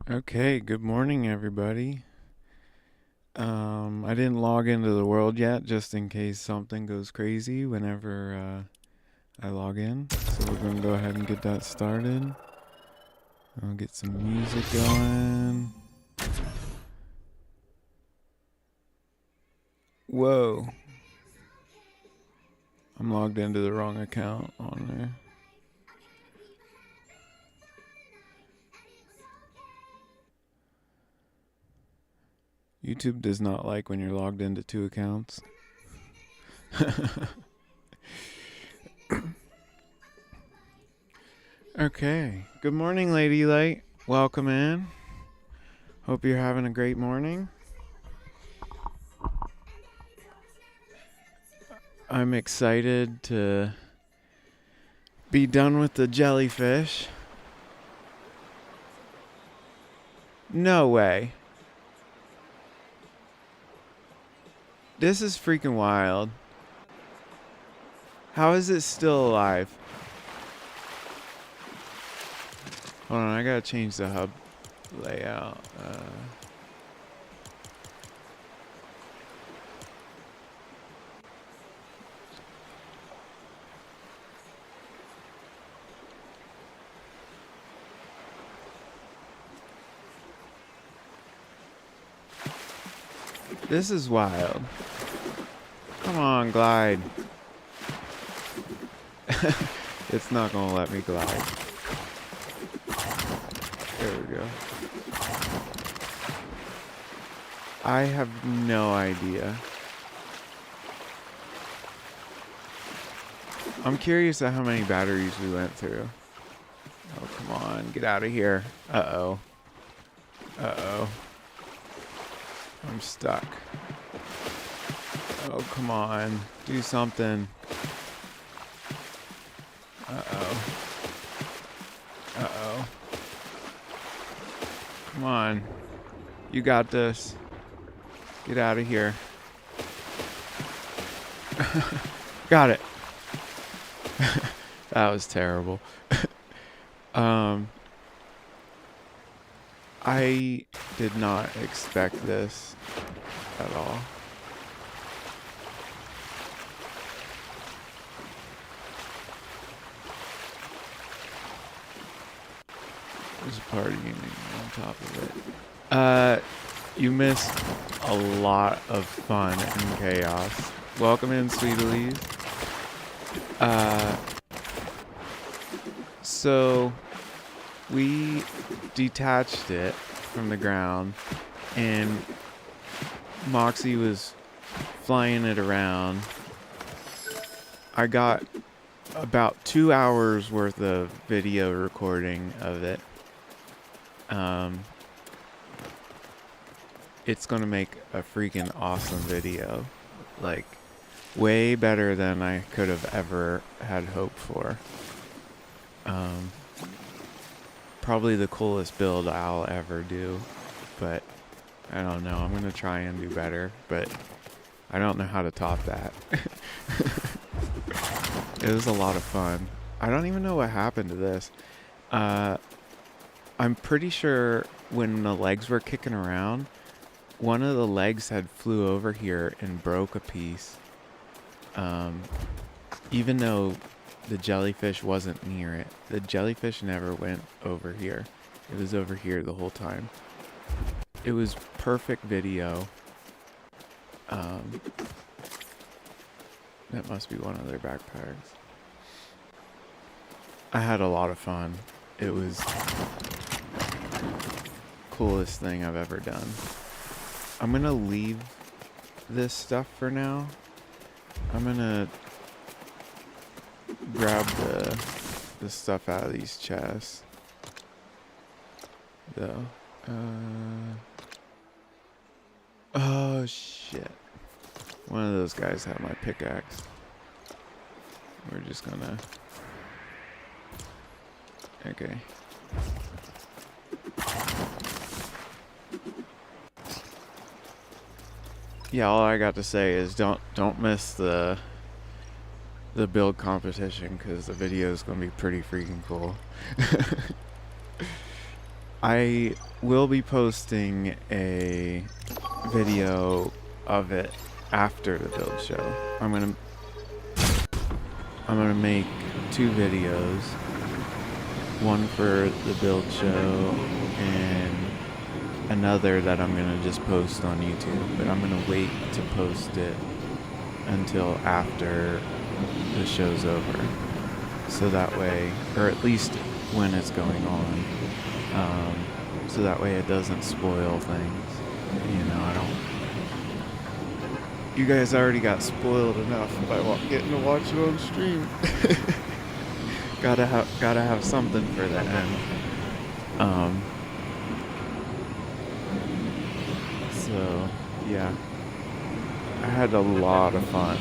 Okay, good morning, everybody. I didn't log into the world yet, just in case something goes crazy whenever I log in. So we're gonna go ahead and get that started. I'll get some music going. Whoa, I'm logged into the wrong account on there. YouTube does not like when you're logged into two accounts. Okay, good morning, Lady Light. Welcome in. Hope you're having a great morning. I'm excited to be done with the jellyfish. No way. This is freaking wild. How is it still alive? Hold on, I gotta change the hub layout. This is wild. Come on, glide. It's not gonna let me glide. There we go. I have no idea. I'm curious at how many batteries we went through. Oh, come on. Get out of here. Uh-oh. Uh-oh. I'm stuck. Oh, come on. Do something. Uh-oh. Uh-oh. Come on. You got this. Get out of here. Got it. That was terrible. I did not expect this at all. There's a party gaming on top of it. You missed a lot of fun and chaos. Welcome in, Sweet Elise. So we detached it from the ground, and Moxie was flying it around. I got about 2 hours worth of video recording of it. It's gonna make a freaking awesome video, like way better than I could have ever had hope for. Probably the coolest build I'll ever do, but I don't know. I'm gonna try and do better, but I don't know how to top that. It was a lot of fun. I don't even know what happened to this. I'm pretty sure when the legs were kicking around, one of the legs had flew over here and broke a piece. Even though the jellyfish wasn't near it. The jellyfish never went over here. It was over here the whole time. It was perfect video. That must be one of their backpacks. I had a lot of fun. It was coolest thing I've ever done. I'm gonna leave this stuff for now. I'm gonna grab the stuff out of these chests, though. Oh shit! One of those guys had my pickaxe. We're just gonna. Okay. Yeah, all I got to say is don't miss the build competition, because the video is gonna be pretty freaking cool. I will be posting a video of it after the build show. I'm gonna make 2 videos, one for the build show and another that I'm gonna just post on YouTube, but I'm gonna wait to post it until after the show's over, so that way, or at least when it's going on, so that way it doesn't spoil things. You know, I don't. You guys already got spoiled enough by getting to watch it on stream. gotta have something for the end. So yeah, I had a lot of fun.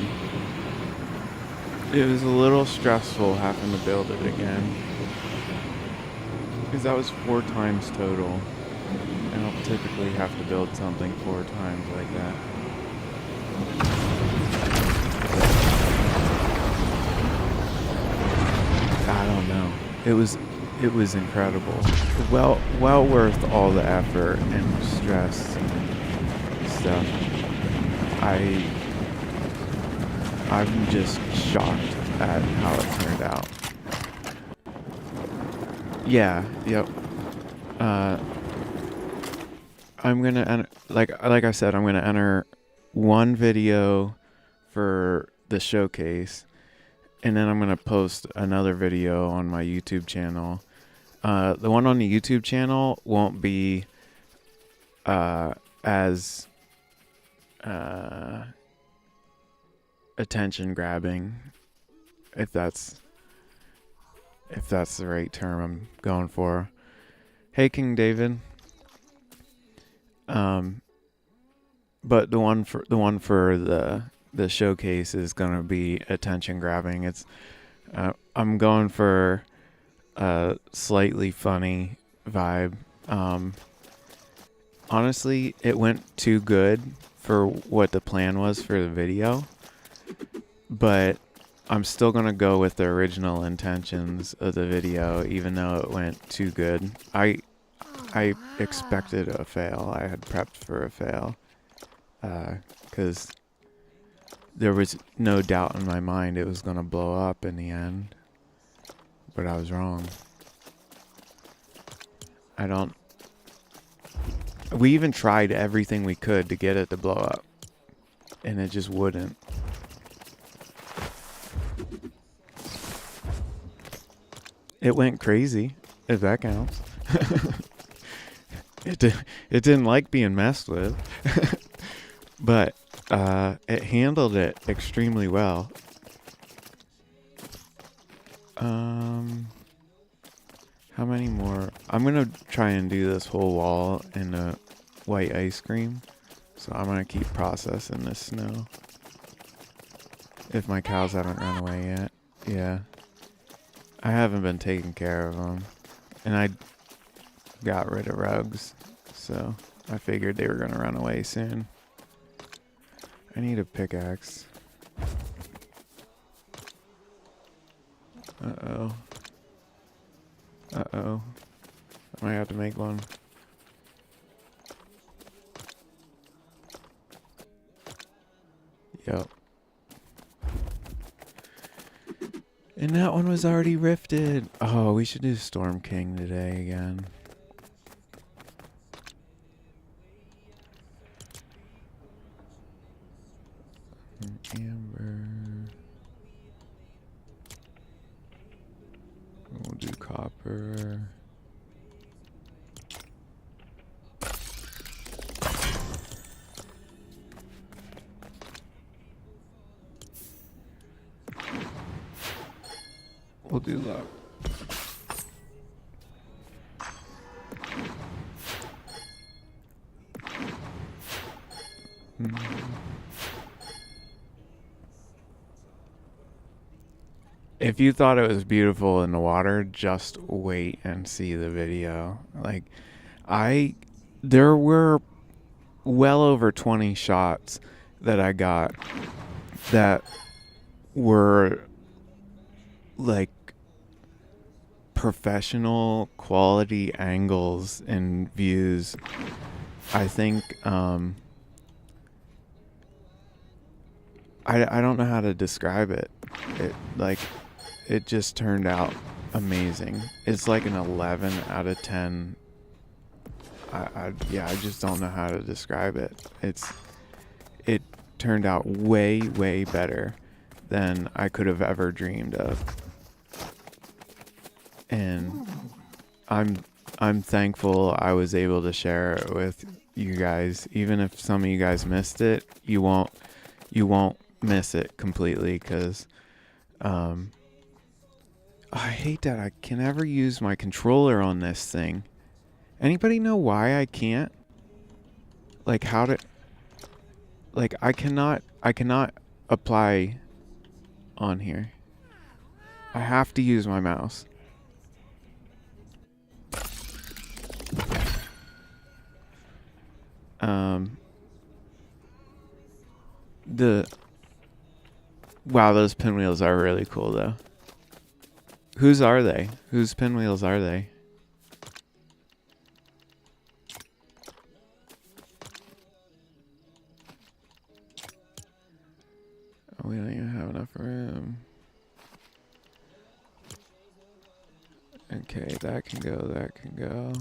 It was a little stressful having to build it again, because that was 4 times total. I don't typically have to build something 4 times like that. I don't know. It was incredible. Well worth all the effort and stress and stuff. I'm just shocked at how it turned out. Yeah, yep. I'm gonna like I said, I'm gonna enter 1 video for the showcase, and then I'm gonna post another video on my YouTube channel. The one on the YouTube channel won't be as attention grabbing, if that's the right term I'm going for. Hey, King David. But the one for the showcase is gonna be attention grabbing. It's I'm going for a slightly funny vibe. Honestly, it went too good for what the plan was for the video, but I'm still gonna go with the original intentions of the video, even though it went too good. I expected a fail. I had prepped for a fail, because there was no doubt in my mind it was gonna blow up in the end, but I was wrong. We even tried everything we could to get it to blow up, and it just wouldn't. It went crazy, if that counts. It didn't like being messed with, but it handled it extremely well. How many more? I'm gonna try and do this whole wall in a white ice cream, so I'm gonna keep processing this snow. If my cows haven't run away yet. Yeah. I haven't been taking care of them, and I got rid of rugs, so I figured they were going to run away soon. I need a pickaxe. Uh-oh. Uh-oh. I might have to make one. Yep. And that one was already rifted. Oh, we should do Storm King today again. Amber. We'll do copper. We'll do that. If you thought it was beautiful in the water, just wait and see the video. Like, there were well over 20 shots that I got that were like professional quality angles and views. I think I don't know how to describe it. It just turned out amazing. It's like an 11 out of 10. I just don't know how to describe it. It turned out way better than I could have ever dreamed of. And I'm thankful I was able to share it with you guys. Even if some of you guys missed it, you won't miss it completely, because I hate that I can never use my controller on this thing. Anybody know why I can't? Like how to I cannot apply on here. I have to use my mouse. Wow, those pinwheels are really cool though. Whose are they? Whose pinwheels are they? Oh, we don't even have enough room. Okay, that can go, that can go.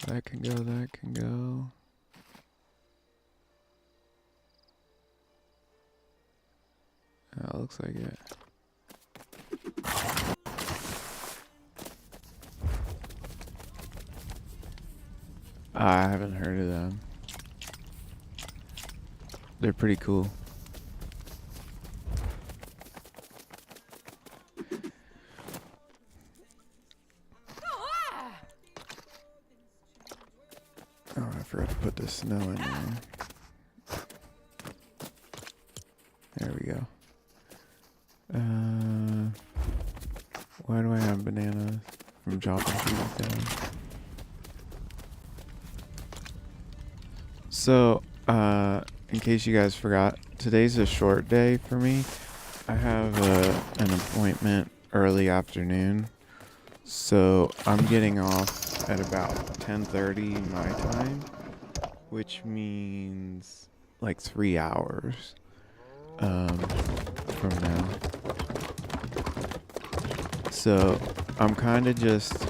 That can go, that can go. That looks like it. I haven't heard of them. They're pretty cool. Oh, I forgot to put the snow in there. There we go. Why do I have bananas from chopping trees down? So, in case you guys forgot, today's a short day for me. I have an appointment early afternoon, so I'm getting off at about 10:30 my time, which means like 3 hours from now. So I'm kind of just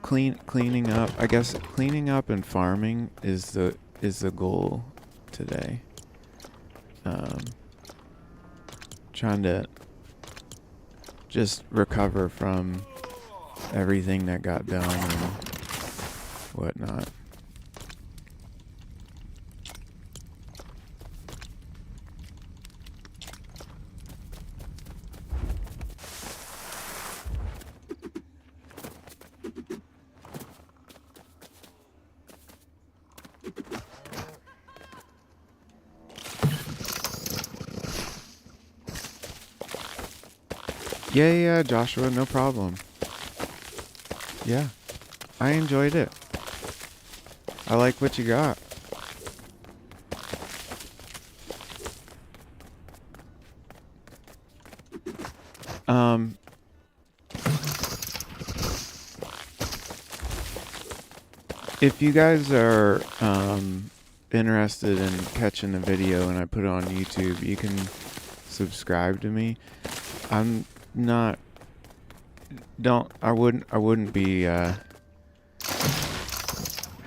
cleaning up. I guess cleaning up and farming is the goal today. Trying to just recover from everything that got done and whatnot. Yeah, Joshua, no problem. Yeah, I enjoyed it. I like what you got. If you guys are interested in catching the video and I put it on YouTube, you can subscribe to me. I wouldn't be, how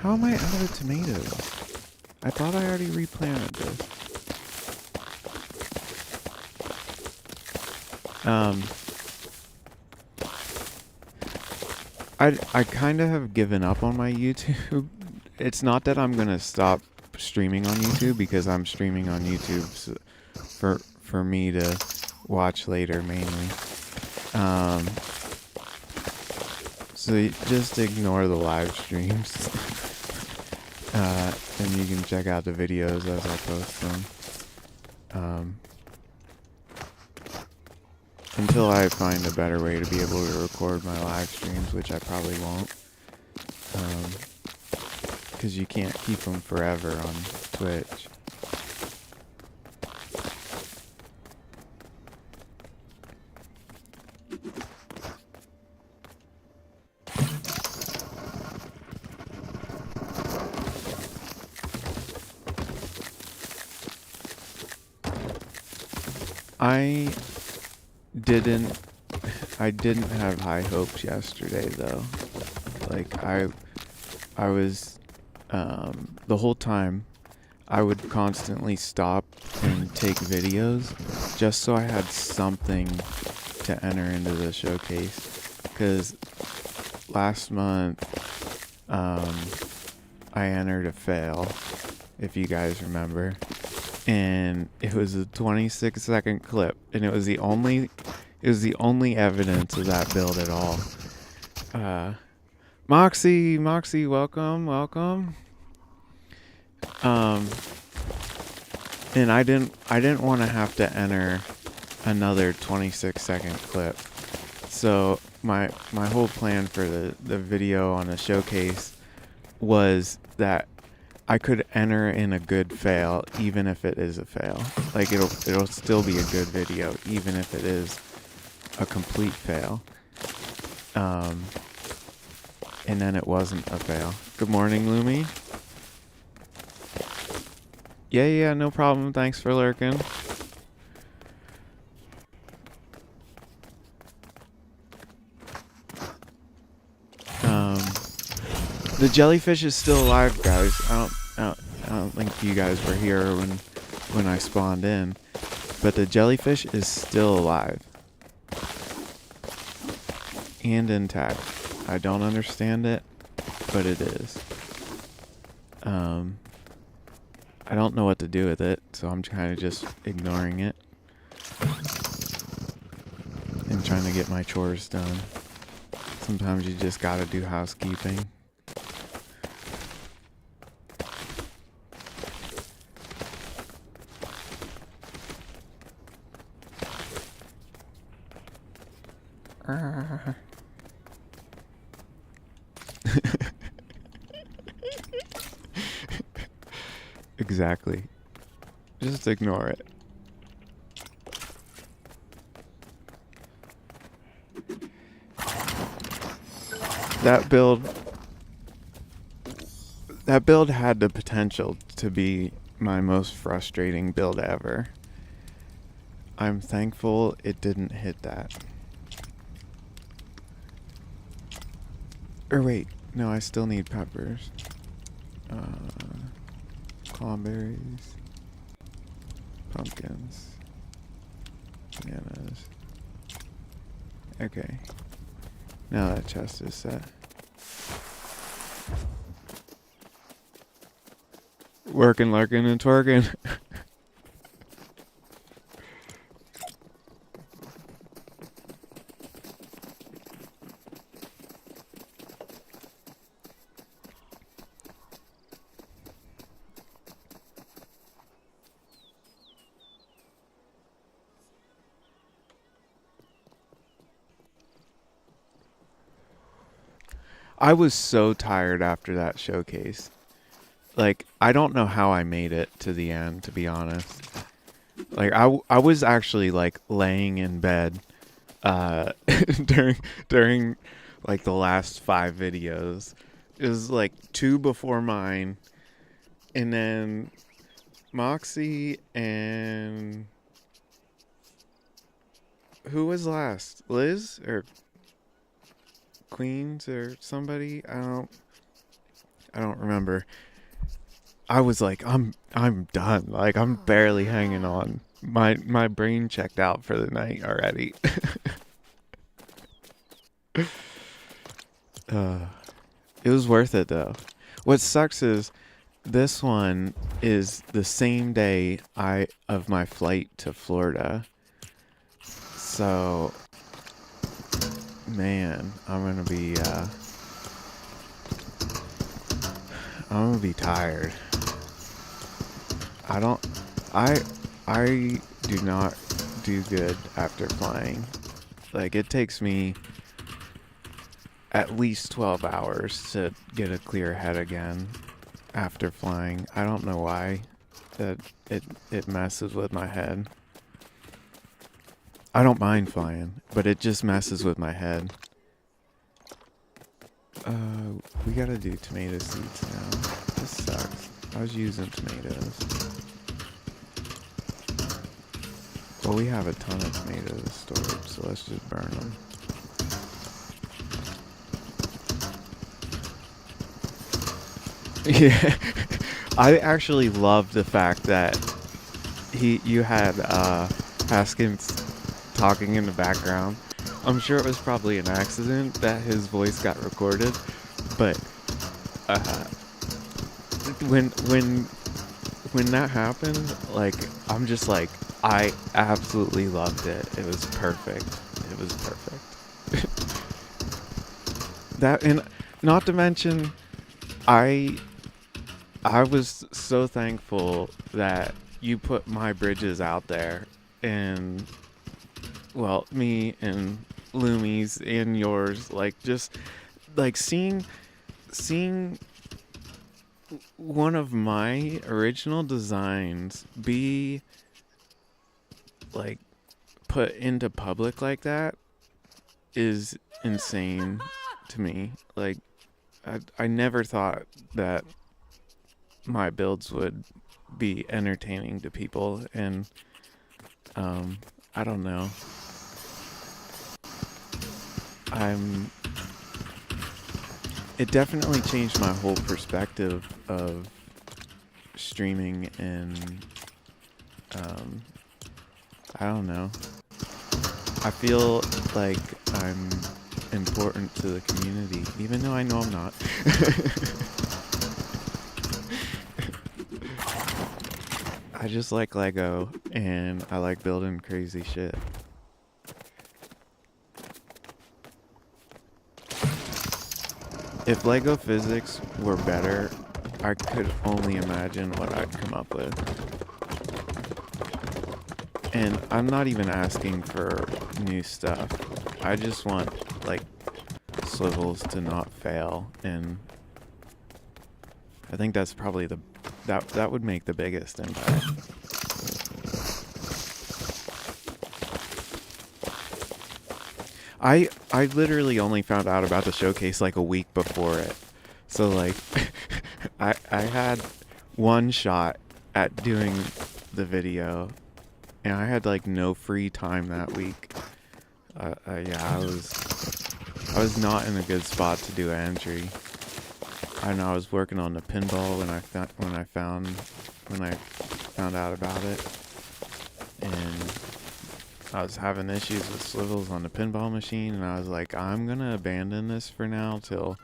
am I out of tomatoes? I thought I already replanted this. I kind of have given up on my YouTube. It's not that I'm gonna stop streaming on YouTube, because I'm streaming on YouTube for me to watch later mainly. So just ignore the live streams. And you can check out the videos as I post them. Until I find a better way to be able to record my live streams, which I probably won't. Because you can't keep them forever on Twitch. I didn't I didn't have high hopes yesterday though. Like I was the whole time I would constantly stop and take videos just so I had something to enter into the showcase. Cause last month I entered a fail, if you guys remember. And it was a 26-second clip, and it was the only evidence of that build at all. Moxie, welcome. And I didn't want to have to enter another 26-second clip. So my whole plan for the video on the showcase was that I could enter in a good fail, even if it is a fail. Like it'll still be a good video, even if it is a complete fail. And then it wasn't a fail. Good morning, Lumi. Yeah, no problem. Thanks for lurking. The jellyfish is still alive, guys. I don't think you guys were here when I spawned in, but the jellyfish is still alive and intact. I don't understand it, but it is. I don't know what to do with it, so I'm kind of just ignoring it and trying to get my chores done. Sometimes you just gotta do housekeeping. Exactly. Just ignore it. That build had the potential to be my most frustrating build ever. I'm thankful it didn't hit that. Or wait, no, I still need peppers. Cranberries. Pumpkins. Bananas. Okay. Now that chest is set. Working, lurking, and twerking. I was so tired after that showcase. Like, I don't know how I made it to the end, to be honest. Like, I was actually, like, laying in bed during, like, the last 5 videos. It was, like, 2 before mine. And then Moxie and... Who was last? Liz? Or Queens or somebody? I don't remember. I was like, I'm done. Like, I'm barely hanging on. My brain checked out for the night already. It was worth it though. What sucks is this one is the same day of my flight to Florida. So man, I'm gonna be tired. I do not do good after flying. Like, it takes me at least 12 hours to get a clear head again after flying. I don't know why that it messes with my head. I don't mind flying, but it just messes with my head. We gotta do tomato seeds now. This sucks. I was using tomatoes. Well, we have a ton of tomatoes stored, so let's just burn them. Yeah, I actually love the fact that you had Haskins talking in the background. I'm sure it was probably an accident that his voice got recorded, but uh, when that happened, like I'm just like I absolutely loved it. It was perfect. It was perfect. That and not to mention, I I was so thankful that you put my bridges out there, and well, me and Lumi's and yours, like just like seeing one of my original designs be like put into public like that is insane to me. Like I never thought that my builds would be entertaining to people, and I don't know. It definitely changed my whole perspective of streaming, and I don't know. I feel like I'm important to the community, even though I know I'm not. I just like Lego, and I like building crazy shit. If Lego physics were better, I could only imagine what I'd come up with. And I'm not even asking for new stuff. I just want, like, swivels to not fail, and I think that's probably that would make the biggest impact. I literally only found out about the showcase like a week before it. So like I had one shot at doing the video, and I had like no free time that week. Yeah, I was not in a good spot to do an entry. I know I was working on the pinball when I found out about it, and I was having issues with swivels on the pinball machine, and I was like, I'm gonna abandon this for now till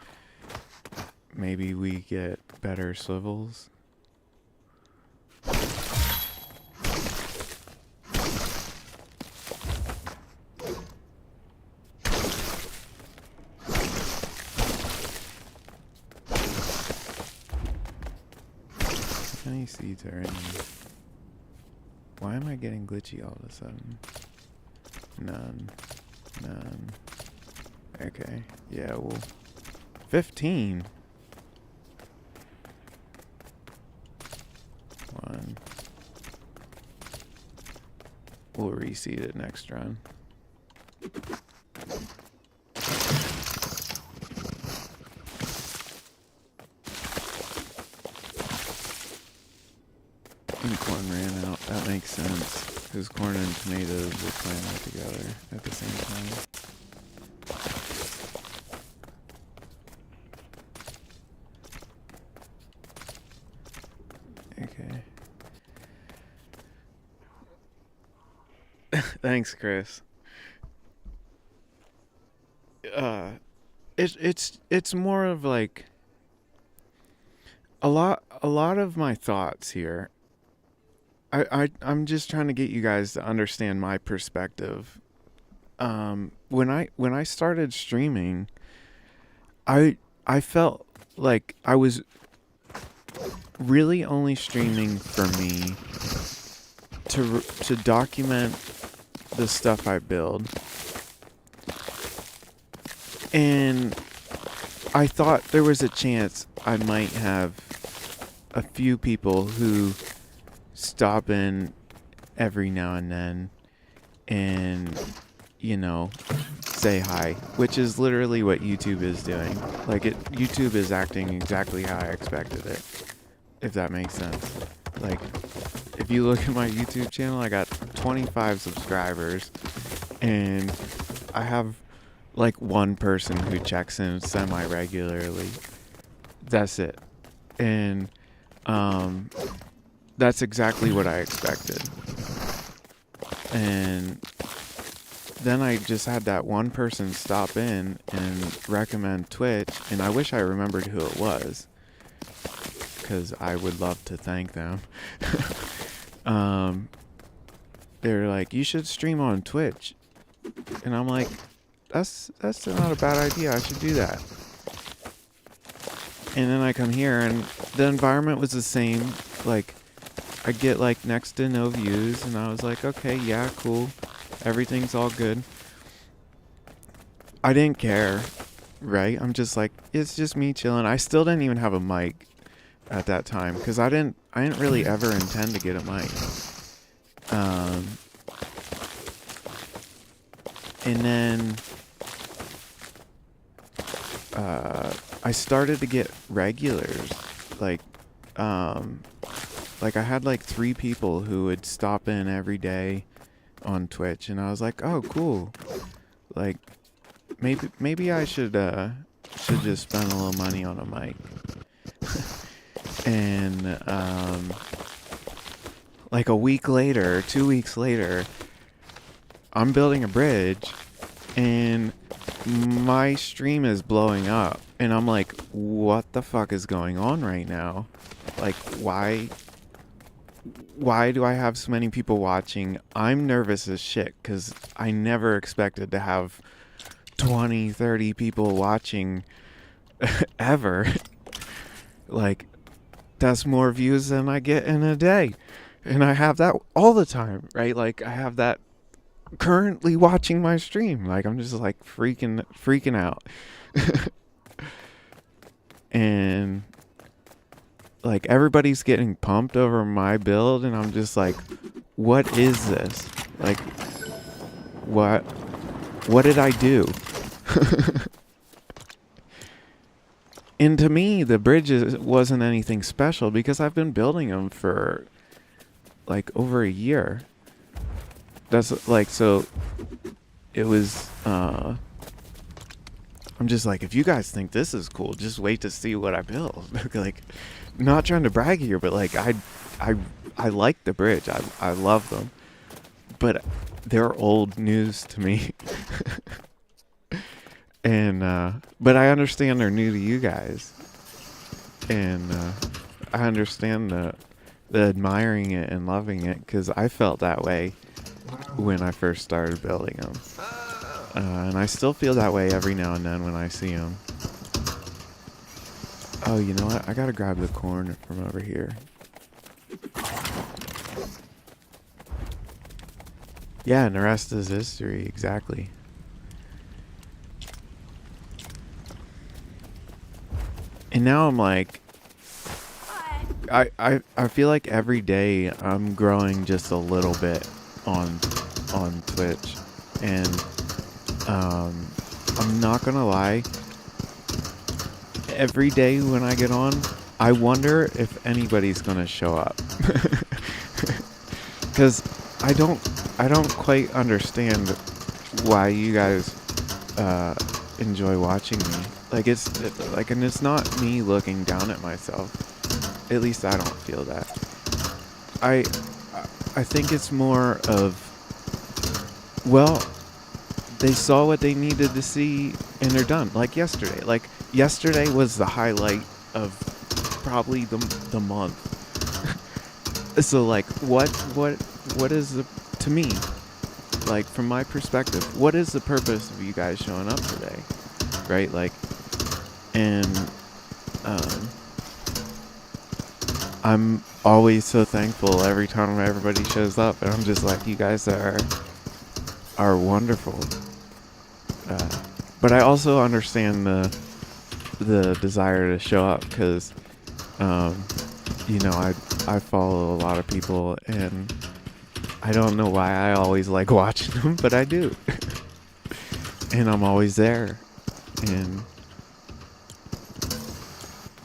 maybe we get better swivels. How many seeds are in? Why am I getting glitchy all of a sudden? None. Okay. Yeah, well, 15. 1. We'll reseed it next run. And corn ran out. That makes sense, because corn and tomatoes were planted together at the same time. Okay. Thanks, Chris. It's more of like a lot of my thoughts here. I'm just trying to get you guys to understand my perspective. When I started streaming, I felt like I was really only streaming for me to document the stuff I build. And I thought there was a chance I might have a few people who stop in every now and then and, you know, say hi, which is literally what YouTube is doing. Like, YouTube is acting exactly how I expected it, if that makes sense. Like, if you look at my YouTube channel, I got 25 subscribers, and I have like one person who checks in semi-regularly. That's it. And that's exactly what I expected. And then I just had that one person stop in and recommend Twitch, and I wish I remembered who it was, because I would love to thank them. They're like, you should stream on Twitch. And I'm like, that's not a bad idea. I should do that. And then I come here and the environment was the same. Like, I get like next to no views, and I was like, okay, yeah, cool. Everything's all good. I didn't care, right? I'm just like, it's just me chilling. I still didn't even have a mic at that time, because I didn't really ever intend to get a mic. And then I started to get regulars. Like I had like 3 people who would stop in every day on Twitch, and I was like, oh, cool. Like, maybe I should just spend a little money on a mic. And like a week later, 2 weeks later, I'm building a bridge, and my stream is blowing up, and I'm like, what the fuck is going on right now? Like, why do I have so many people watching? I'm nervous as shit, because I never expected to have 20, 30 people watching ever. Like, that's more views than I get in a day. And I have that all the time, right? Like, I have that currently watching my stream. Like, I'm just like freaking out. And like, everybody's getting pumped over my build, and I'm just like, what is this? Like, what did I do? And to me, the bridges wasn't anything special, because I've been building them for like over a year. That's like, so it was, I'm just like, if you guys think this is cool, just wait to see what I build. Like, not trying to brag here, but like, I like the bridge. I love them, but they're old news to me. And, but I understand they're new to you guys, and, I understand the admiring it and loving it, because I felt that way when I first started building them. And I still feel that way every now and then when I see them. Oh, you know what? I gotta grab the corn from over here. Yeah, and the rest is history, exactly. And now I'm like, I feel like every day I'm growing just a little bit on Twitch, and I'm not gonna lie, every day when I get on, I wonder if anybody's gonna show up. Because I don't quite understand why you guys enjoy watching me. Like, and it's not me looking down at myself. At least I don't feel that. I think it's more of, well, they saw what they needed to see and they're done. Like yesterday. Like, yesterday was the highlight of probably the month. So like, what is the, to me, like, from my perspective, what is the purpose of you guys showing up today? Right? Like, and I'm always so thankful every time everybody shows up, and I'm just like, you guys are wonderful. But I also understand the desire to show up, because you know, I follow a lot of people, and I don't know why I always like watching them, but I do. And I'm always there. And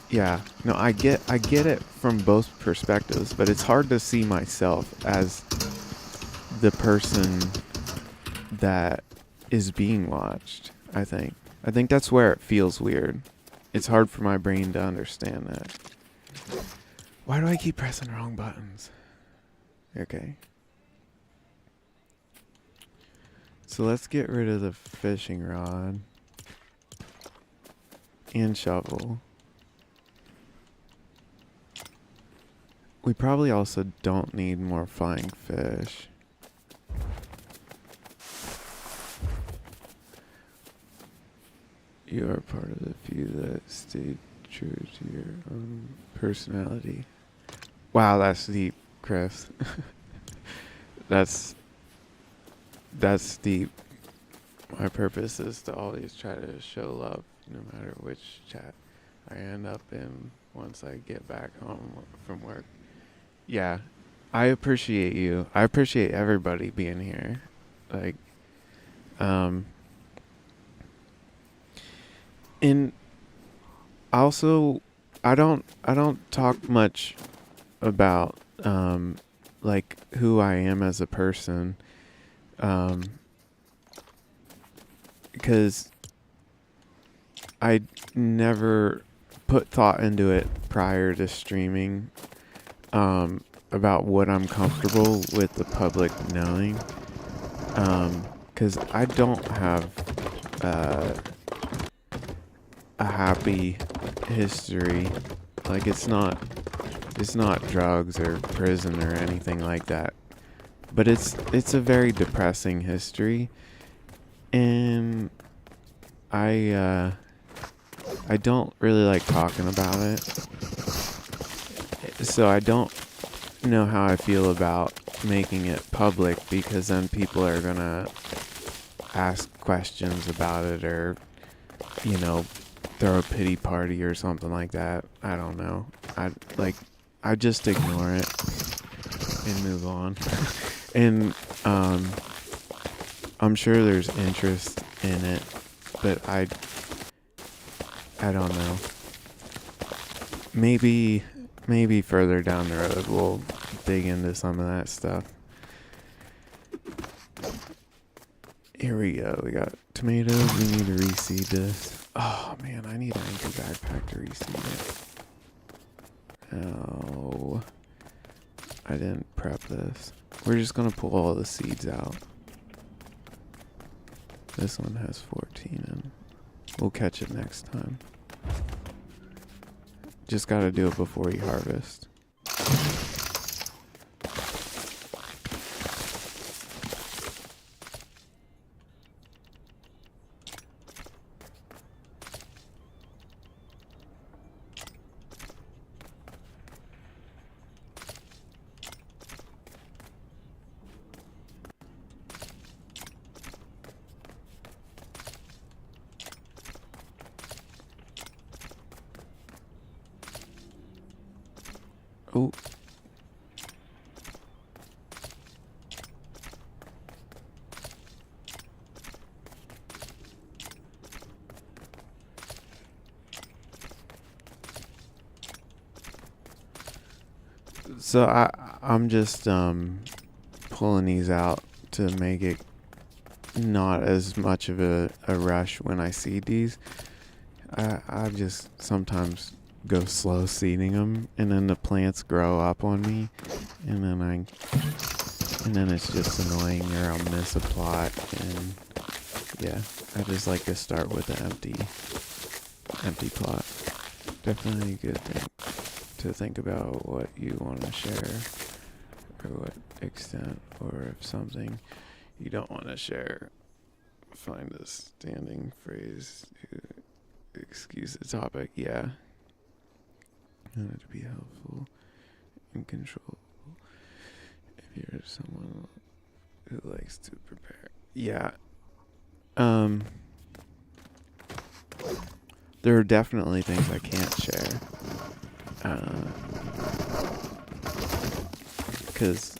yeah, no, I get it from both perspectives, but it's hard to see myself as the person that is being watched, I think. I think that's where it feels weird. It's hard for my brain to understand that. Why do I keep pressing wrong buttons? Okay. So let's get rid of the fishing rod and shovel. We probably also don't need more flying fish. You are part of the few that stayed true to your own personality. Wow, that's deep, Chris. That's deep. My purpose is to always try to show love, no matter which chat I end up in once I get back home from work. Yeah, I appreciate you. I appreciate everybody being here. Like, and also, I don't talk much about like who I am as a person, because I never put thought into it prior to streaming, about what I'm comfortable with the public knowing, because I don't have a happy history. Like, it's not drugs or prison or anything like that, but it's a very depressing history, and I don't really like talking about it, so I don't know how I feel about making it public, because then people are gonna ask questions about it, or throw a pity party or something like that. I don't know. I just ignore it and move on. And I'm sure there's interest in it, but I don't know. Maybe further down the road we'll dig into some of that stuff. Here we go. We got tomatoes. We need to reseed this. Oh man, I need an anchor backpack to reseed it. Oh, I didn't prep this. We're just gonna pull all the seeds out. This one has 14 and we'll catch it next time. Just gotta do it before you harvest. Oh. So I'm just pulling these out to make it not as much of a rush when I seed these. I just sometimes go slow seeding them, and then the plants grow up on me, and then it's just annoying, or I'll miss a plot, and yeah, I just like to start with an empty plot. Definitely a good thing to think about what you want to share, or what extent, or if something you don't want to share, find a standing phrase to excuse the topic. Yeah. To be helpful and controllable if you're someone who likes to prepare. Yeah. There are definitely things I can't share. Because,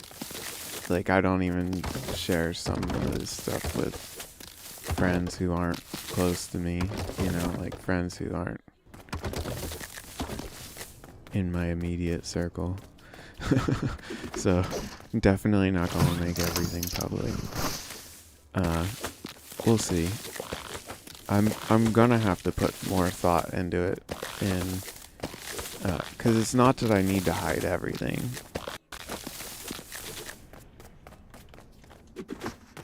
like, I don't even share some of this stuff with friends who aren't close to me, like friends who aren't in my immediate circle. So definitely not gonna make everything public. We'll see. I'm gonna have to put more thought into it, and because it's not that I need to hide everything.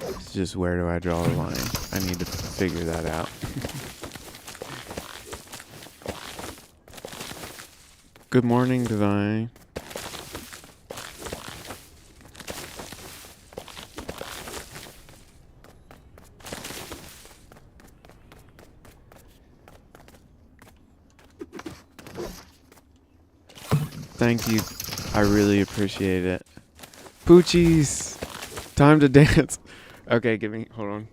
It's just, where do I draw the line? I need to figure that out. Good morning, Divine. Thank you. I really appreciate it. Poochies! Time to dance. Okay, hold on.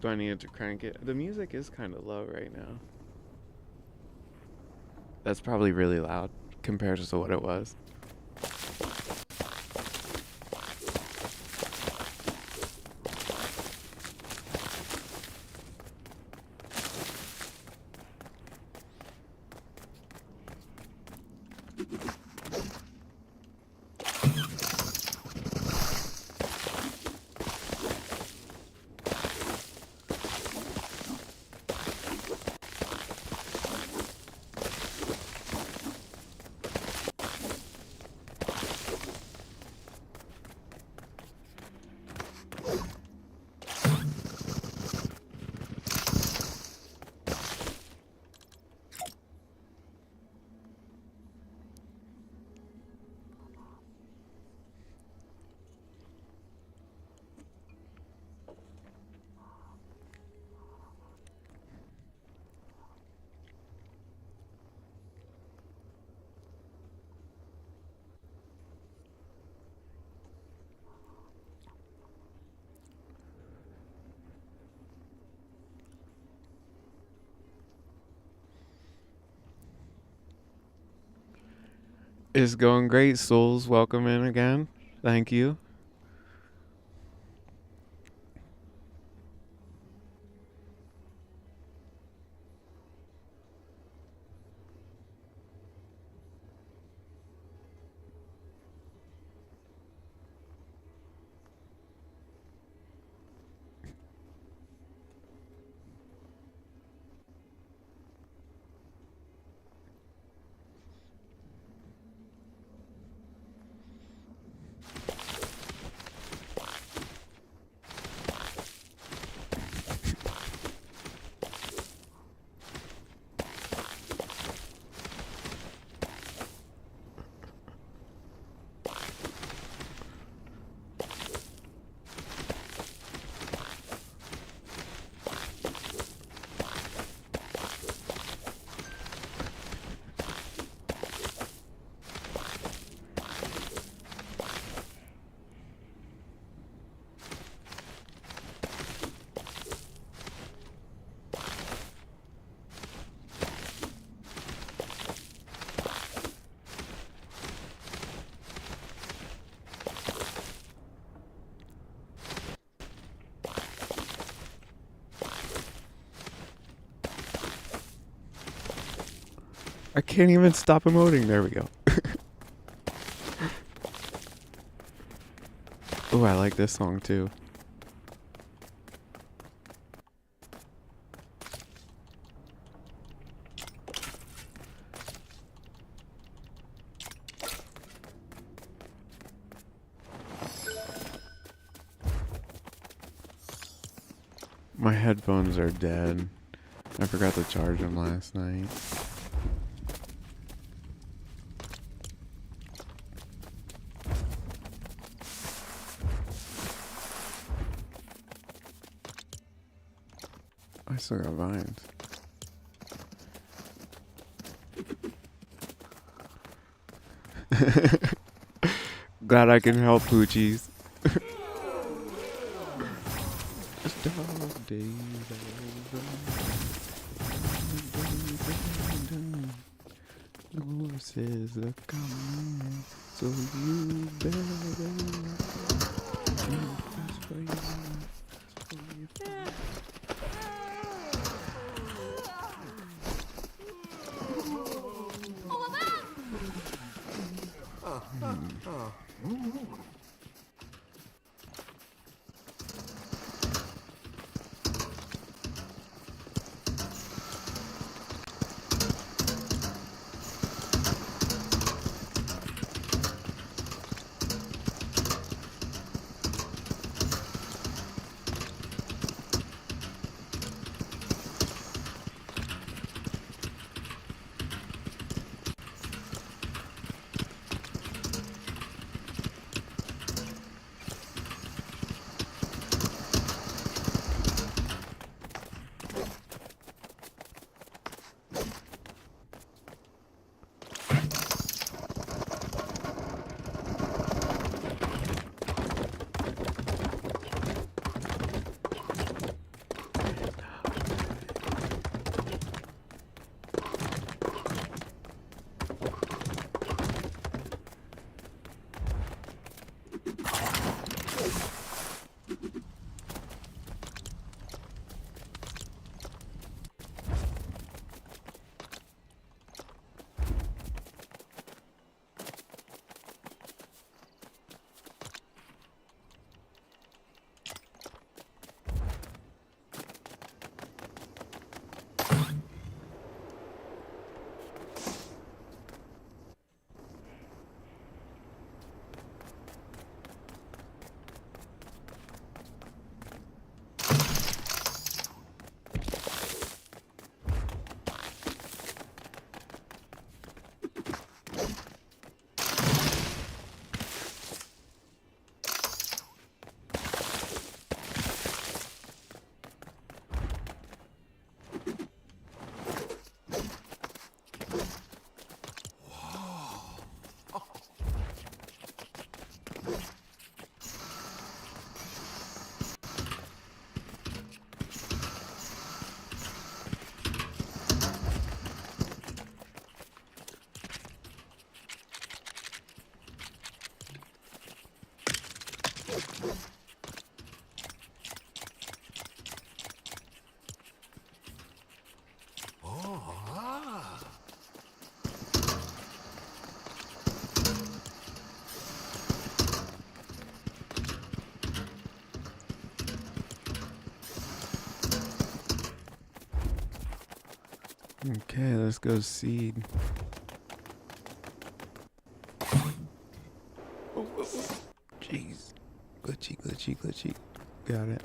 Do I need to crank it? The music is kind of low right now. That's probably really loud compared to what it was. It's going great, Souls. Welcome in again. Thank you. I can't even stop emoting. There we go. Oh, I like this song too. My headphones are dead. I forgot to charge them last night. I still got vines. Glad I can help, Poochies. Dog days over. Horses are coming, so you better fast for your Okay, let's go seed. Jeez. Glitchy, glitchy, glitchy. Got it.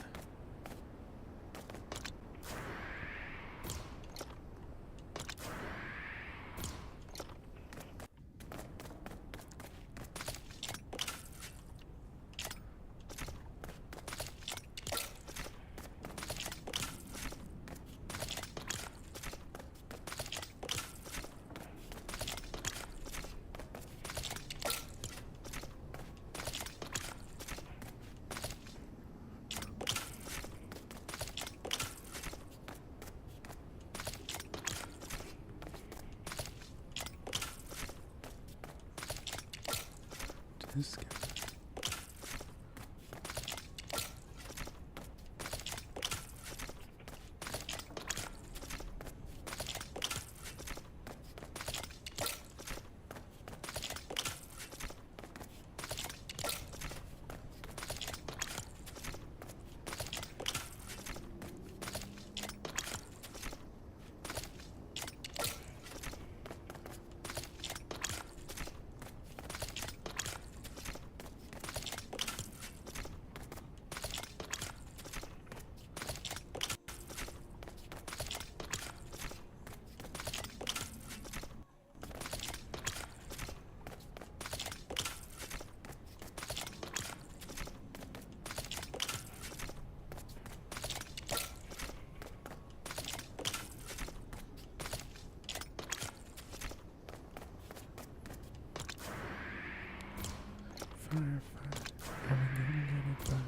This guy. Fire, fire. I'm gonna get it burned.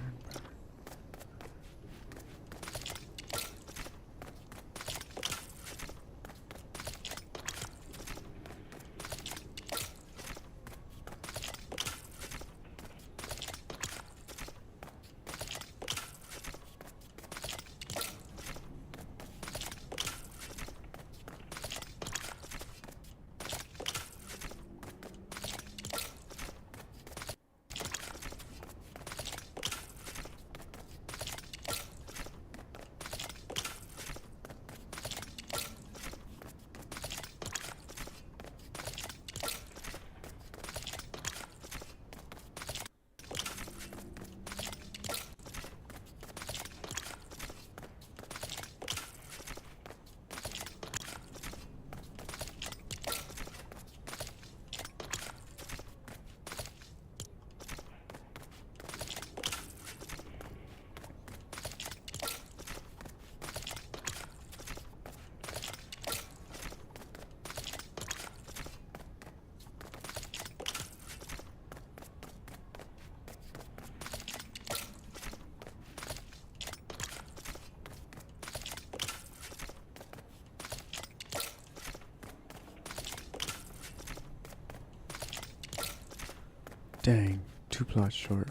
Dang, 2 plots short.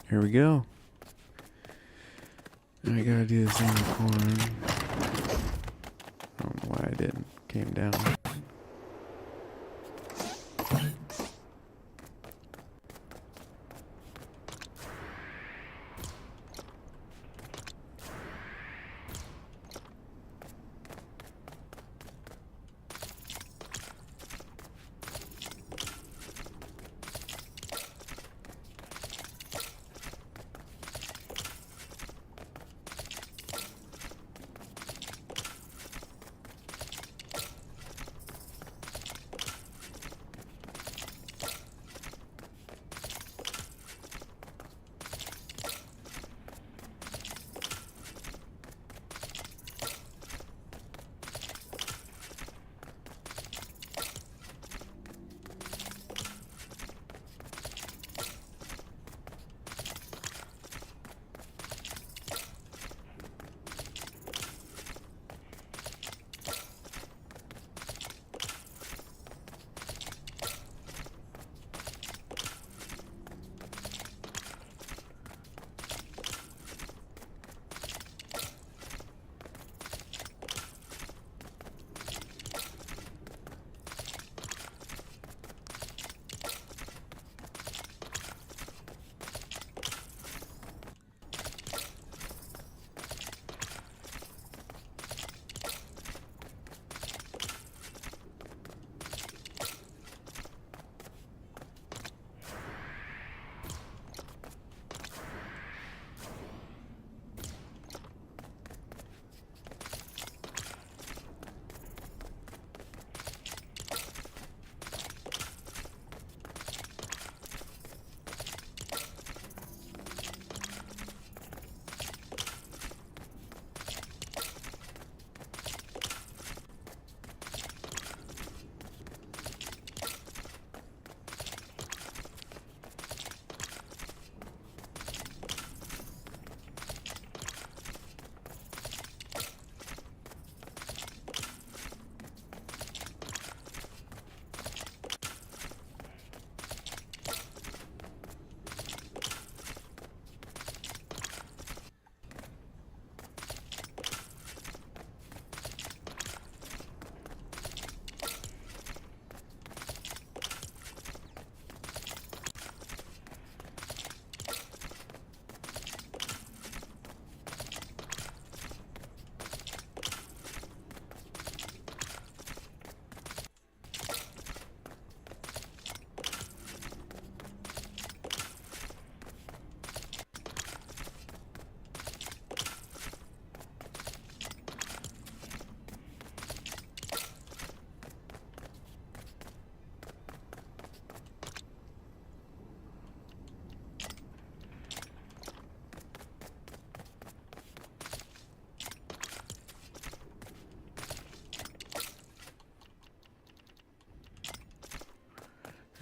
Here we go. Now I gotta do the same with corn. I don't know why I didn't. Came down.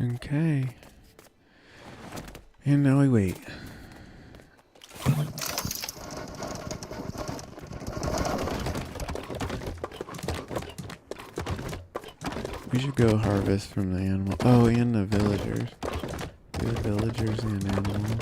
Okay. And now we wait. We should go harvest from the animal. Oh, and the villagers. The villagers and animals.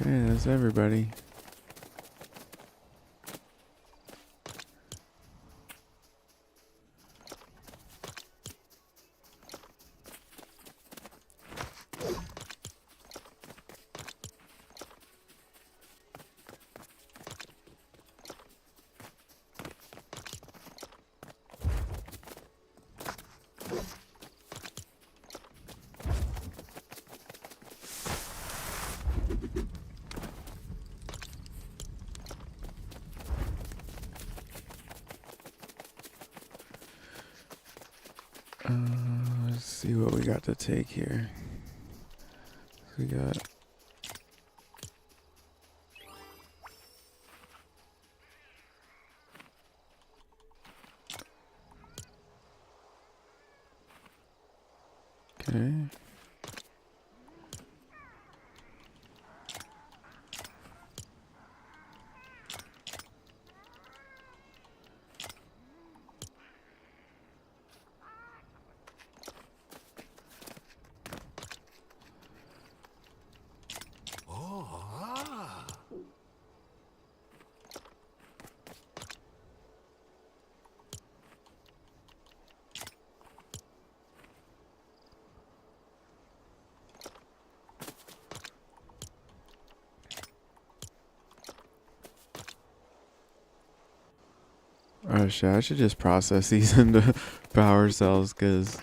Okay, that's everybody. Let's see what we got to take here. We got okay. Oh shit, I should just process these into power cells because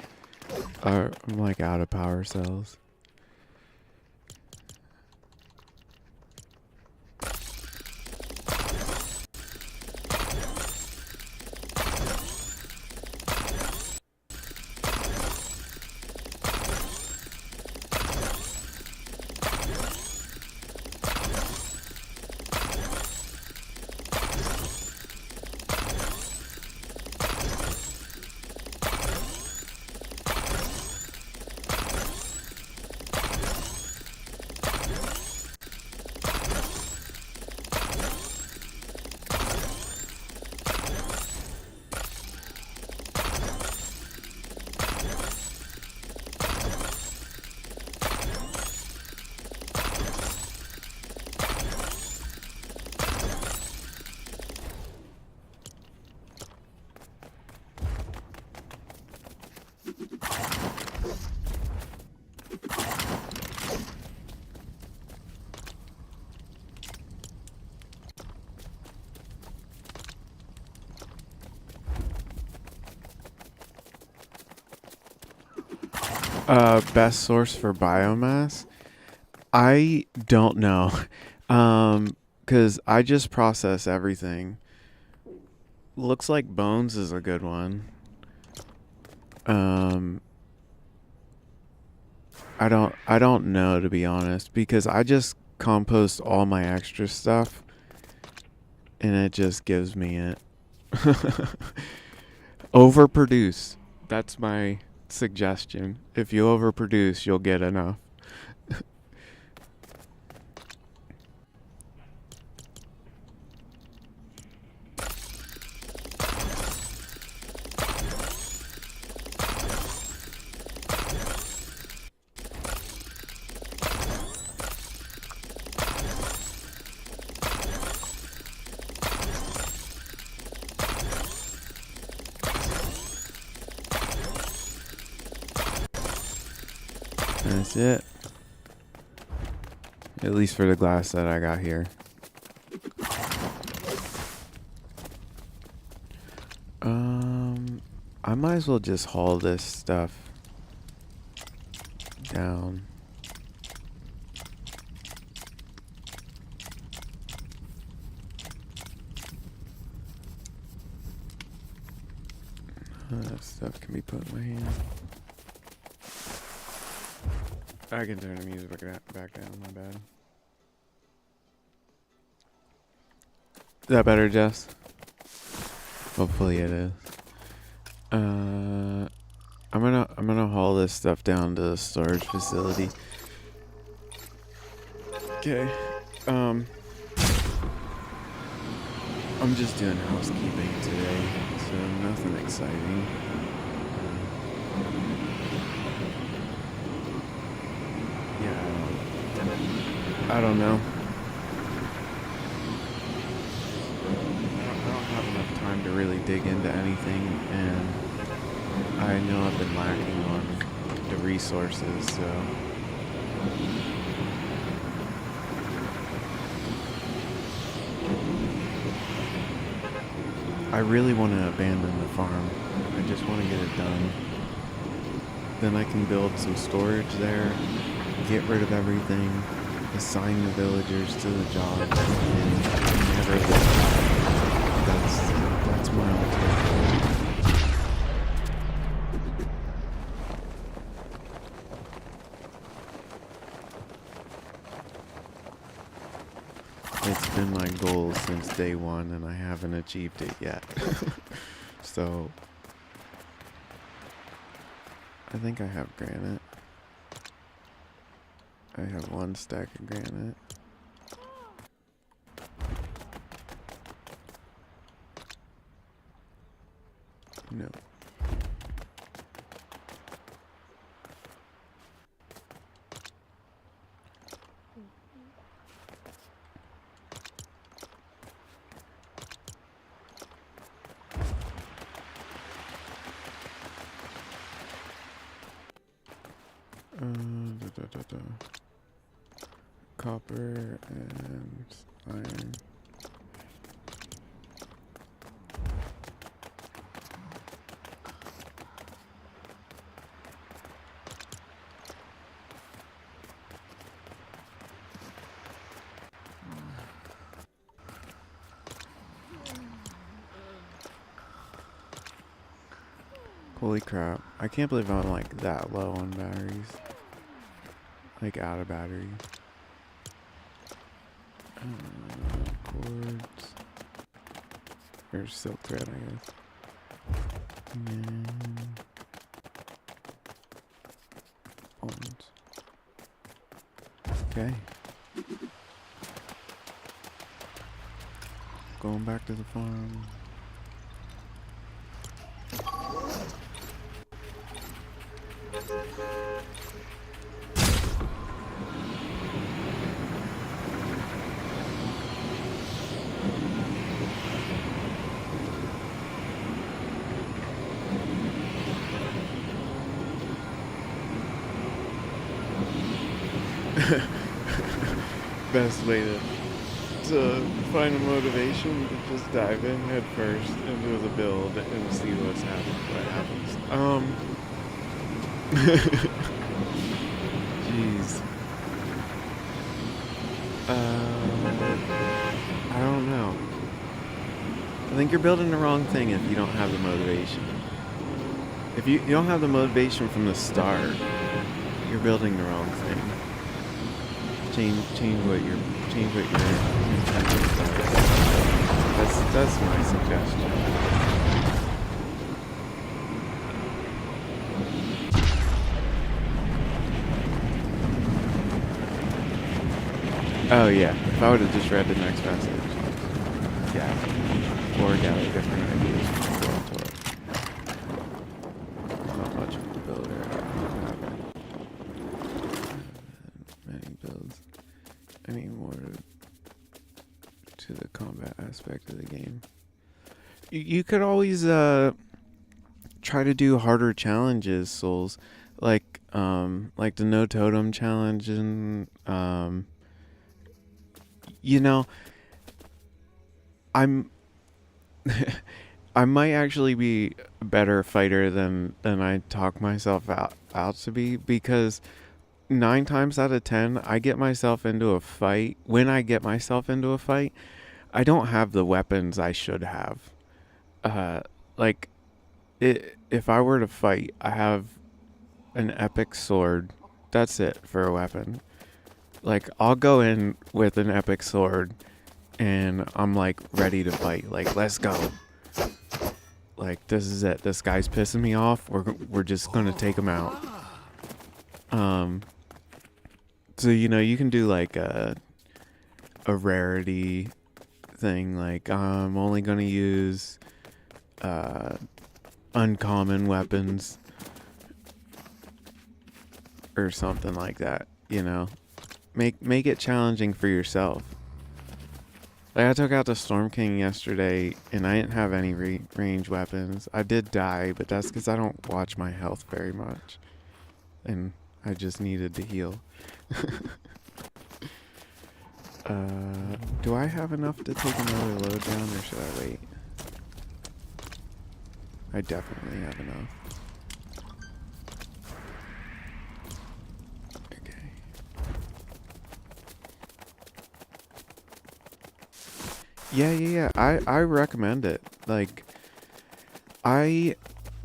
I'm like out of power cells. Best source for biomass? I don't know. Cause I just process everything. Looks like bones is a good one. Um, I don't know, to be honest, because I just compost all my extra stuff and it just gives me it. Overproduce. That's my suggestion. If you overproduce, you'll get enough. That's it. At least for the glass that I got here. I might as well just haul this stuff down. That stuff can be put in my hand. I can turn the music back down, my bad. Is that better, Jess? Hopefully it is. I'm gonna haul this stuff down to the storage facility. Okay. I'm just doing housekeeping today, so nothing exciting. Yeah, I don't know. I don't have enough time to really dig into anything, and I know I've been lacking on the resources, so I really want to abandon the farm. I just want to get it done. Then I can build some storage there, get rid of everything, assign the villagers to the job, and never leave. That's my ultimate. It's been my goal since day one, and I haven't achieved it yet. So, I think I have granite. I have 1 stack of granite. No. Copper and iron. Holy crap. I can't believe I'm like that low on batteries. Like out of batteries. Cords. Or silk thread, I guess. And then almonds. Okay. Going back to the farm. Best way to find a motivation to just dive in head first into the build and see what happens. Jeez. I don't know. I think you're building the wrong thing if you don't have the motivation. If you don't have the motivation from the start, you're building the wrong thing. Change what your intentions are. That's my suggestion. Oh yeah, if I would have just read the next message. Yeah. Or gather different ideas from the world tour. Not much of a builder. I don't have many builds. Any more to the combat aspect of the game. You could always try to do harder challenges, Souls. Like the no totem challenge and you know, I'm I might actually be a better fighter than I talk myself out to be, because 9 times out of 10 I get myself into a fight. When I get myself into a fight, I don't have the weapons I should have. Like if I were to fight, I have an epic sword. That's it for a weapon. Like I'll go in with an epic sword and I'm like ready to fight. Like let's go. Like this is it. This guy's pissing me off. We're just gonna take him out. So you can do like a rarity thing. Like I'm only gonna use uncommon weapons or something like that. Make it challenging for yourself. Like I took out the Storm King yesterday, and I didn't have any range weapons. I did die, but that's because I don't watch my health very much, and I just needed to heal. Do I have enough to take another load down, or should I wait? I definitely have enough. Okay. Yeah. I recommend it. Like, I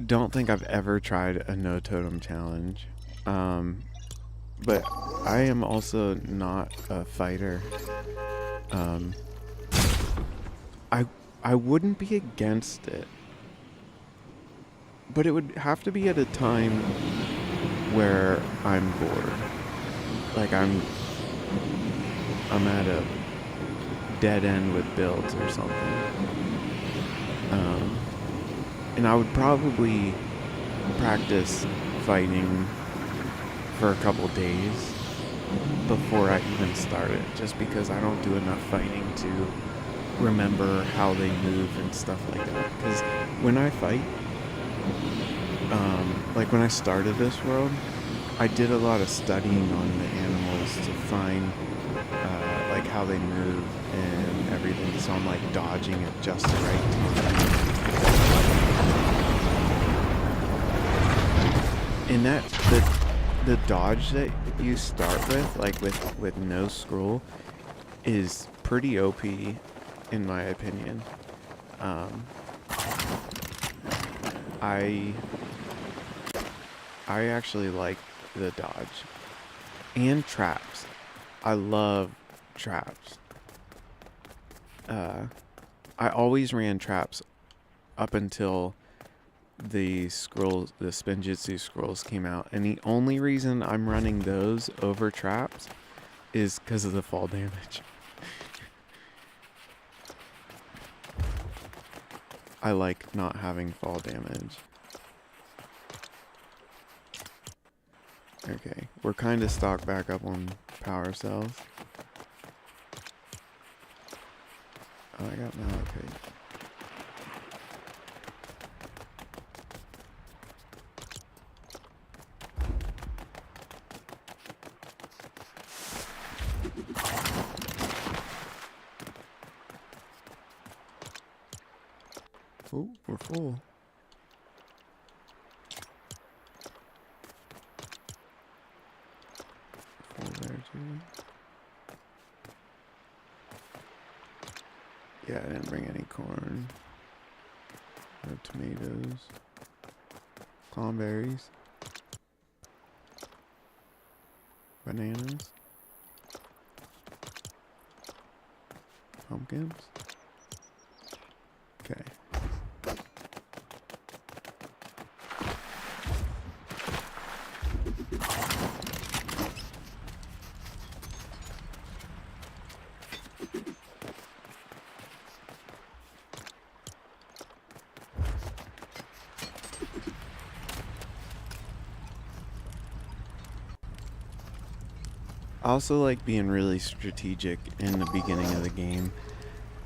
don't think I've ever tried a no totem challenge. But I am also not a fighter. I wouldn't be against it. But it would have to be at a time where I'm bored. Like I'm at a dead end with builds or something. And I would probably practice fighting for a couple days before I even start it, just because I don't do enough fighting to remember how they move and stuff like that. Because when I fight, like when I started this world, I did a lot of studying on the animals to find like how they move and everything, so I'm like dodging at just the right time. And the dodge that you start with, like with no scroll, is pretty OP in my opinion. I actually like the dodge and traps. I love traps. I always ran traps up until the Spinjitzu scrolls came out, and the only reason I'm running those over traps is because of the fall damage. I like not having fall damage. Okay, we're kind of stocked back up on power cells. Oh, I got malachite. Oh, we're full. Full there too. Yeah, I didn't bring any corn. No tomatoes. Cranberries. Bananas. Pumpkins. I also like being really strategic in the beginning of the game.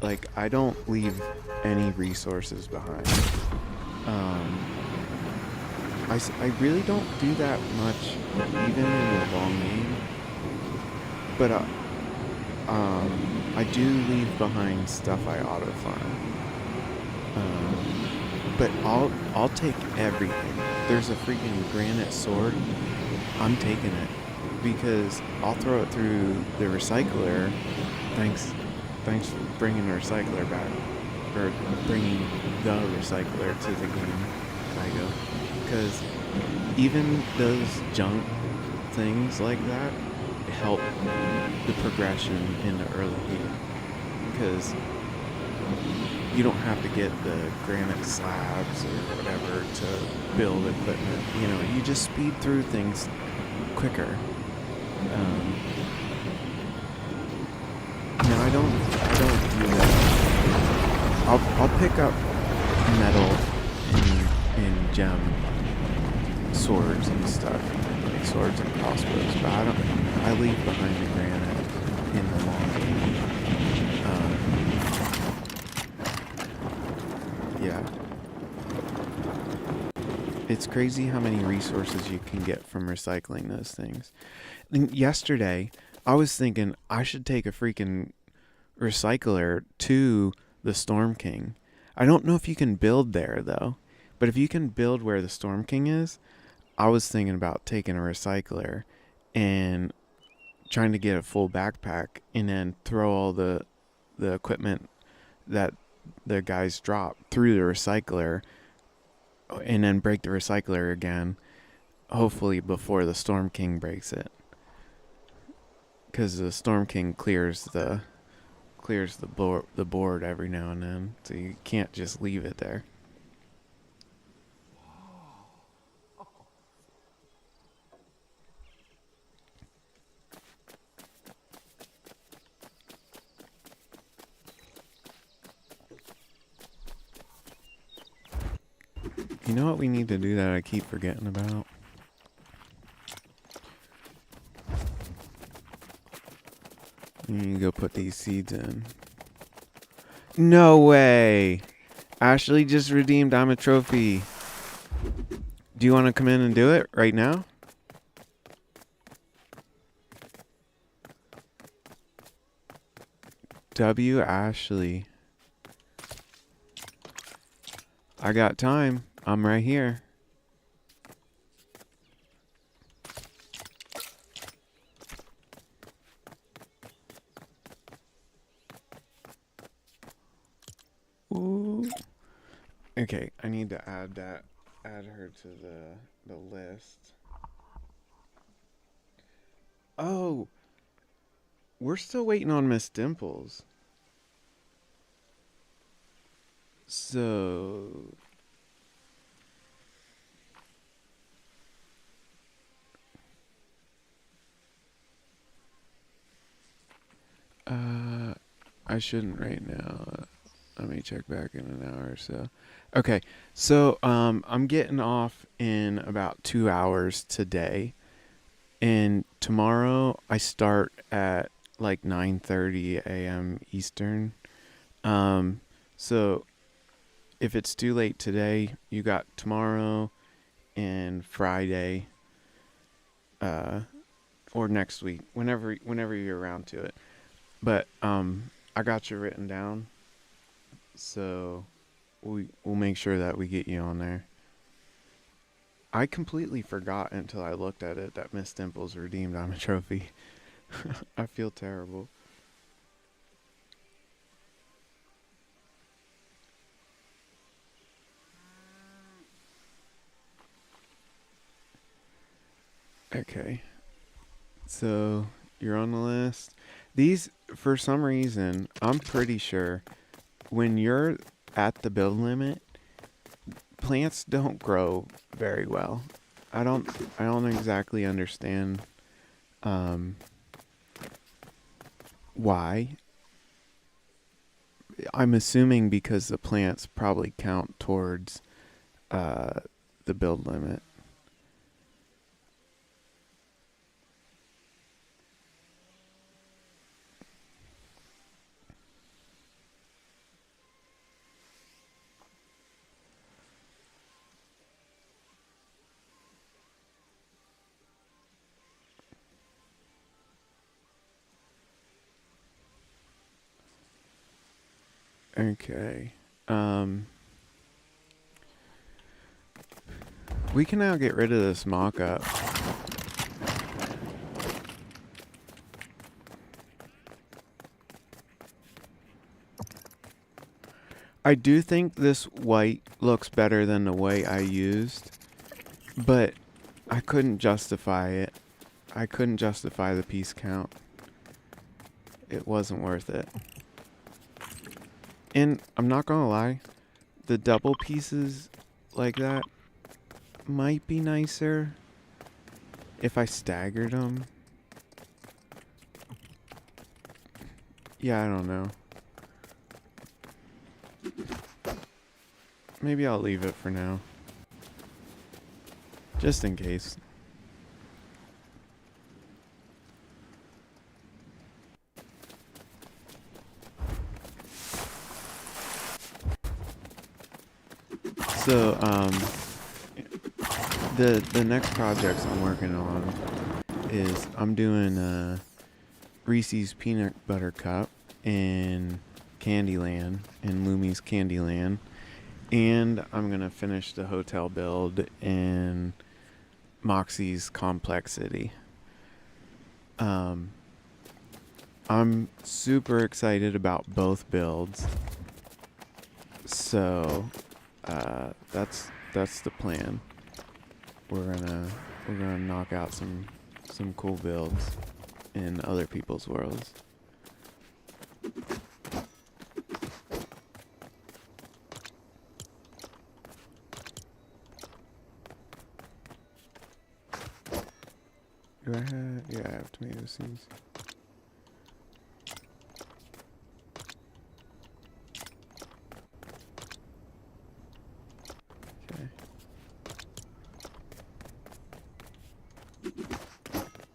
Like, I don't leave any resources behind. Um, I really don't do that much, even in the long game. But I do leave behind stuff I auto farm. But I'll take everything. There's a freaking granite sword. I'm taking it because I'll throw it through the recycler. Thanks, thanks for bringing the recycler back, or bringing the recycler to the game, Igo. Because even those junk things like that help the progression in the early game. Because you don't have to get the granite slabs or whatever to build equipment. You know, you just speed through things quicker. No, I don't do that. I'll pick up metal and gem swords and stuff, like swords and crossbows, but I leave behind the granite in the long game. Yeah. It's crazy how many resources you can get from recycling those things. And yesterday, I was thinking I should take a freaking recycler to the Storm King. I don't know if you can build there though, but if you can build where the Storm King is, I was thinking about taking a recycler and trying to get a full backpack and then throw all the equipment that the guys drop through the recycler and then break the recycler again, hopefully before the Storm King breaks it, because the Storm King clears the board every now and then, so you can't just leave it there. You know what we need to do that I keep forgetting about? We need to go put these seeds in. No way! Ashley just redeemed I'm a trophy. Do you want to come in and do it right now? W. Ashley. I got time. I'm right here. Ooh. Okay, I need to add her to the list. Oh, we're still waiting on Miss Dimples. So I shouldn't right now. Let me check back in an hour or so. Okay, so I'm getting off in about 2 hours today, and tomorrow I start at like 9:30 a.m. Eastern. So if it's too late today, you got tomorrow and Friday, or next week, whenever you're around to it. But I got you written down, so we'll make sure that we get you on there. I completely forgot until I looked at it that Miss Dimples redeemed I'm a trophy. I feel terrible. Okay, so you're on the list. These, for some reason, I'm pretty sure when you're at the build limit, plants don't grow very well. I don't I don't exactly understand um why. I'm assuming because the plants probably count towards uh the build limit. Okay. We can now get rid of this mock-up. I do think this white looks better than the white I used, but I couldn't justify it. I couldn't justify the piece count. It wasn't worth it. And I'm not gonna lie, the double pieces like that might be nicer if I staggered them. Yeah, I don't know. Maybe I'll leave it for now. Just in case. So, the next projects I'm working on is I'm doing Reese's Peanut Butter Cup in Candyland, in Lumi's Candyland, and I'm gonna finish the hotel build in Moxie's Complex City. I'm super excited about both builds, so that's the plan. We're gonna knock out some cool builds in other people's worlds. Do I have? Yeah, I have tomato seeds. Okay.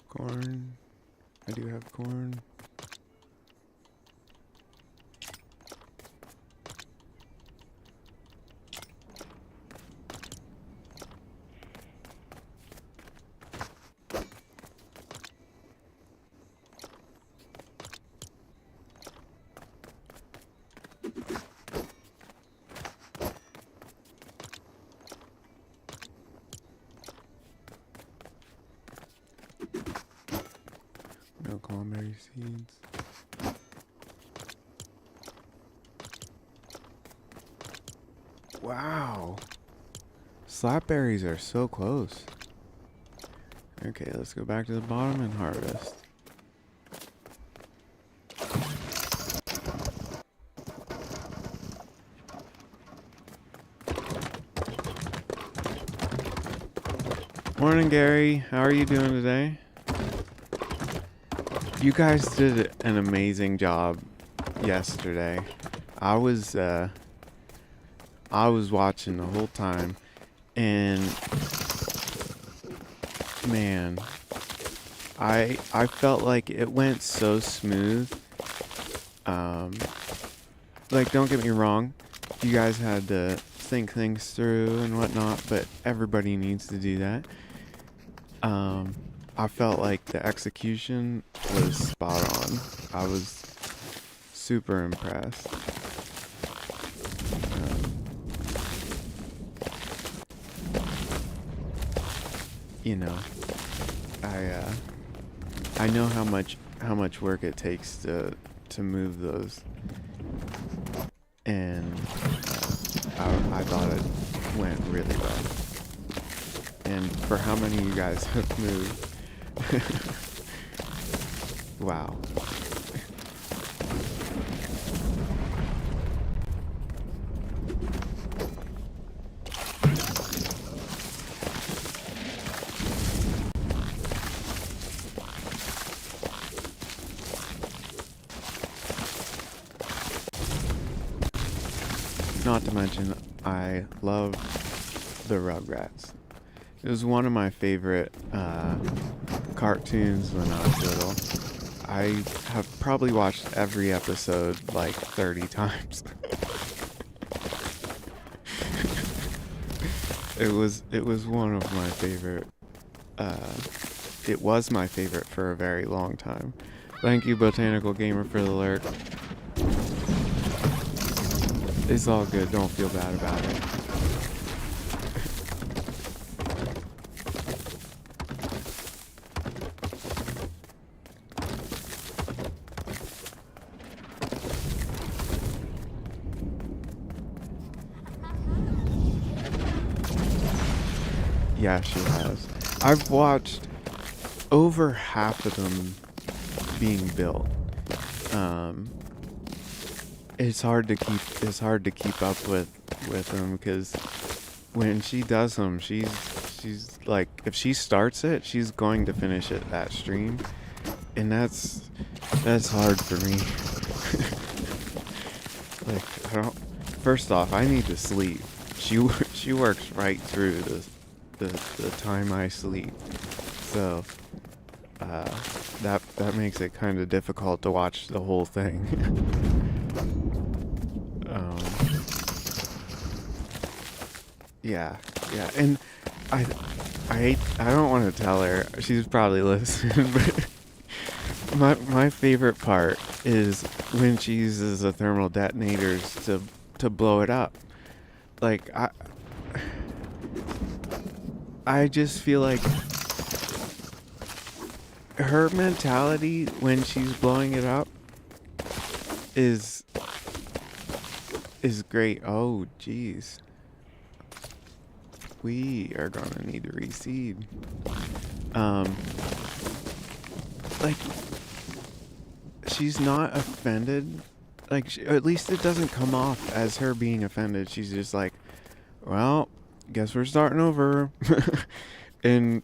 Corn. I do have corn. No cranberry seeds. Wow. Slapberries are so close. Okay, let's go back to the bottom and harvest. Morning, Gary. How are you doing today? You guys did an amazing job yesterday. I was watching the whole time, and man, I felt like it went so smooth. Like, don't get me wrong, you guys had to think things through and whatnot, but everybody needs to do that. I felt like the execution was spot on. I was super impressed. You know, I know how much work it takes to move those, and I thought it went really well. And for how many of you guys have moved, wow. Not to mention, I love the Rugrats. It was one of my favorite cartoons when I was little. I have probably watched every episode like 30 times. It was one of my favorite. It was my favorite for a very long time. Thank you, Botanical Gamer, for the lurk. It's all good. Don't feel bad about it. Yeah, she has. I've watched over half of them being built. Um, it's hard to keep up with them because when she does them, she's like, if she starts it, she's going to finish it that stream, and that's hard for me. Like, I don't. First off, I need to sleep. She works right through the time I sleep, so that makes it kind of difficult to watch the whole thing. um, yeah, yeah, and I I don't want to tell her. She's probably listening, but my favorite part is when she uses the thermal detonators to blow it up. Like I just feel like her mentality when she's blowing it up is great. Oh, jeez. We are gonna need to reseed. Like, she's not offended. Like, at least it doesn't come off as her being offended. She's just like, well, guess we're starting over. And,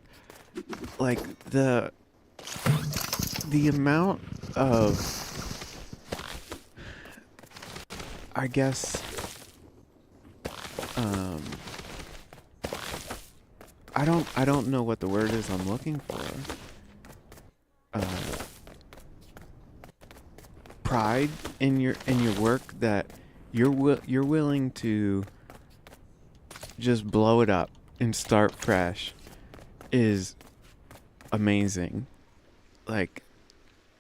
like, the amount of, I guess, I don't know what the word is I'm looking for. Pride in your work that you're willing to just blow it up and start fresh is amazing. Like,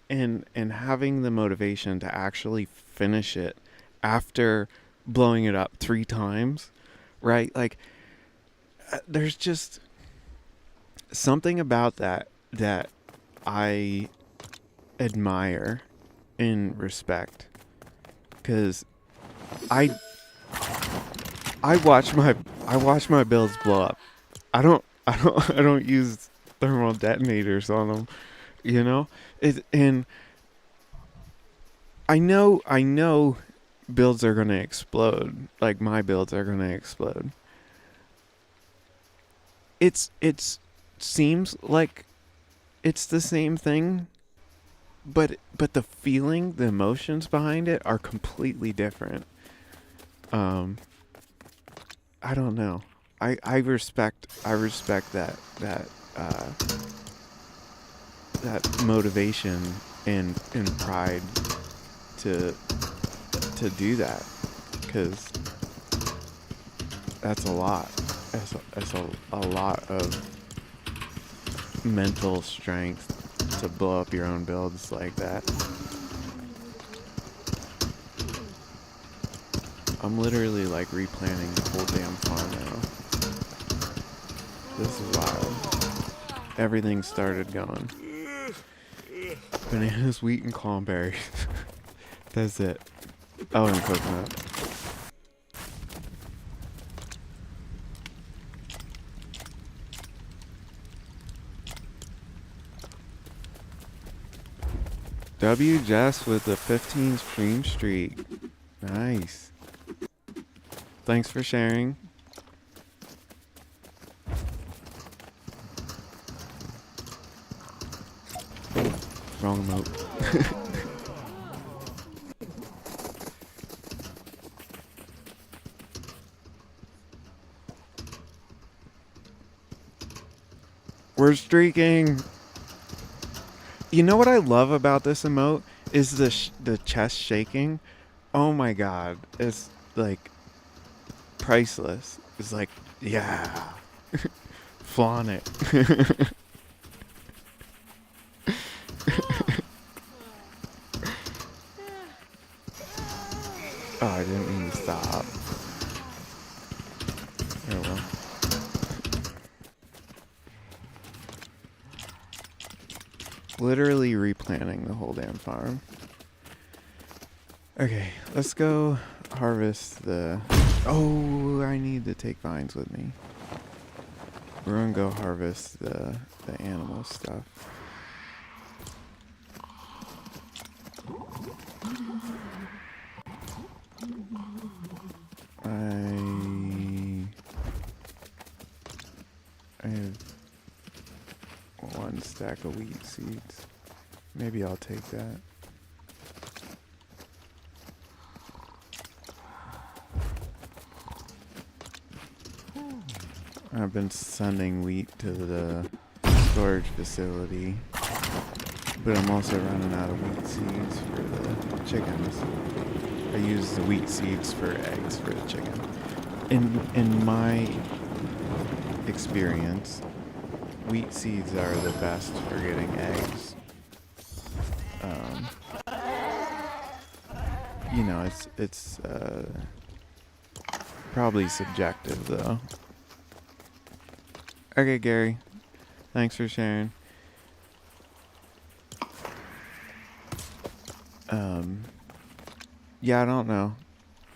and having the motivation to actually finish it after blowing it up 3 times, right? Like, there's just something about that I admire and respect, because I watch my builds blow up. I don't use thermal detonators on them, you know? And I know builds are going to explode. Like, my builds are going to explode. It's seems like it's the same thing, but the feeling, the emotions behind it are completely different. I don't know. I respect that motivation and pride to do that, because that's a lot. That's a lot of mental strength to blow up your own builds like that. I'm literally like replanting the whole damn farm now. This is wild. Everything started going. Bananas, wheat, and cranberries. That's it. Oh, and coconut. W Jess with the 15 stream streak. Nice. Thanks for sharing. Wrong emote. We're streaking. You know what I love about this emote is the chest shaking. Oh my god, it's like priceless. It's like, yeah, flaunt it. Oh, I didn't mean to stop. Oh well. Literally replanting the whole damn farm. Okay, let's go harvest the... Oh, I need to take vines with me. We're gonna go harvest the animal stuff. I have 1 stack of wheat seeds. Maybe I'll take that. I've been sending wheat to the storage facility, but I'm also running out of wheat seeds for the chickens. I use the wheat seeds for eggs for the chicken. In my experience, wheat seeds are the best for getting eggs. You know, it's probably subjective though. Okay, Gary. Thanks for sharing. Yeah, I don't know.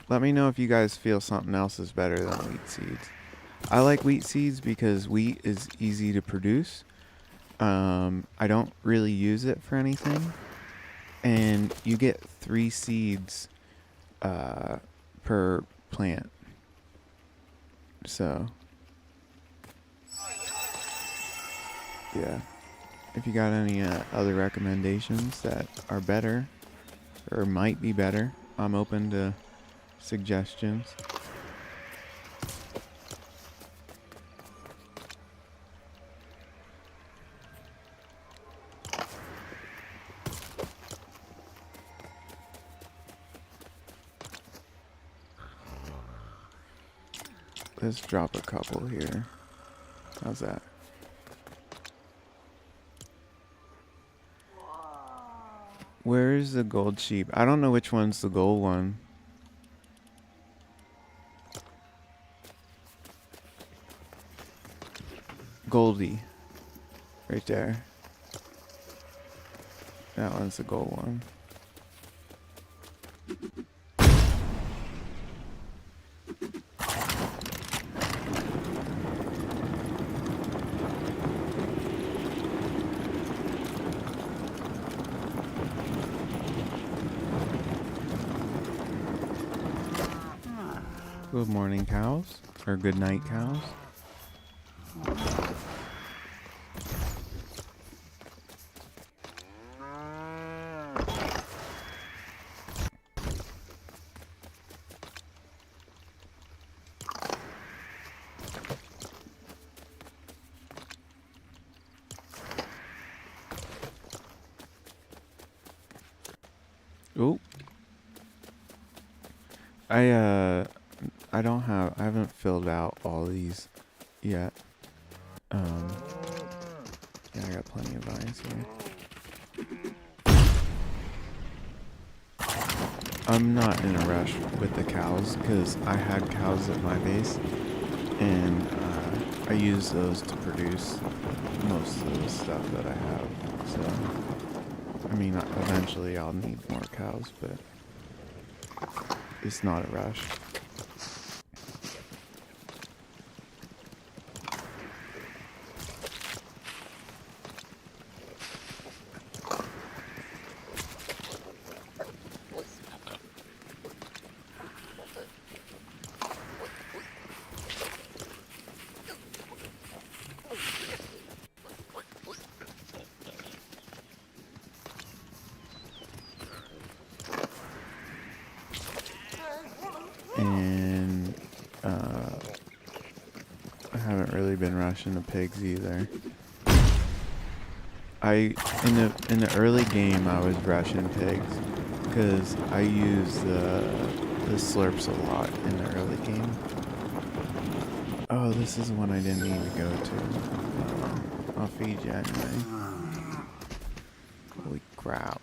Let me know if you guys feel something else is better than wheat seeds. I like wheat seeds because wheat is easy to produce. I don't really use it for anything. And you get 3 seeds per plant. So, yeah. If you got any other recommendations that are better or might be better, I'm open to suggestions. Let's drop a couple here. How's that? Where's the gold sheep? I don't know which one's the gold one. Goldie. Right there. That one's the gold one. Good morning, cows. Or good night, cows. Ooh. I haven't filled out all these yet. Yeah, I got plenty of vines here. I'm not in a rush with the cows because I had cows at my base and I use those to produce most of the stuff that I have. So, I mean, eventually I'll need more cows, but it's not a rush. And I haven't really been rushing the pigs either. In the early game I was rushing pigs because I use the slurps a lot in the early game. Oh, this is one I didn't need to go to. I'll feed you anyway. Holy crap.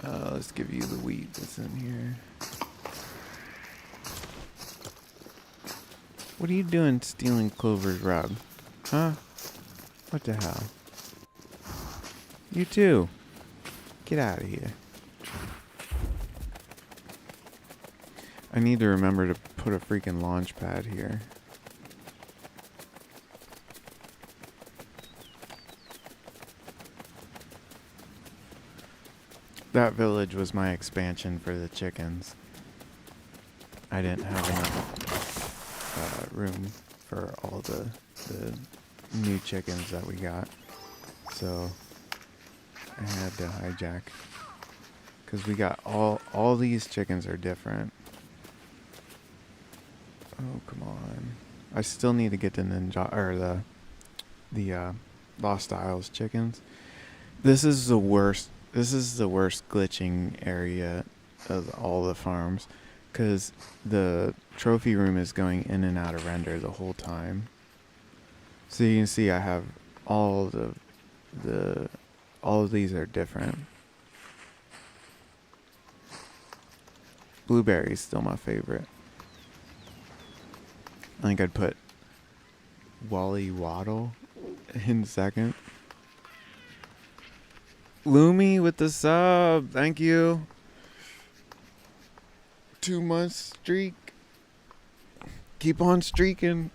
Let's give you the wheat that's in here. What are you doing stealing Clover's rug? Huh? What the hell? You too. Get out of here. I need to remember to put a freaking launch pad here. That village was my expansion for the chickens. I didn't have enough room for all the new chickens that we got. So I had to hijack. Because we got all these chickens are different. Oh, come on. I still need to get the Ninja, or the Lost Isles chickens. This is the worst glitching area of all the farms. Because the trophy room is going in and out of render the whole time. So you can see I have all of these are different. Blueberry's still my favorite. I think I'd put Wally Waddle in second. Lumi with the sub. Thank you. 2-month streak. Keep on streaking.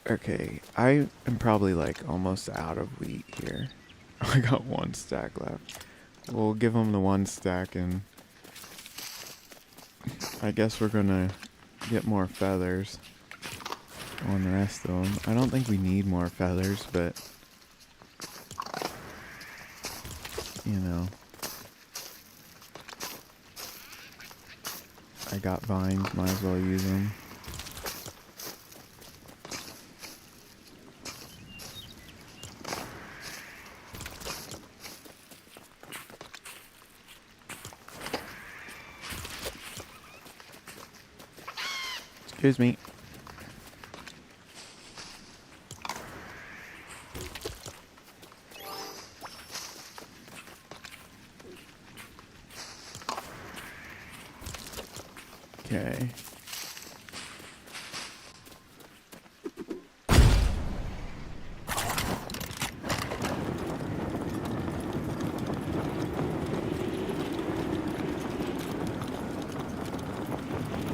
Okay, I am probably like almost out of wheat here. I got 1 stack left. We'll give them the 1 stack, and I guess we're gonna get more feathers on the rest of them. I don't think we need more feathers, but you know, I got vines, might as well use them. Excuse me. Okay.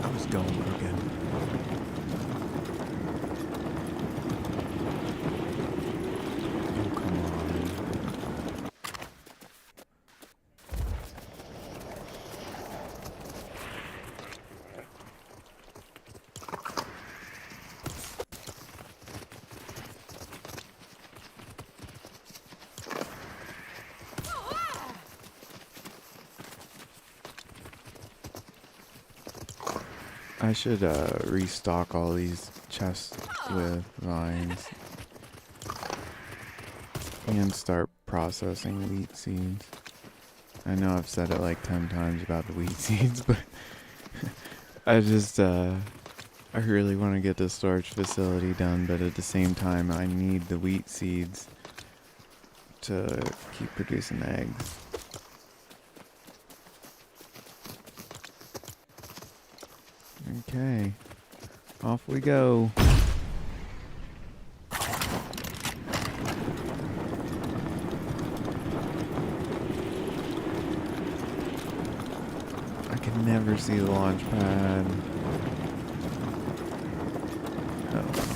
I was going again. Oh, come on. I should restock all these chests with vines and start processing wheat seeds. I know I've said it like 10 times about the wheat seeds, but I just I really want to get the storage facility done, but at the same time I need the wheat seeds to keep producing eggs. Okay, off we go. I can never see the launch pad. Oh well.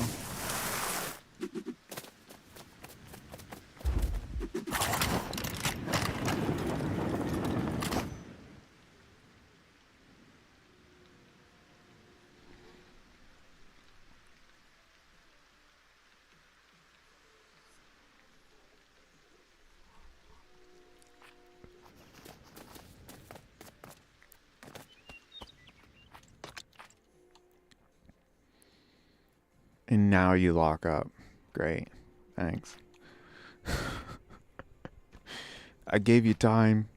And now you lock up. Great. Thanks. I gave you time.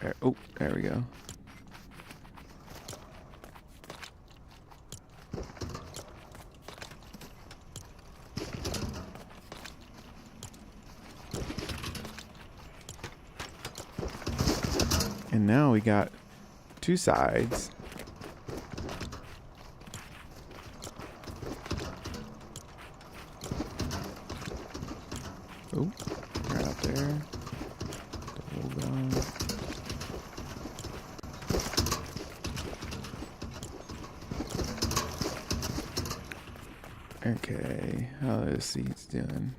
There, oh, there we go. And now we got 2 sides. Oh, right out there. Double gun. Okay, how are the seats doing?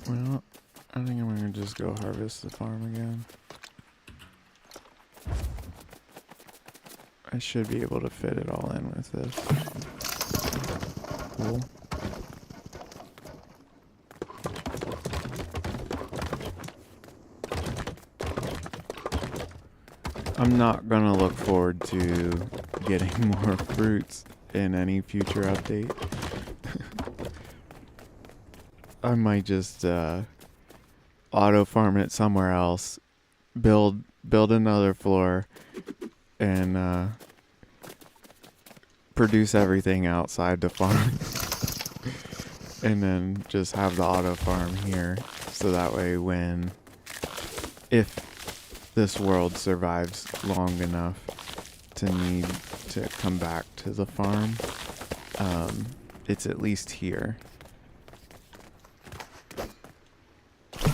Well, I think I'm gonna just go harvest the farm again. I should be able to fit it all in with this. Cool. I'm not gonna look forward to getting more fruits in any future update. I might just auto farm it somewhere else, build another floor, and produce everything outside the farm. And then just have the auto farm here, so that way if this world survives long enough to need to come back to the farm, it's at least here.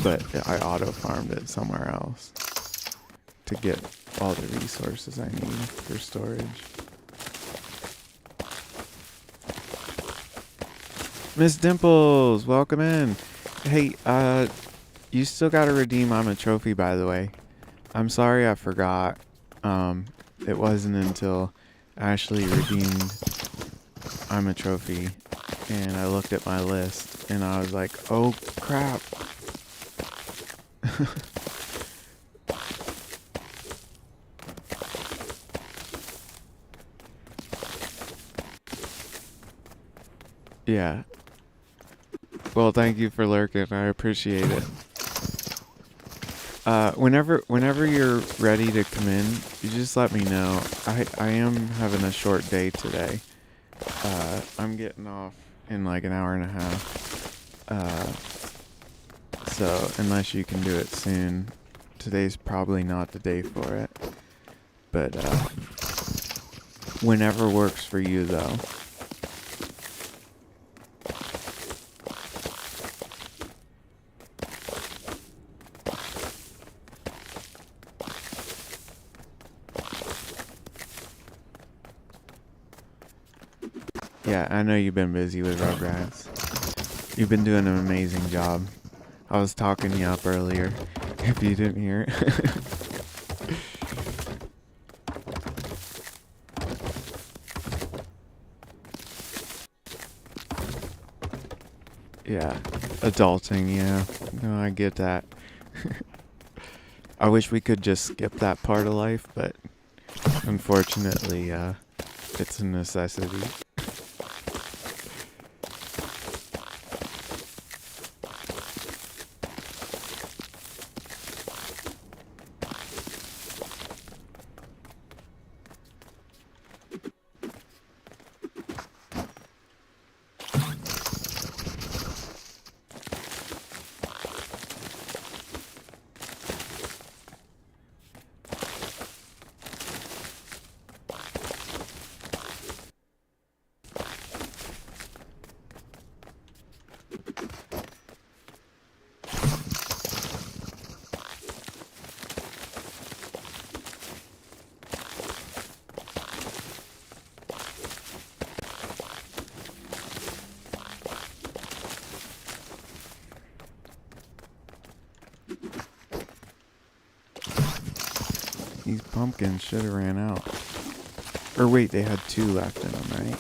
But I auto farmed it somewhere else to get all the resources I need for storage. Miss Dimples, welcome in. Hey, you still gotta redeem I'm a Trophy, by the way. I'm sorry I forgot. It wasn't until Ashley redeemed I'm a Trophy and I looked at my list and I was like, oh crap. Yeah. Well, thank you for lurking. I appreciate it. Whenever you're ready to come in, you just let me know. I am having a short day today. I'm getting off in like an hour and a half. So unless you can do it soon, today's probably not the day for it. But whenever works for you, though. Yeah, I know you've been busy with Rugrats. You've been doing an amazing job. I was talking you up earlier, if you didn't hear it. Yeah, adulting, yeah. No, I get that. I wish we could just skip that part of life, but unfortunately, it's a necessity. These pumpkins should have ran out. Or wait, they had 2 left in them, right?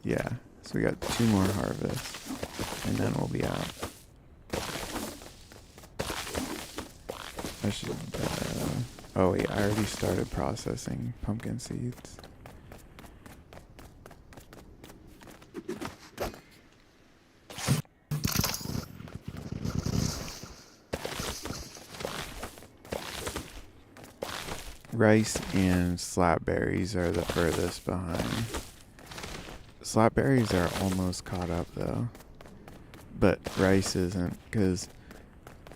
Yeah, so we got 2 more harvests. and then we'll be out. I should, oh wait, I already started processing pumpkin seeds. Rice and slapberries are the furthest behind. Slapberries are almost caught up though, but rice isn't, because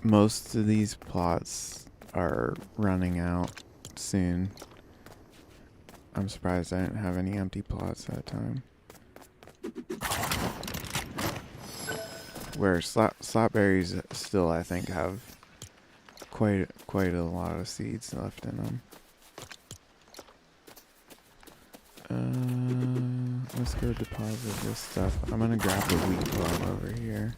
most of these plots are running out soon. I'm surprised I didn't have any empty plots that time. Where slapberries still, I think, have quite a lot of seeds left in them. Let's go deposit this stuff. I'm gonna grab the wheat while I'm over here.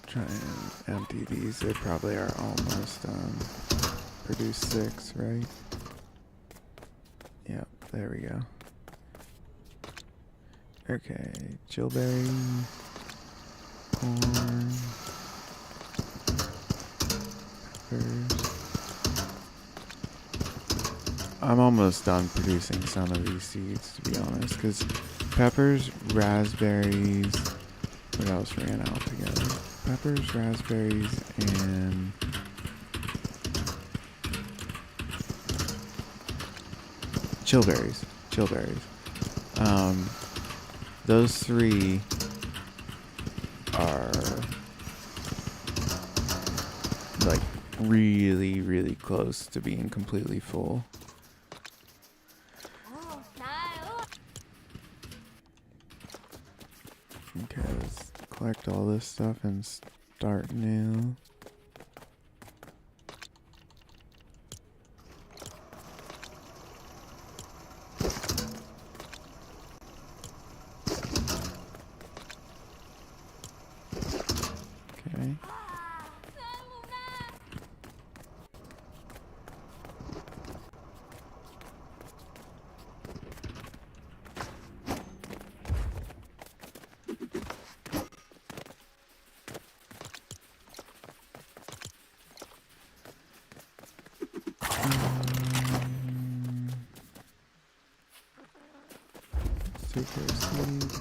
Try and empty these. They probably are almost done. Produce 6, right? Yep, there we go. Okay, chillberry, corn, peppers. I'm almost done producing some of these seeds, to be honest, because peppers, raspberries, what else ran out together? Peppers, raspberries, and chillberries. Those 3 are like really close to being completely full. Okay, let's collect all this stuff and start new. Okay. Let's take care of seeds.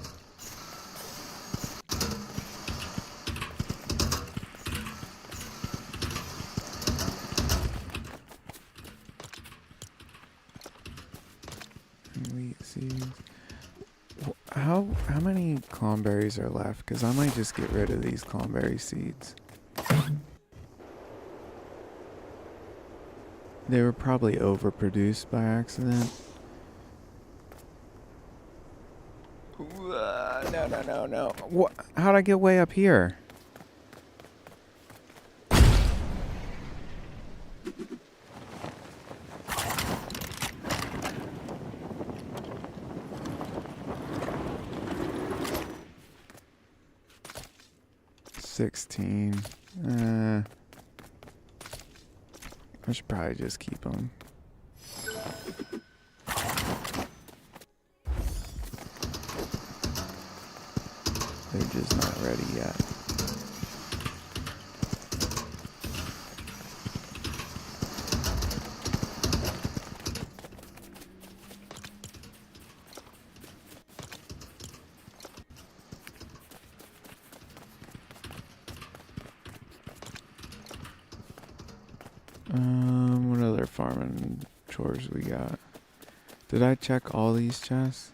Wheat seeds. How many clomberries are left? Because I might just get rid of these clomberry seeds. They were probably overproduced by accident. No. What? How'd I get way up here? $16. I should probably just keep them. They're just not ready yet. What other farming chores we got? Did I check all these chests?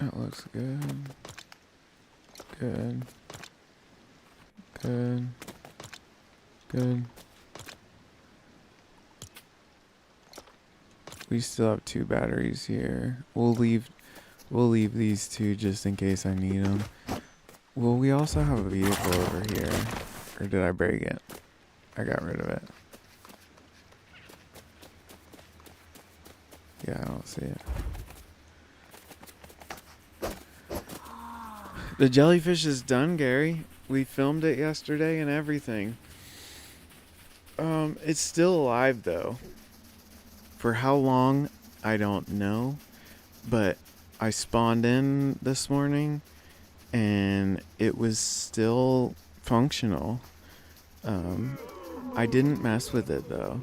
That looks good. Good. We still have 2 batteries here. We'll leave these 2 just in case I need them. Well, we also have a vehicle over here. Or did I break it? I got rid of it. Yeah, I don't see it. The jellyfish is done, Gary. We filmed it yesterday and everything. It's still alive though. For how long, I don't know. But I spawned in this morning and it was still functional. I didn't mess with it though.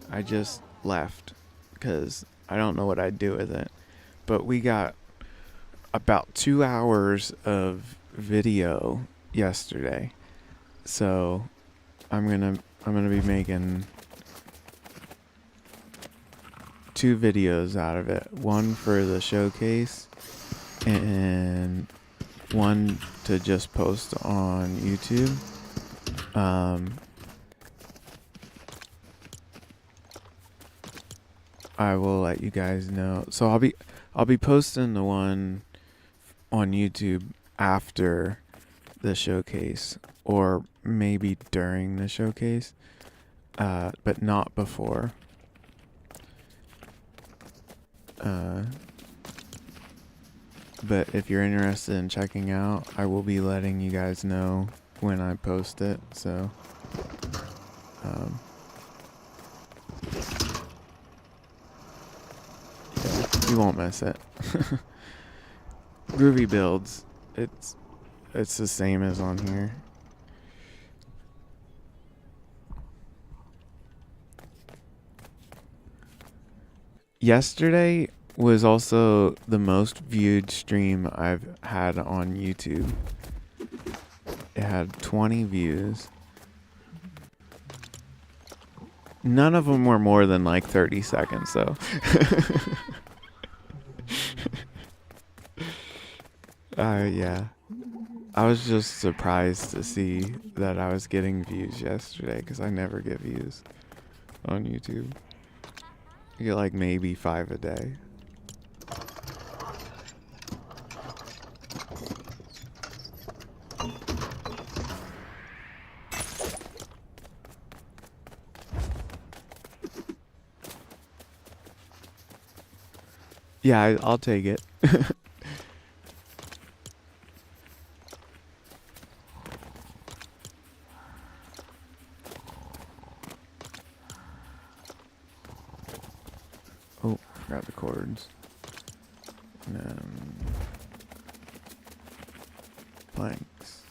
I just left because I don't know what I'd do with it. But we got about 2 hours of video yesterday. So I'm gonna be making 2 videos out of it. One for the showcase and one to just post on YouTube. I will let you guys know. So I'll be posting the one on YouTube after the showcase, or maybe during the showcase, but not before. But if you're interested in checking out, I will be letting you guys know when I post it. So, yeah, you won't miss it. Groovy builds. It's the same as on here. Yesterday was also the most viewed stream I've had on YouTube. It had 20 views. None of them were more than like 30 seconds though. Yeah. I was just surprised to see that I was getting views yesterday because I never get views on YouTube. I get like maybe 5 a day. Yeah, I'll take it. Oh, forgot the chords. Planks.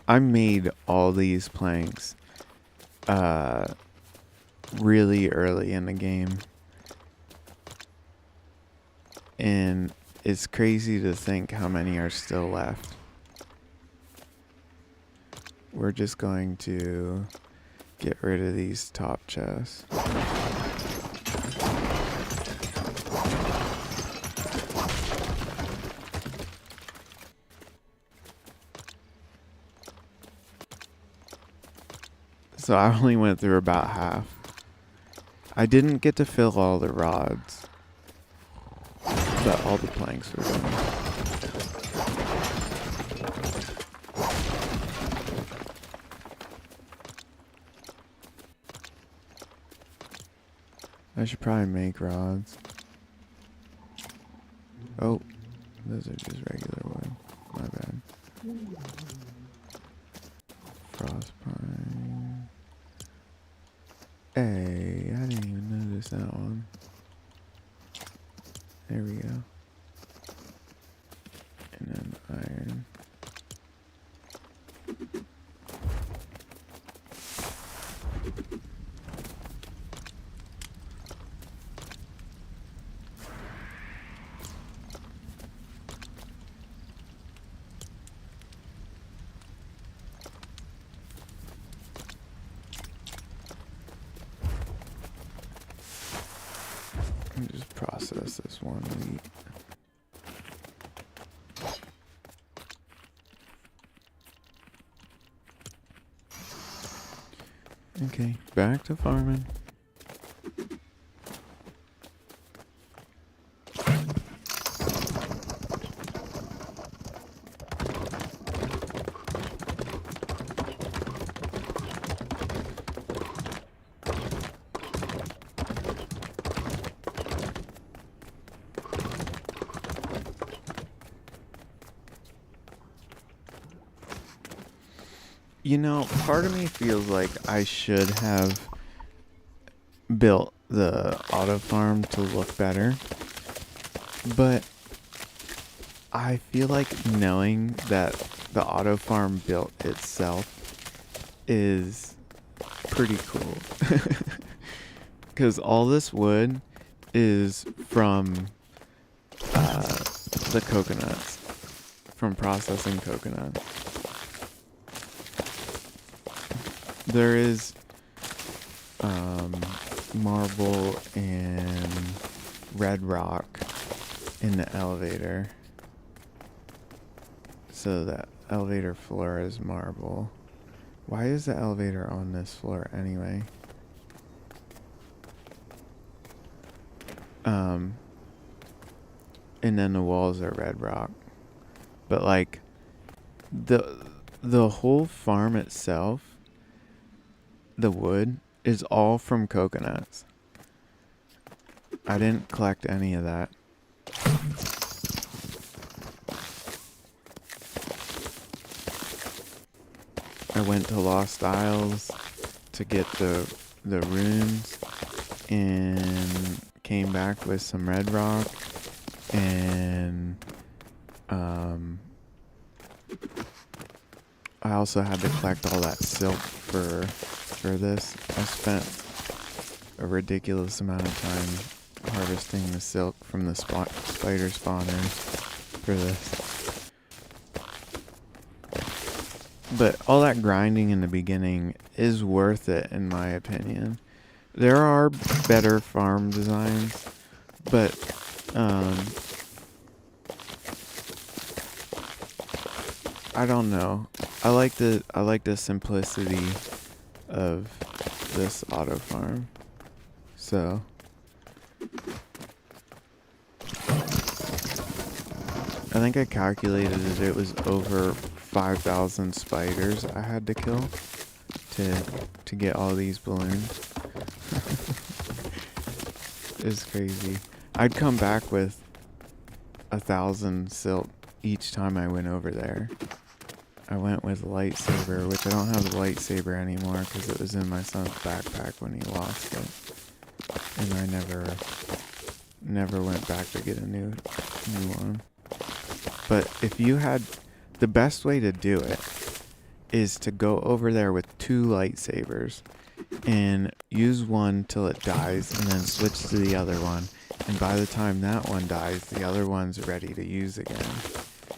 I made all these planks really early in the game. And it's crazy to think how many are still left. We're just going to get rid of these top chests. So I only went through about half. I didn't get to fill all the rods, but all the planks were done. I should probably make rods. Oh, those are just regular wood. My bad. Frost pine. Hey, I didn't even notice that one. There we go. And then iron. Just process this one wheat. Okay, back to farming. You know, part of me feels like I should have built the auto farm to look better, but I feel like knowing that the auto farm built itself is pretty cool. Because all this wood is from the coconuts, from processing coconuts. There is marble and red rock in the elevator. So the elevator floor is marble. Why is the elevator on this floor anyway? And then the walls are red rock. But like the whole farm itself, the wood is all from coconuts. I didn't collect any of that. I went to Lost Isles to get the runes and came back with some red rock and I also had to collect all that silk for this. I spent a ridiculous amount of time harvesting the silk from the spider spawners for this. But all that grinding in the beginning is worth it in my opinion. There are better farm designs, but I don't know. I like the simplicity of this auto farm. So I think I calculated that it was over 5,000 spiders I had to kill to get all these balloons. It's crazy. I'd come back with 1,000 silk each time I went over there. I went with lightsaber, which I don't have a lightsaber anymore because it was in my son's backpack when he lost it, and I never went back to get a new one. But if you had, the best way to do it is to go over there with 2 lightsabers and use one till it dies and then switch to the other one, and by the time that one dies, the other one's ready to use again.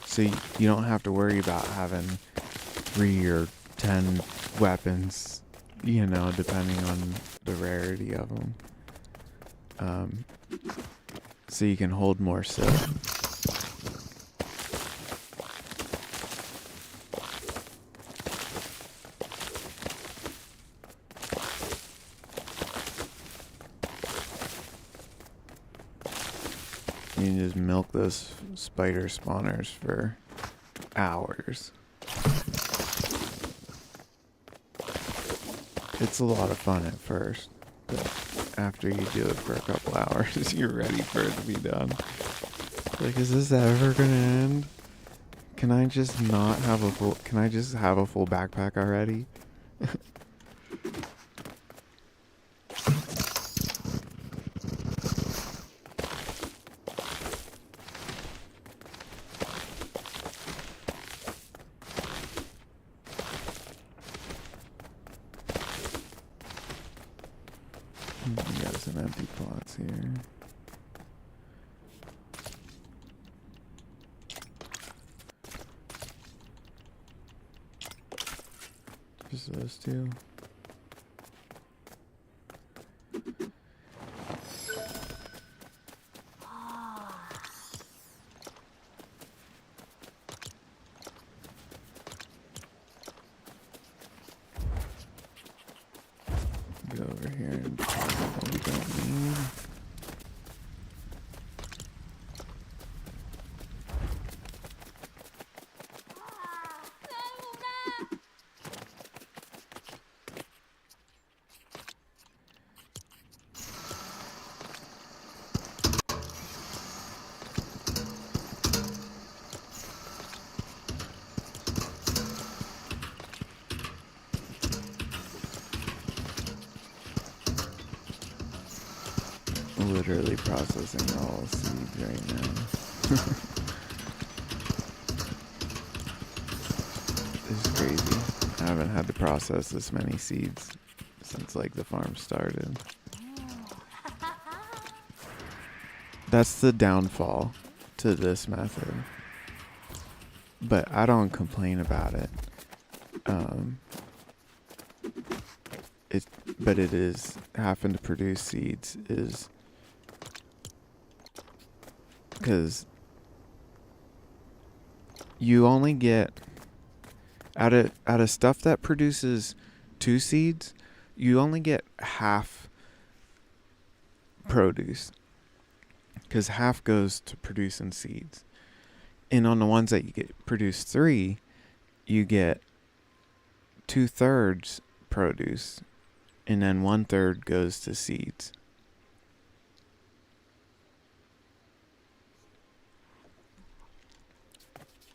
So you don't have to worry about having 3 or 10 weapons, you know, depending on the rarity of them. So you can hold more silk. You can just milk those spider spawners for hours. It's a lot of fun at first, but after you do it for a couple hours, you're ready for it to be done. Like, is this ever gonna end? Can I just not have a full, can I just have a full backpack already? We got some empty plots here. Just those 2. Go over here and take what we don't need. literally processing all seeds right now. This is crazy. I haven't had to process this many seeds since like the farm started. That's the downfall to this method. But I don't complain about it. But it is having to produce seeds is because you only get out of stuff that produces 2 seeds, you only get half produce because half goes to producing seeds. And on the ones that you get produce 3, you get 2/3 produce, and then 1/3 goes to seeds.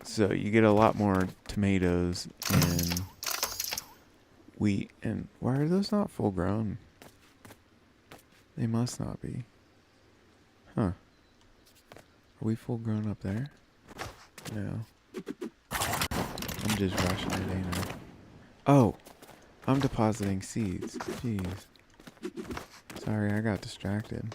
So you get a lot more tomatoes and wheat. And why are those not full grown? They must not be. Huh. Are we full grown up there? No. I'm just rushing it, ain't I? Oh, I'm depositing seeds. Jeez. Sorry, I got distracted.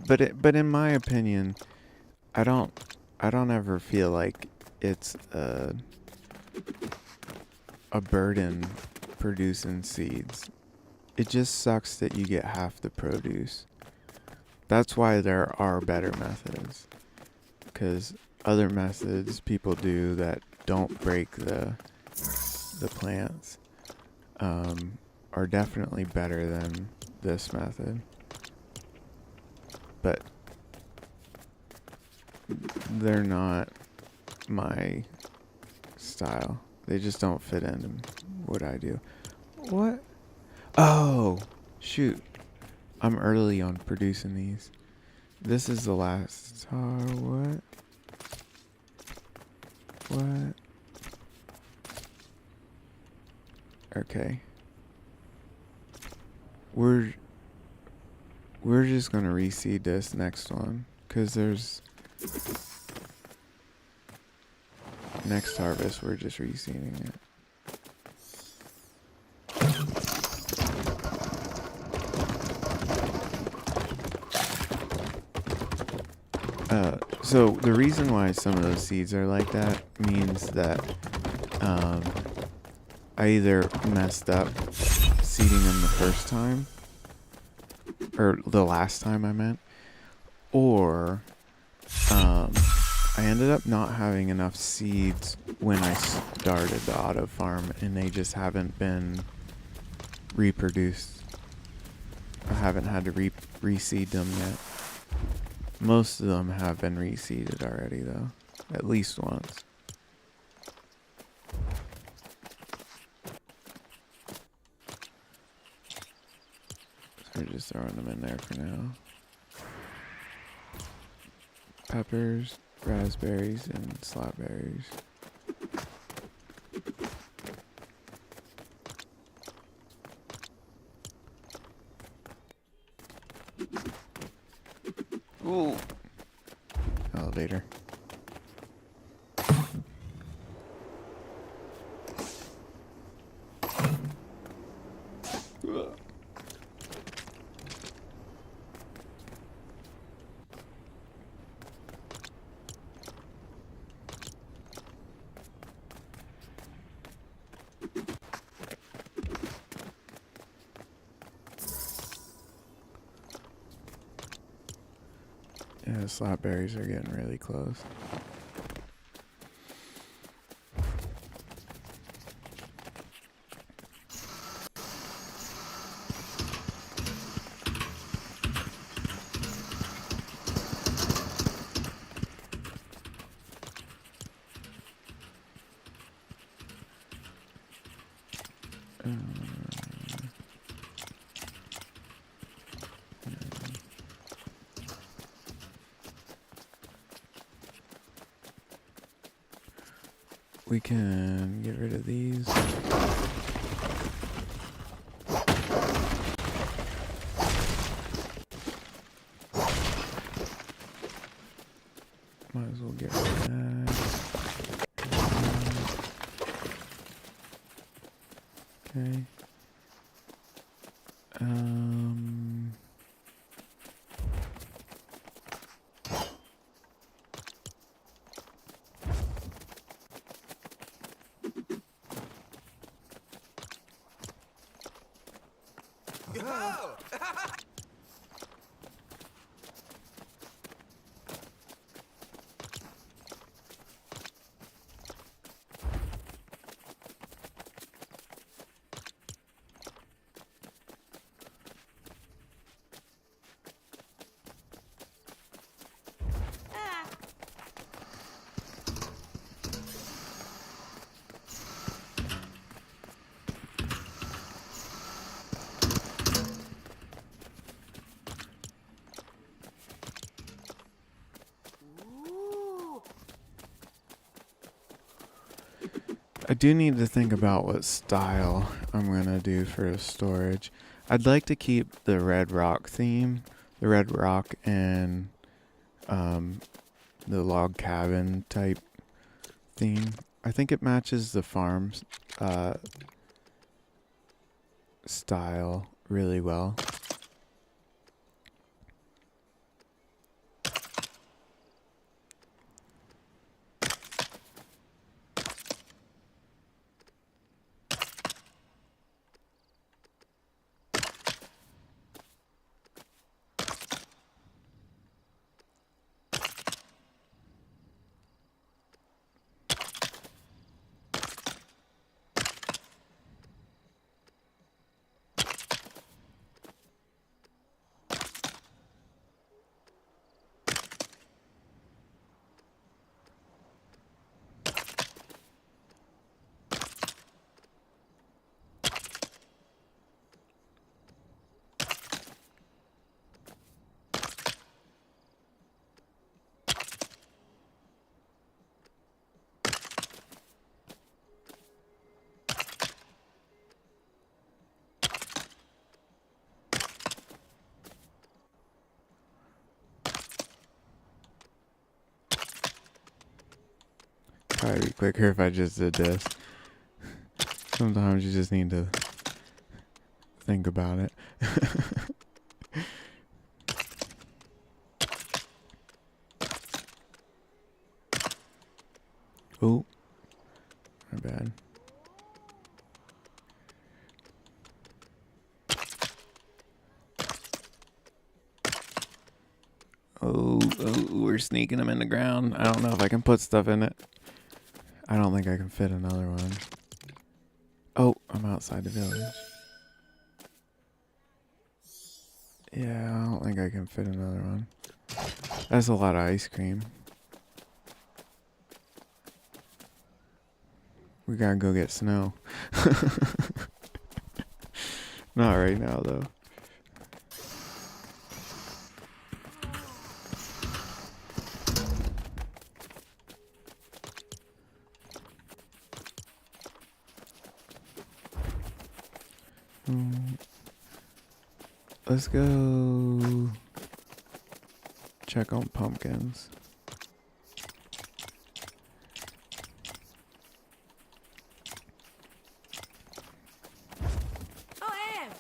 But in my opinion, I don't ever feel like it's a burden producing seeds. It just sucks that you get half the produce. That's why there are better methods. Because other methods people do that don't break the plants are definitely better than this method. But they're not my style. They just don't fit into what I do. What? Oh, shoot. I'm early on producing these. This is the last. What? What? Okay. We're just gonna reseed this next one, cause there's next harvest we're just reseeding it. So the reason why some of those seeds are like that means that I either messed up seeding them the first time, or the last time I meant, or I ended up not having enough seeds when I started the auto farm, and they just haven't been reproduced. I haven't had to reseed them yet. Most of them have been reseeded already, though. At least once. So we're just throwing them in there for now. Peppers, raspberries, and slotberries. Ooh. Elevator. Yeah, the slot berries are getting really close. we can get rid of these. Might as well get rid of that. Okay. I do need to think about what style I'm gonna do for the storage. I'd like to keep the red rock theme, the red rock and the log cabin type theme. I think it matches the farm's style really well. Probably be quicker if I just did this. Sometimes you just need to think about it. Oh, my bad. Oh, we're sneaking them in the ground. I don't know if I can put stuff in it. I don't think I can fit another one. Oh, I'm outside the village. Yeah, I don't think I can fit another one. That's a lot of ice cream. We gotta go get snow. Not right now, though. Let's go check on pumpkins. Oh, Anne!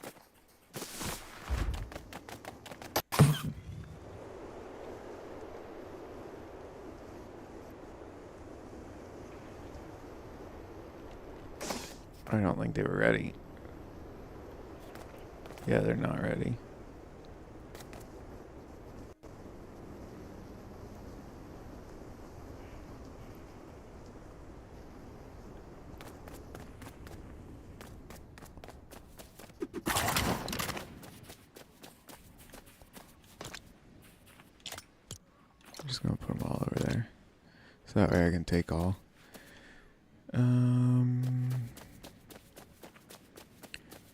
I don't think they were ready. Yeah, they're not ready. I'm just gonna put them all over there, so that way I can take all.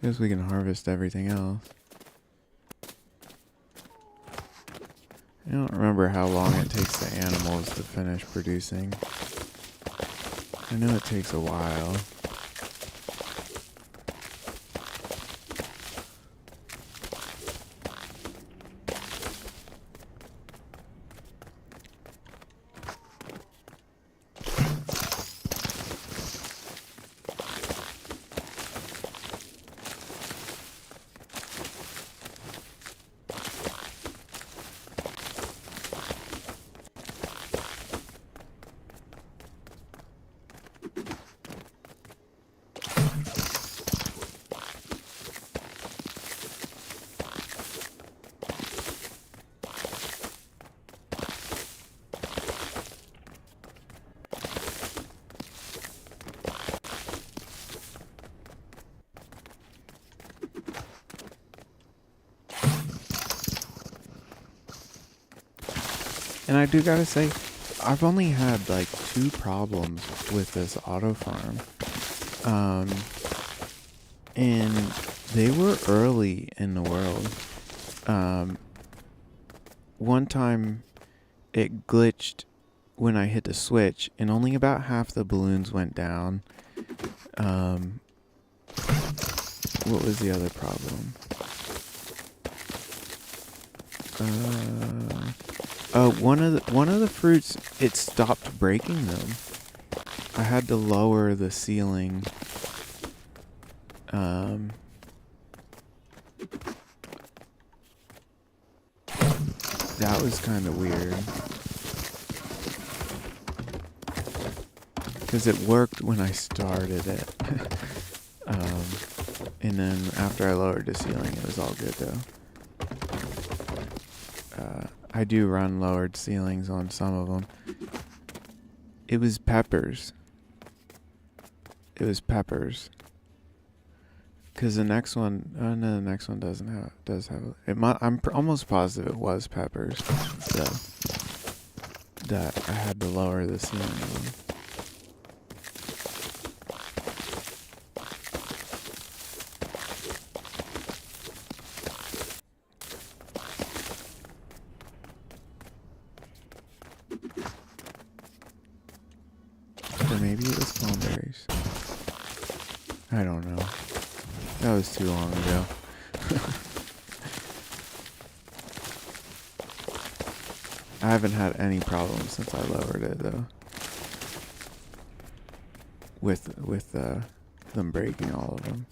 Guess we can harvest everything else. I don't remember how long it takes the animals to finish producing. I know it takes a while. And I do gotta say, I've only had like 2 problems with this auto farm. And they were early in the world. One time it glitched when I hit the switch and only about half the balloons went down. What was the other problem? One of the fruits, it stopped breaking them. I had to lower the ceiling. That was kind of weird. Because it worked when I started it. And then after I lowered the ceiling, it was all good though. I do run lowered ceilings on some of them. It was peppers. Because the next one, no, the next one does have it. I'm almost positive it was peppers, though, that I had to lower the ceiling on. Or maybe it was cranberries. I don't know. That was too long ago. I haven't had any problems since I lowered it though. With them breaking all of them.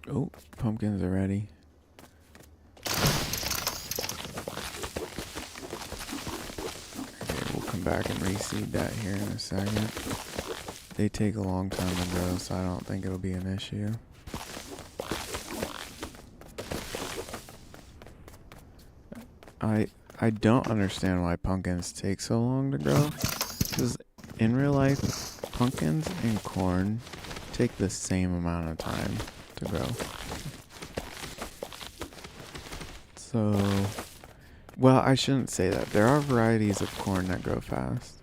Oh, pumpkins are ready. Okay, we'll come back and reseed that here in a second. They take a long time to grow, so I don't think it'll be an issue. I don't understand why pumpkins take so long to grow. Because in real life, pumpkins and corn take the same amount of time to grow. So, well, I shouldn't say that. There are varieties of corn that grow fast.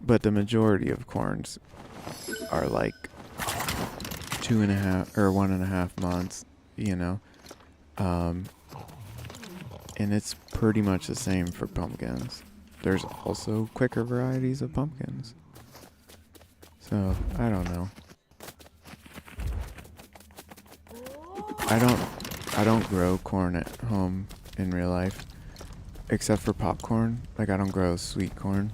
But the majority of corns are like 2.5 or 1.5 months, you know. And it's pretty much the same for pumpkins. There's also quicker varieties of pumpkins. So, I don't know. I don't grow corn at home in real life. Except for popcorn. Like, I don't grow sweet corn.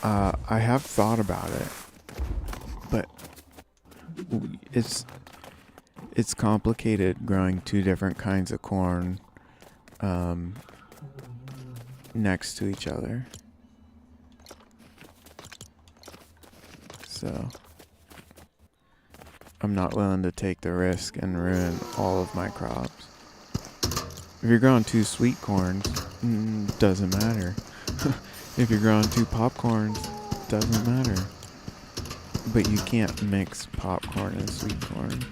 I have thought about it. But it's complicated growing 2 different kinds of corn next to each other. So I'm not willing to take the risk and ruin all of my crops. If you're growing 2 sweet corns, doesn't matter. If you're growing 2 popcorns, doesn't matter. But you can't mix popcorn and sweet corn.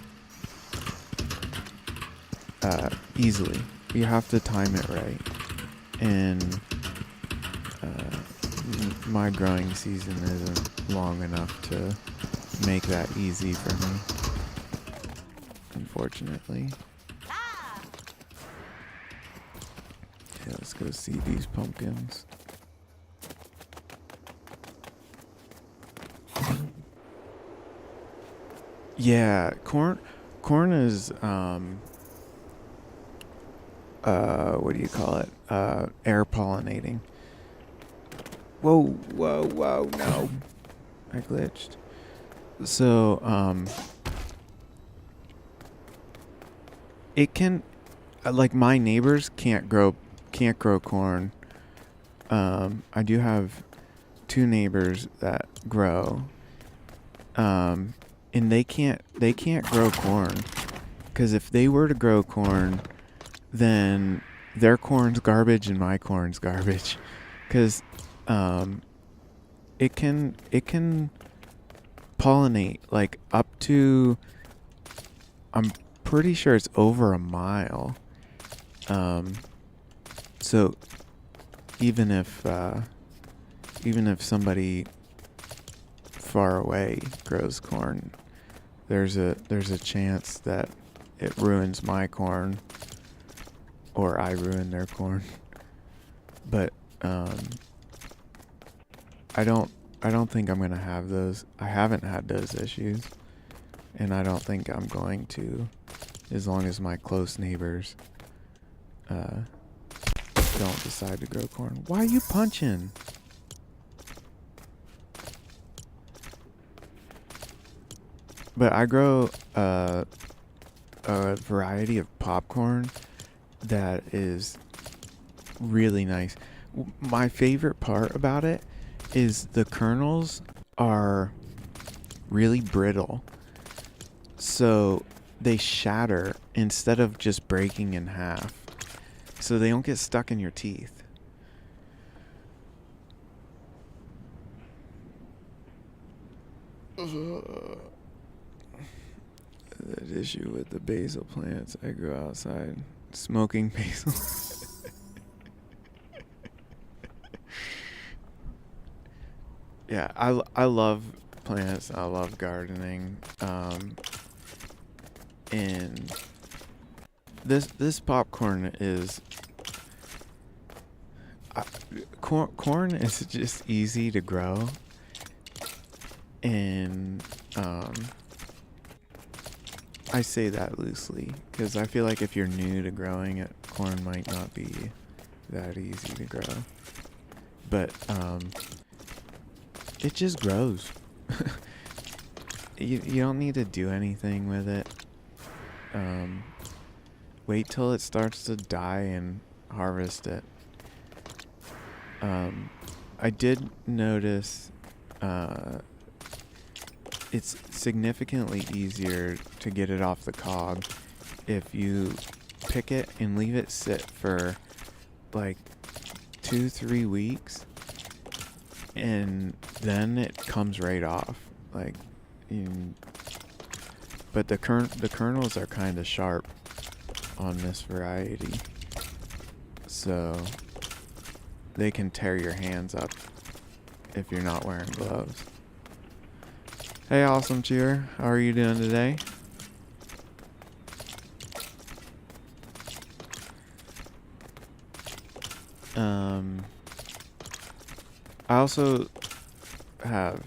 easily. You have to time it right. And my growing season isn't long enough to make that easy for me, unfortunately. Yeah, let's go see these pumpkins. Yeah, corn is what do you call it? Air pollinating. Whoa, whoa, whoa, no. I glitched. So, it can, like my neighbors can't grow corn. I do have two neighbors that grow. And they can't grow corn, because if they were to grow corn, then their corn's garbage and my corn's garbage, because it can pollinate like up to, I'm pretty sure it's over a mile. So even if somebody far away grows corn, there's a chance that it ruins my corn, or I ruin their corn. But I don't think I'm gonna have those. I haven't had those issues, and I don't think I'm going to, as long as my close neighbors don't decide to grow corn. Why are you punching? But I grow a variety of popcorn that is really nice. My favorite part about it is the kernels are really brittle, so they shatter instead of just breaking in half, so they don't get stuck in your teeth. That issue with the basil plants I grew outside. Smoking basil. Yeah, I love plants. I love gardening. And this popcorn is corn is just easy to grow, and I say that loosely because I feel like if you're new to growing it, corn might not be that easy to grow. But it just grows. You don't need to do anything with it. Wait till it starts to die and harvest it. I did notice it's significantly easier to get it off the cob if you pick it and leave it sit for like 2-3 weeks, and then it comes right off. Like, but the kernels are kind of sharp on this variety, so they can tear your hands up if you're not wearing gloves. Hey, Awesome Cheer, how are you doing today? I also have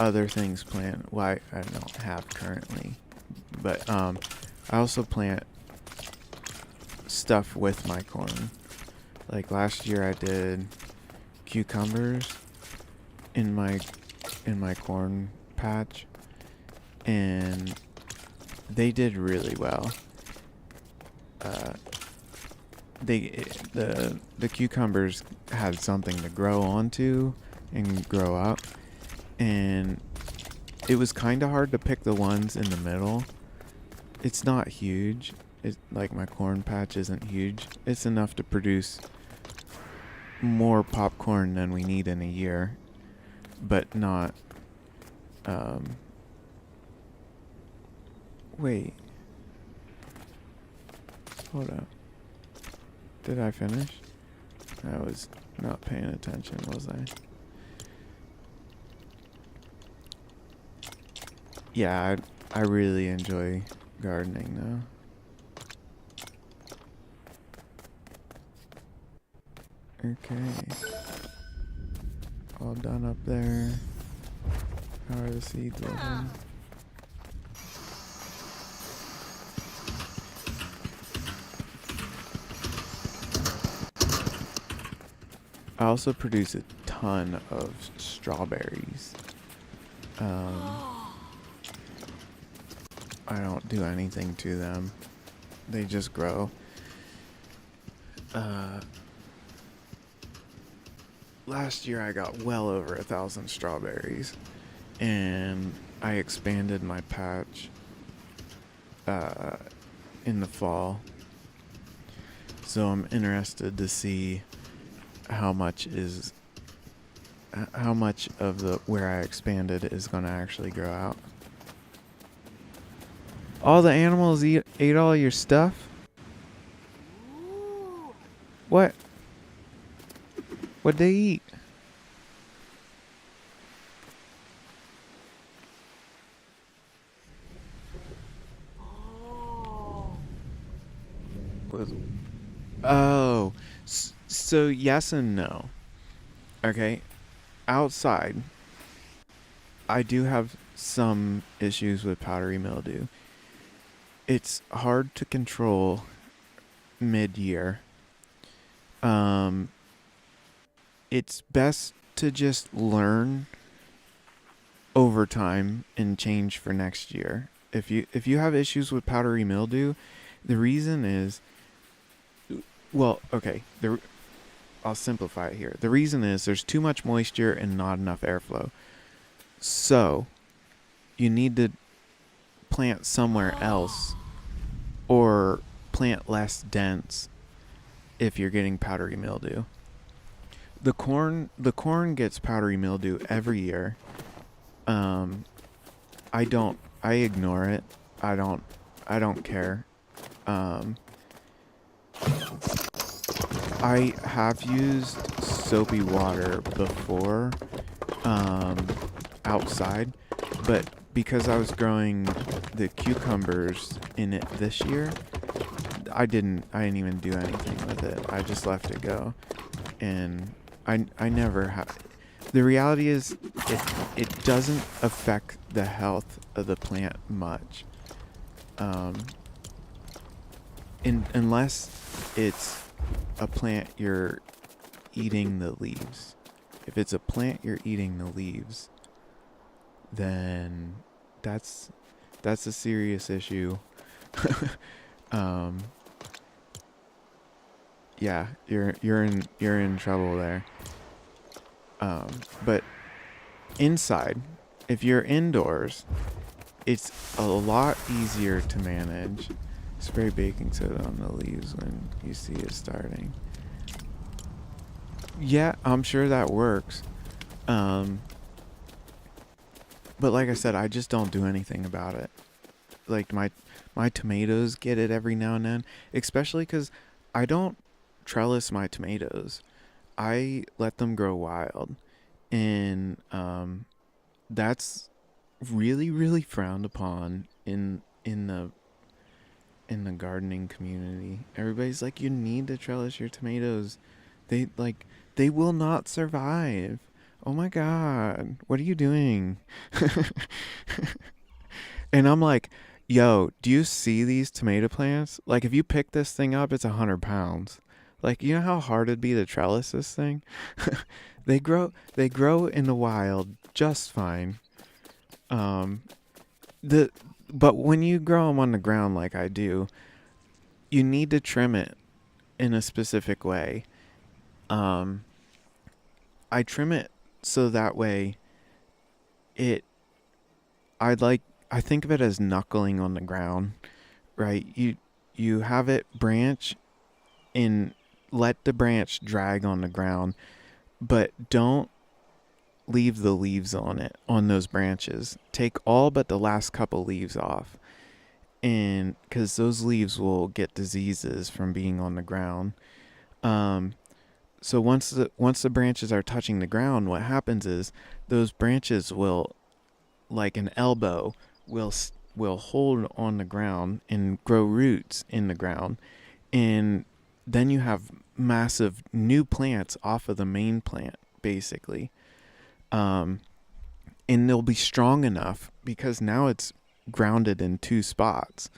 other things planned. Well, I don't have currently, but I also plant stuff with my corn. Like last year, I did cucumbers in my corn patch, and they did really well. The cucumbers had something to grow onto and grow up, and it was kind of hard to pick the ones in the middle. It's not huge. It's like my corn patch isn't huge. It's enough to produce more popcorn than we need in a year, but not wait. Hold up. Did I finish? I was not paying attention, was I? Yeah, I really enjoy gardening though. Okay. All done up there. How are the seeds looking? I also produce a ton of strawberries. I don't do anything to them. They just grow. Last year I got well over 1,000 strawberries, and I expanded my patch in the fall. So I'm interested to see how much of the where I expanded is going to actually grow out. All the animals ate all your stuff? What? What'd they eat? Oh, so yes and no. Okay, outside, I do have some issues with powdery mildew. It's hard to control mid-year. It's best to just learn over time and change for next year. If you have issues with powdery mildew, the reason is, well, okay, I'll simplify it here. The reason is there's too much moisture and not enough airflow. So, you need to plant somewhere else or plant less dense if you're getting powdery mildew. The corn gets powdery mildew every year. I ignore it. I don't care. I have used soapy water before outside, but because I was growing the cucumbers in it this year, I didn't even do anything with it. I just left it go. And I never have. The reality is it doesn't affect the health of the plant much. Unless it's a plant you're eating the leaves. If it's a plant you're eating the leaves, then that's a serious issue. Yeah, you're in trouble there. But inside, if you're indoors, it's a lot easier to manage. Spray baking soda on the leaves when you see it starting. Yeah, I'm sure that works. But like I said, I just don't do anything about it. Like my tomatoes get it every now and then, especially because I don't trellis my tomatoes. I let them grow wild, and that's really, really frowned upon in the gardening community. Everybody's like, you need to trellis your tomatoes. They will not survive. Oh my god, what are you doing? And I'm like, yo, do you see these tomato plants? Like, if you pick this thing up, it's 100 pounds. Like, you know how hard it'd be to trellis this thing? They grow in the wild just fine. But when you grow them on the ground like I do, you need to trim it in a specific way. I trim it so that way I think of it as knuckling on the ground, right? You have it branch and let the branch drag on the ground, but don't leave the leaves on those branches. Take all but the last couple leaves off. and because those leaves will get diseases from being on the ground. Um, so once the branches are touching the ground, what happens is those branches will, like an elbow, will hold on the ground and grow roots in the ground, and then you have massive new plants off of the main plant, basically. Um, and they'll be strong enough because now it's grounded in two spots.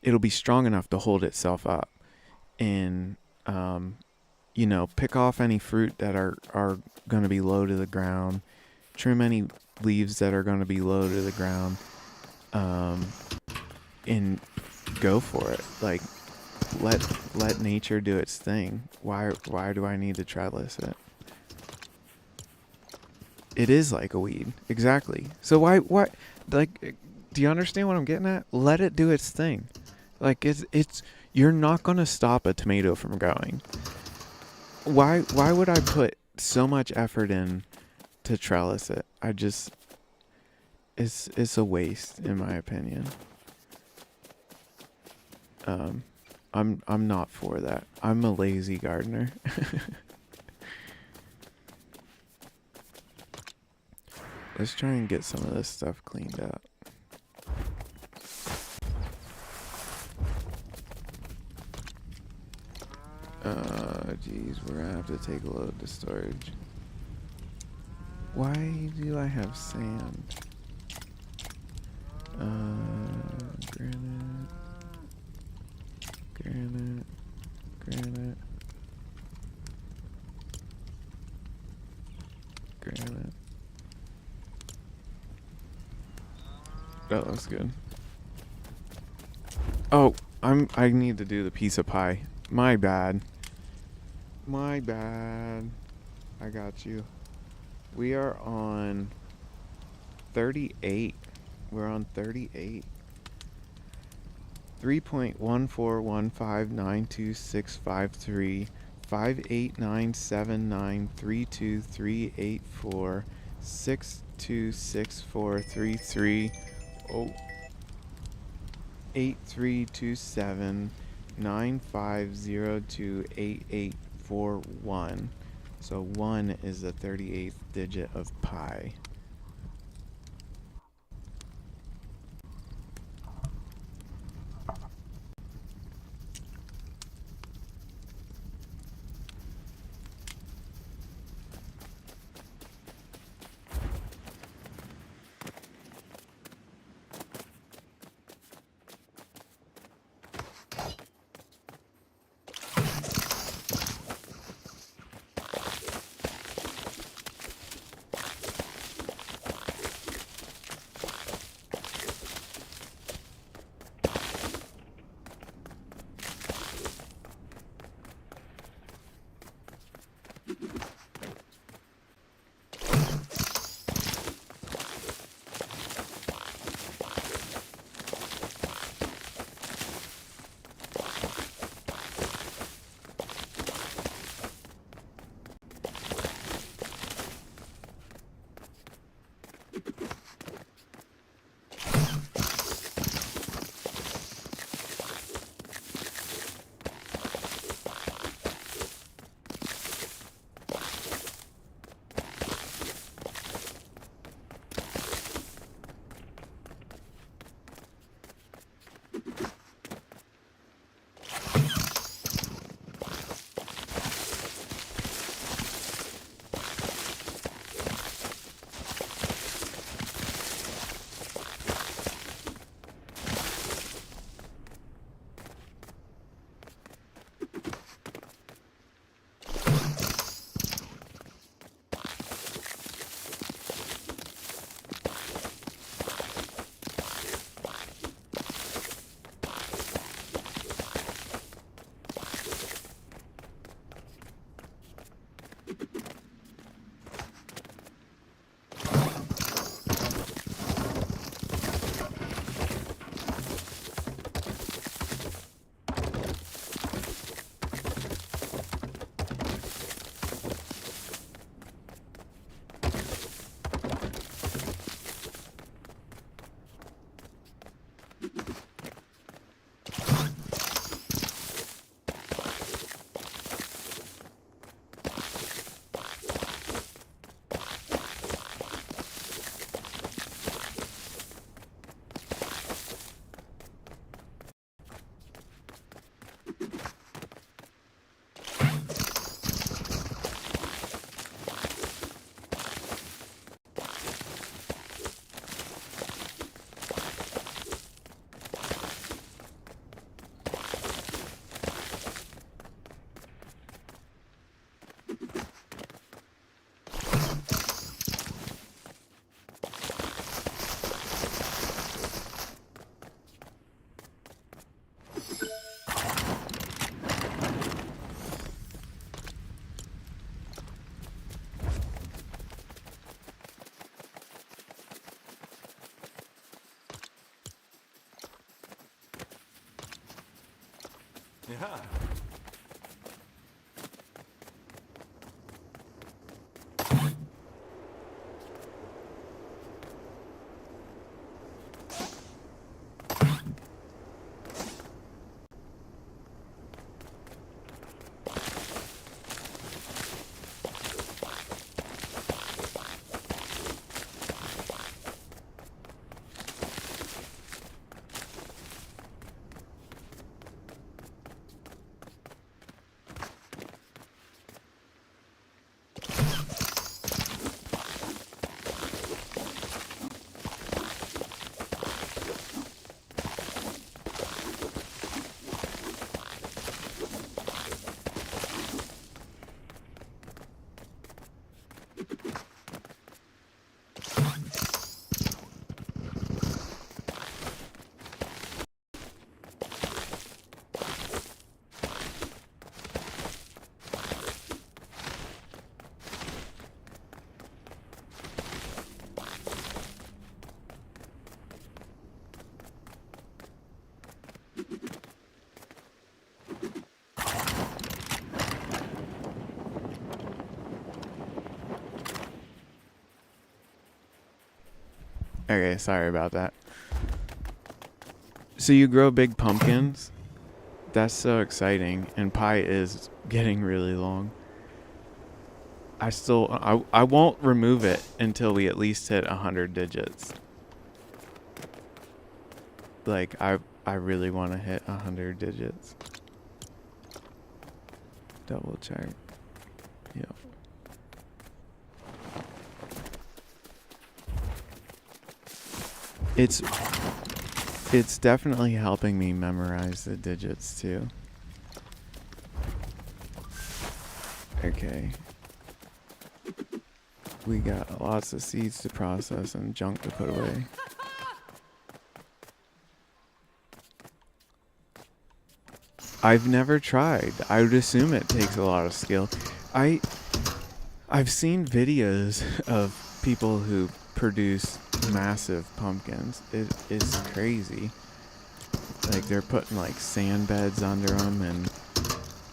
It'll be strong enough to hold itself up, and pick off any fruit that are going to be low to the ground, trim any leaves that are going to be low to the ground, and go for it. Like, let nature do its thing. Why do I need to trellis it? It is like a weed, exactly. So why like, do you understand what I'm getting at? Let it do its thing. Like, it's you're not gonna stop a tomato from growing. Why would I put so much effort in to trellis it? It's a waste, in my opinion. I'm not for that. I'm a lazy gardener. Let's try and get some of this stuff cleaned up. Geez, we're gonna have to take a load to storage. Why do I have sand? Granite, granite, granite, granite. That looks good. Oh, I need to do the piece of pie. My bad. My bad. I got you. We are on 38. We're on 38. 3.141592653 589793238462643 626433 832795028841. So 1 is the 38th digit of pi. Yeah. Okay, sorry about that. So you grow big pumpkins? That's so exciting. And pie is getting really long. I won't remove it until we at least hit 100 digits. Like I really want to hit 100 digits. Double check. Yep. It's definitely helping me memorize the digits too. Okay. We got lots of seeds to process and junk to put away. I've never tried. I would assume it takes a lot of skill. I've seen videos of people who produce massive pumpkins. It's crazy. Like they're putting like sand beds under them and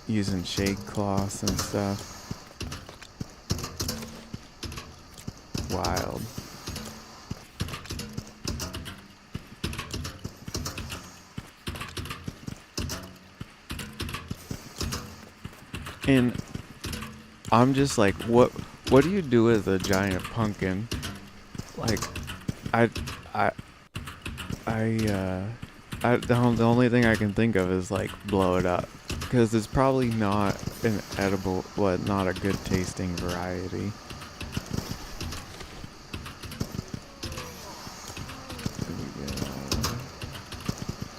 using shade cloths and stuff. Wild. And I'm just like, what do you do with a giant pumpkin? Like, I, I, the only thing I can think of is like blow it up, because it's probably not an edible, not a good tasting variety.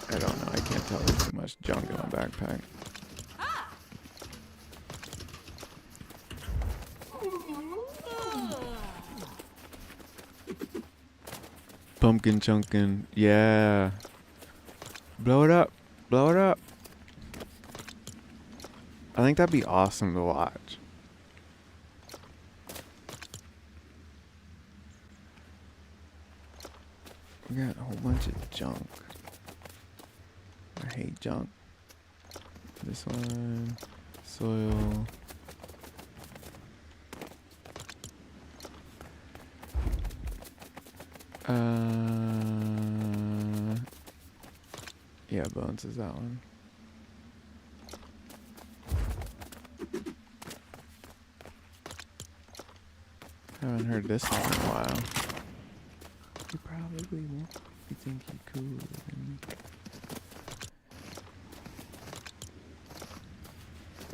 I don't know. I can't tell. There's too much junk in my backpack. Pumpkin chunkin', yeah. Blow it up, blow it up. I think that'd be awesome to watch. We got a whole bunch of junk. I hate junk. This one, soil. Yeah, bones is that one. Haven't heard this one in a while. You probably won't. You think you could.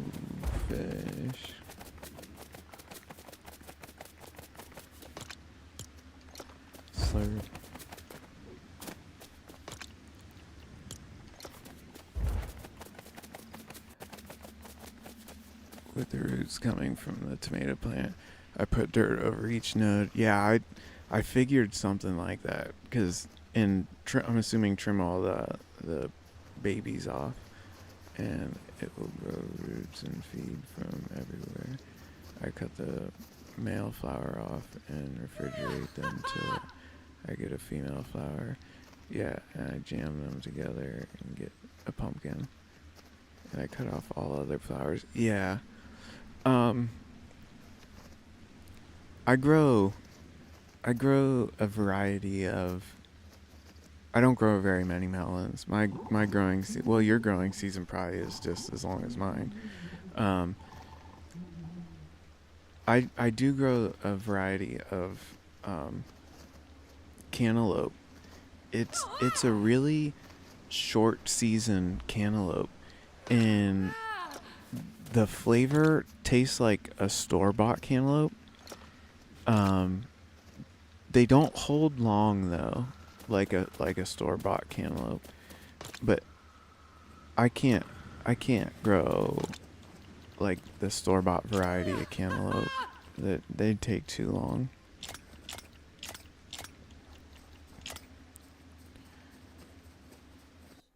Ooh, fish. Slurp. With the roots coming from the tomato plant, I put dirt over each node. Yeah, I figured something like that, because I'm assuming trim all the babies off, and it will grow roots and feed from everywhere. I cut the male flower off and refrigerate them till I get a female flower. Yeah, and I jam them together and get a pumpkin. Did I cut off all other flowers? Yeah. Um, I grow a variety of. I don't grow very many melons. My growing well, your growing season probably is just as long as mine. Um, I do grow a variety of um, cantaloupe. It's a really short season cantaloupe, and the flavor tastes like a store bought cantaloupe. Um, they don't hold long though, like a store bought cantaloupe. But I can't I can't grow like the store bought variety of cantaloupe. That they take too long.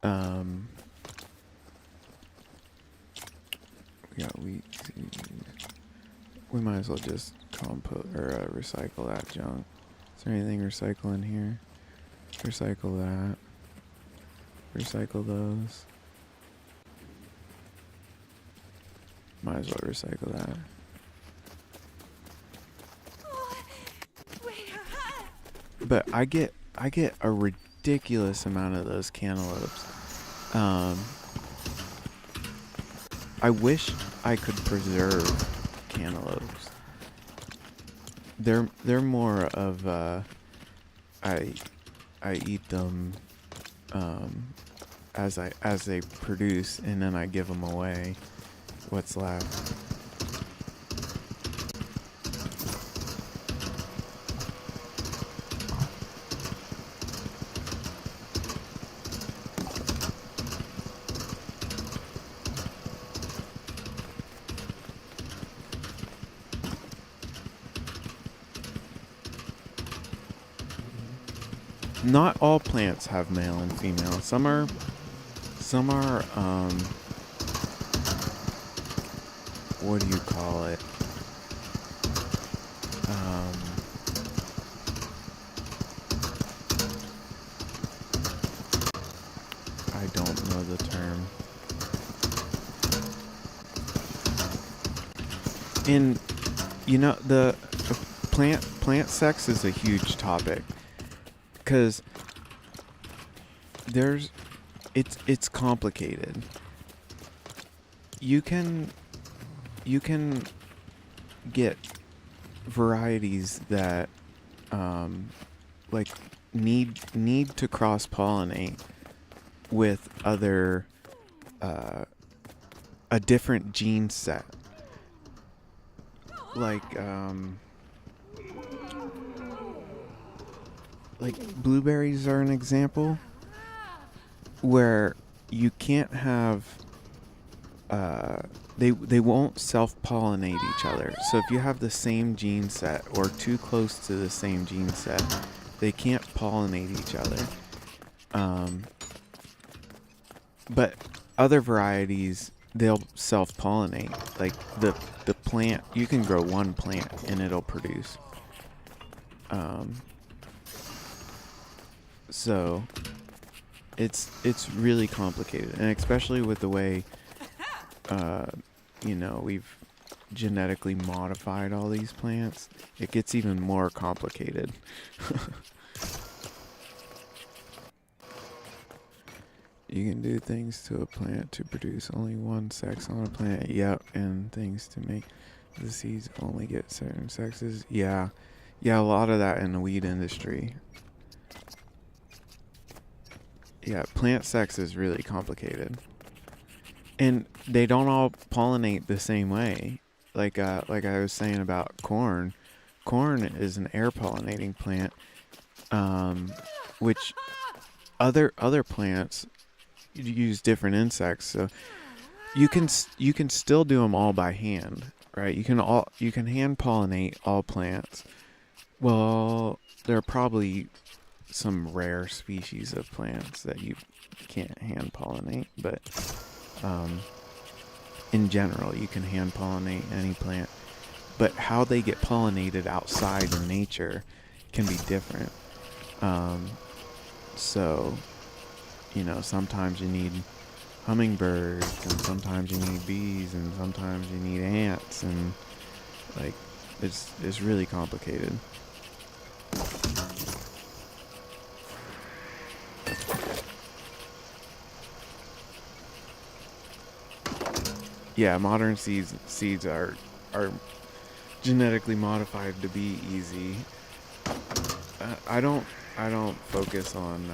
Um, we got wheat seeds. We might as well just compost or recycle that junk. Is there anything recycle in here? Recycle that. Recycle those. Might as well recycle that. But I get a ridiculous amount of those cantaloupes. I wish I could preserve cantaloupes. They're more of I eat them as they produce, and then I give them away. What's left? Not all plants have male and female. Some are what do you call it? I don't know the term. And you know the plant sex is a huge topic, because it's complicated. You can get varieties that like need to cross pollinate with other a different gene set, like blueberries are an example where you can't have they won't self-pollinate each other. So if you have the same gene set or too close to the same gene set, they can't pollinate each other. But other varieties, they'll self-pollinate. Like the plant, you can grow one plant and it'll produce. So it's really complicated, and especially with the way we've genetically modified all these plants, it gets even more complicated. You can do things to a plant to produce only one sex on a plant. Yep, and things to make the seeds only get certain sexes. Yeah, a lot of that in the weed industry. Yeah, plant sex is really complicated. And they don't all pollinate the same way. Like I was saying about corn. Corn is an air pollinating plant, which other plants use different insects. So you can still do them all by hand, right? You can hand pollinate all plants. Well, there are probably some rare species of plants that you can't hand pollinate, but in general, you can hand pollinate any plant. But how they get pollinated outside in nature can be different. So, sometimes you need hummingbirds, and sometimes you need bees, and sometimes you need ants, and like it's really complicated. Yeah, modern seeds are genetically modified to be easy. I don't focus on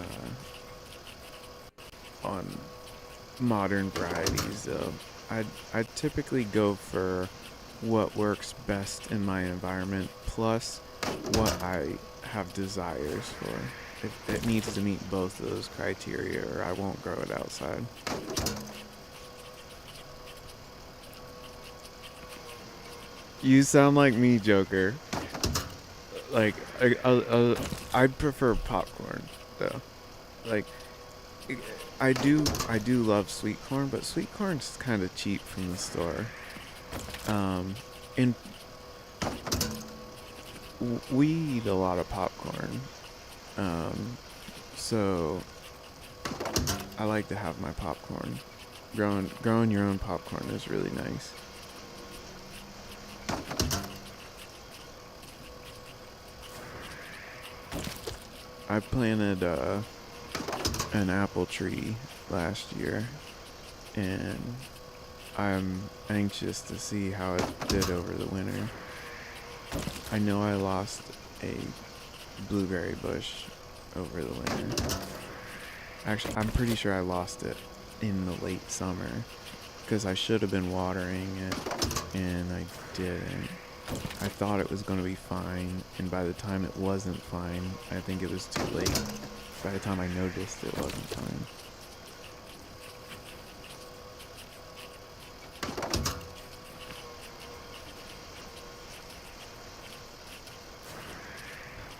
modern varieties. I typically go for what works best in my environment, plus what I have desires for. It needs to meet both of those criteria, or I won't grow it outside. You sound like me, Joker. Like I'd prefer popcorn though. Like I do love sweet corn, but sweet corn's kind of cheap from the store. Um, and we eat a lot of popcorn. Um, so I like to have my popcorn. Growing your own popcorn is really nice. I planted an apple tree last year, and I'm anxious to see how it did over the winter. I know I lost a blueberry bush over the winter. Actually, I'm pretty sure I lost it in the late summer because I should have been watering it and I didn't. I thought it was going to be fine, and by the time it wasn't fine, I think it was too late. By the time I noticed it wasn't fine.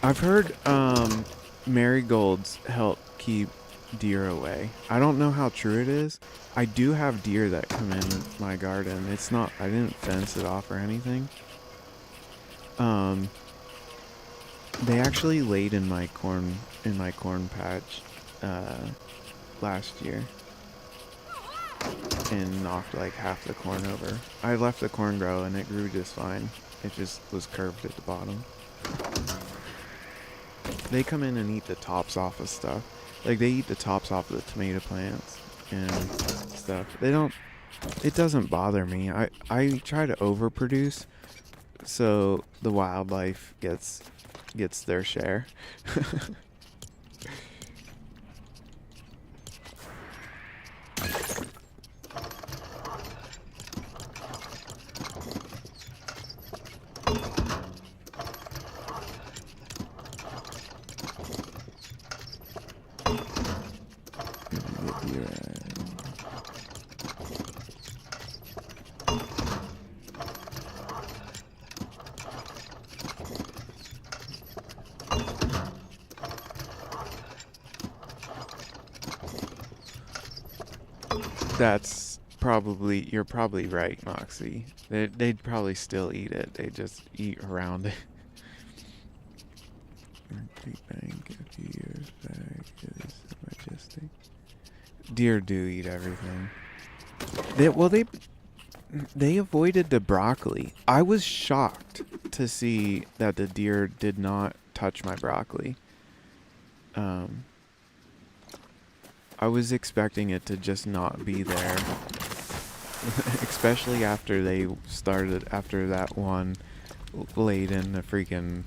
I've heard marigolds help keep deer away. I don't know how true it is. I do have deer that come in my garden. It's not, I didn't fence it off or anything. Um, they actually laid in my corn patch last year and knocked like half the corn over. I left the corn grow and it grew just fine. It just was curved at the bottom. They come in and eat the tops off of stuff. Like they eat the tops off of the tomato plants and stuff. They don't, it doesn't bother me. I try to overproduce so the wildlife gets their share. That's probably, you're probably right, Moxie. They'd probably still eat it. They just eat around it. Bank a few years back. It is majestic. Deer do eat everything. They avoided the broccoli. I was shocked to see that the deer did not touch my broccoli. Um, I was expecting it to just not be there. Especially after after that one laid in the freaking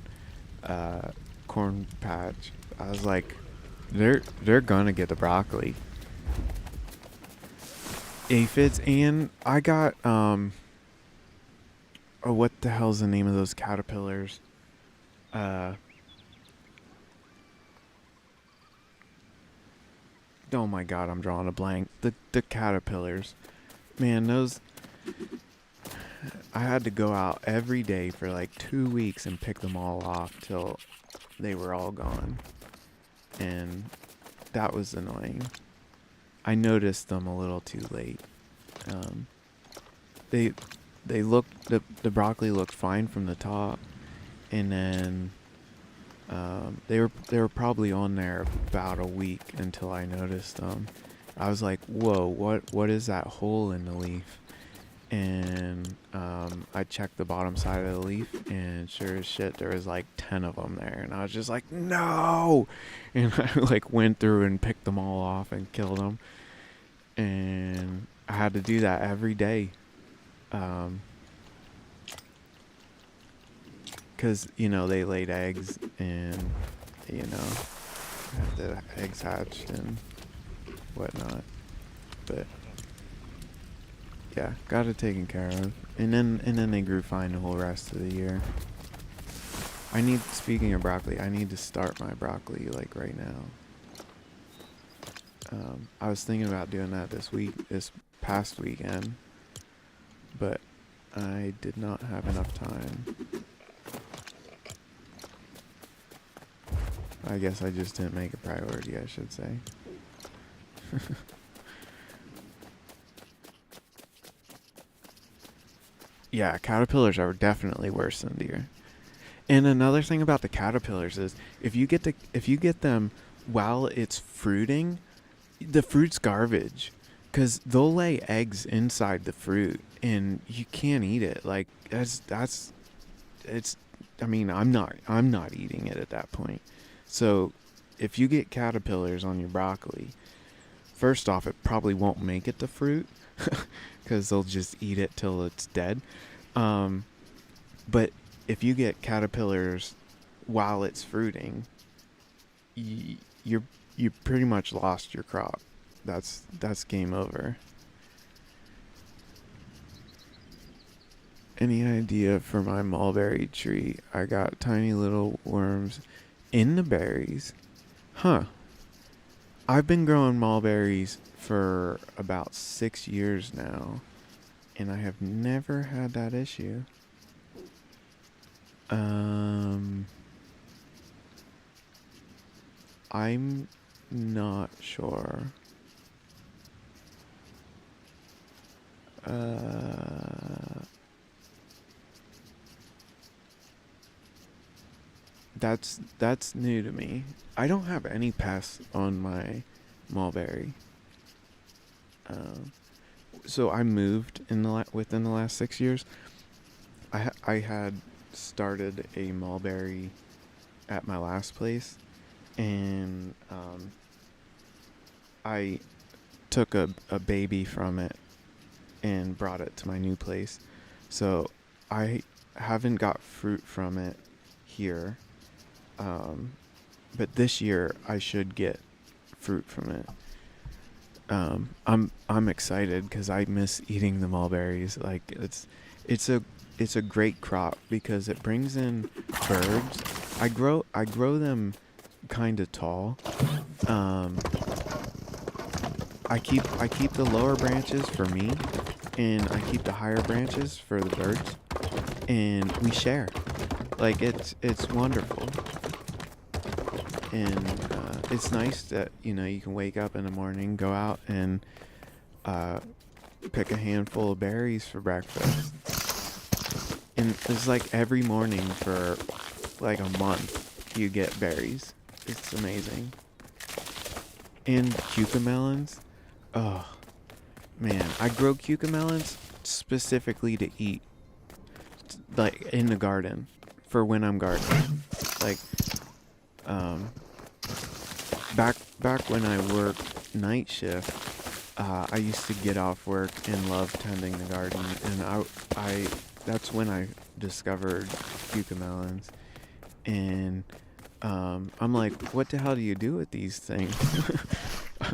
corn patch. I was like, they're gonna get the broccoli. Aphids, and I got oh, what the hell's the name of those caterpillars? Oh my god, I'm drawing a blank. The caterpillars. Man, those, I had to go out every day for like 2 weeks and pick them all off till they were all gone. And that was annoying. I noticed them a little too late. Um, they looked, the broccoli looked fine from the top, and then they were probably on there about a week until I noticed them, I was like, whoa, what is that hole in the leaf? And I checked the bottom side of the leaf, and sure as shit, there was like 10 of them there, and I was just like, no! And I like went through and picked them all off and killed them, and I had to do that every day, because they laid eggs, and had the eggs hatched and whatnot, but yeah, got it taken care of, and then they grew fine the whole rest of the year. Speaking of broccoli, I need to start my broccoli like right now. I was thinking about doing that this past weekend, but I did not have enough time. I guess I just didn't make a priority, I should say. Yeah, caterpillars are definitely worse than deer. And another thing about the caterpillars is if you get them while it's fruiting, the fruit's garbage, because they'll lay eggs inside the fruit and you can't eat it. Like that's it's. I mean, I'm not eating it at that point. So if you get caterpillars on your broccoli, first off, it probably won't make it to fruit because they'll just eat it till it's dead. But if you get caterpillars while it's fruiting, you pretty much lost your crop. That's game over. Any idea for my mulberry tree? I got tiny little worms in the berries. Huh. I've been growing mulberries for about 6 years now, and I have never had that issue. I'm not sure. That's new to me. I don't have any pests on my mulberry. So I moved within the last 6 years. I had started a mulberry at my last place, and I took a baby from it and brought it to my new place. So I haven't got fruit from it here, but this year I should get fruit from it. I'm excited because I miss eating the mulberries. Like it's a great crop because it brings in birds. I grow them kind of tall. I keep the lower branches for me, and I keep the higher branches for the birds, and we share. Like it's wonderful, and it's nice that you can wake up in the morning, go out and pick a handful of berries for breakfast, and it's like every morning for like a month you get berries. It's amazing. And cucamelons. Oh man, I grow cucamelons specifically to eat, like in the garden for when I'm gardening. Like back when I worked night shift, I used to get off work and love tending the garden, and I that's when I discovered cucamelons, and I'm like, what the hell do you do with these things?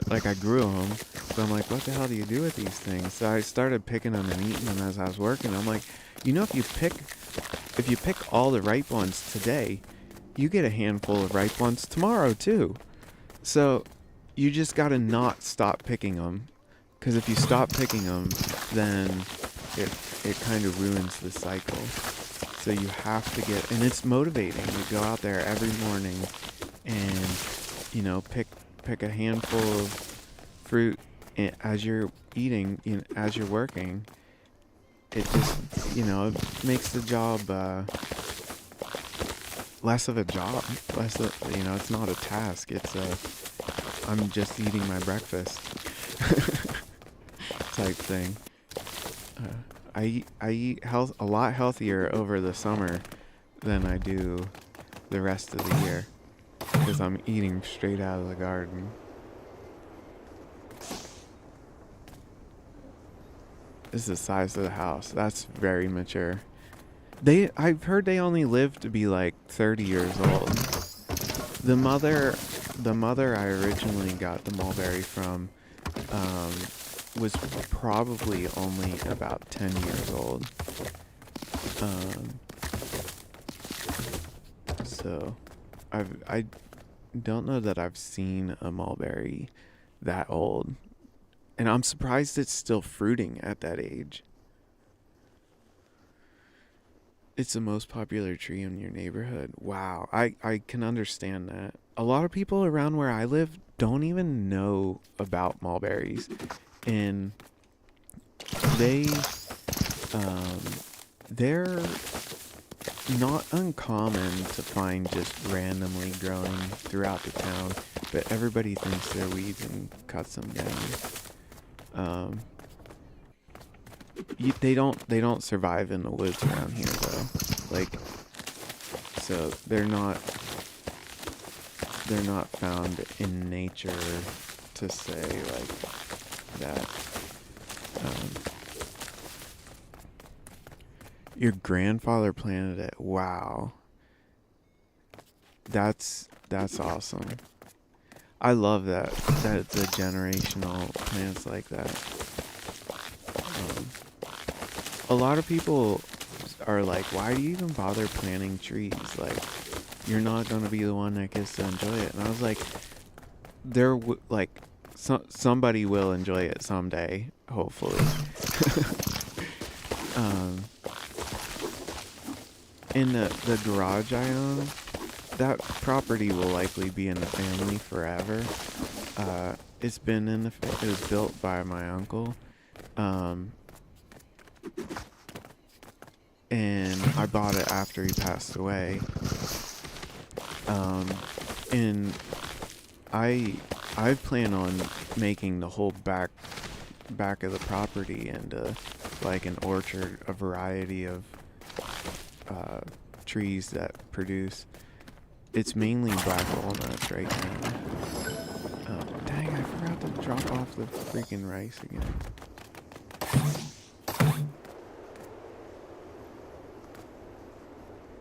Like I grew them, but I'm like, what the hell do you do with these things? So I started picking them and eating them as I was working. I'm like, if you pick all the ripe ones today, you get a handful of ripe ones tomorrow too. So you just gotta not stop picking them, because if you stop picking them, then it kind of ruins the cycle. So you have to and it's motivating to go out there every morning and pick a handful of fruit as you're eating, as you're working. It just it makes the job less of a job, it's not a task. I'm just eating my breakfast. type thing. I eat a lot healthier over the summer than I do the rest of the year because I'm eating straight out of the garden. This is the size of the house. That's very mature. I've heard they only live to be like 30 years old. The mother I originally got the mulberry from, was probably only about 10 years old. So I don't know that I've seen a mulberry that old. And I'm surprised it's still fruiting at that age. It's the most popular tree in your neighborhood. Wow, I can understand that. A lot of people around where I live don't even know about mulberries. And they, they're not uncommon to find just randomly growing throughout the town, but everybody thinks they're weeds and cuts them down. They don't survive in the woods around here though. Like, so they're not found in nature to say like that. Your grandfather planted it. Wow. That's awesome. I love that the generational plants like that. A lot of people are like, why do you even bother planting trees? Like, you're not going to be the one that gets to enjoy it. And I was like, somebody will enjoy it someday, hopefully. In the garage I own, that property will likely be in the family forever. It was built by my uncle. And I bought it after he passed away. And I plan on making the whole back of the property into like an orchard, a variety of trees that produce. It's mainly black walnuts right now. Oh, dang, I forgot to drop off the freaking rice again.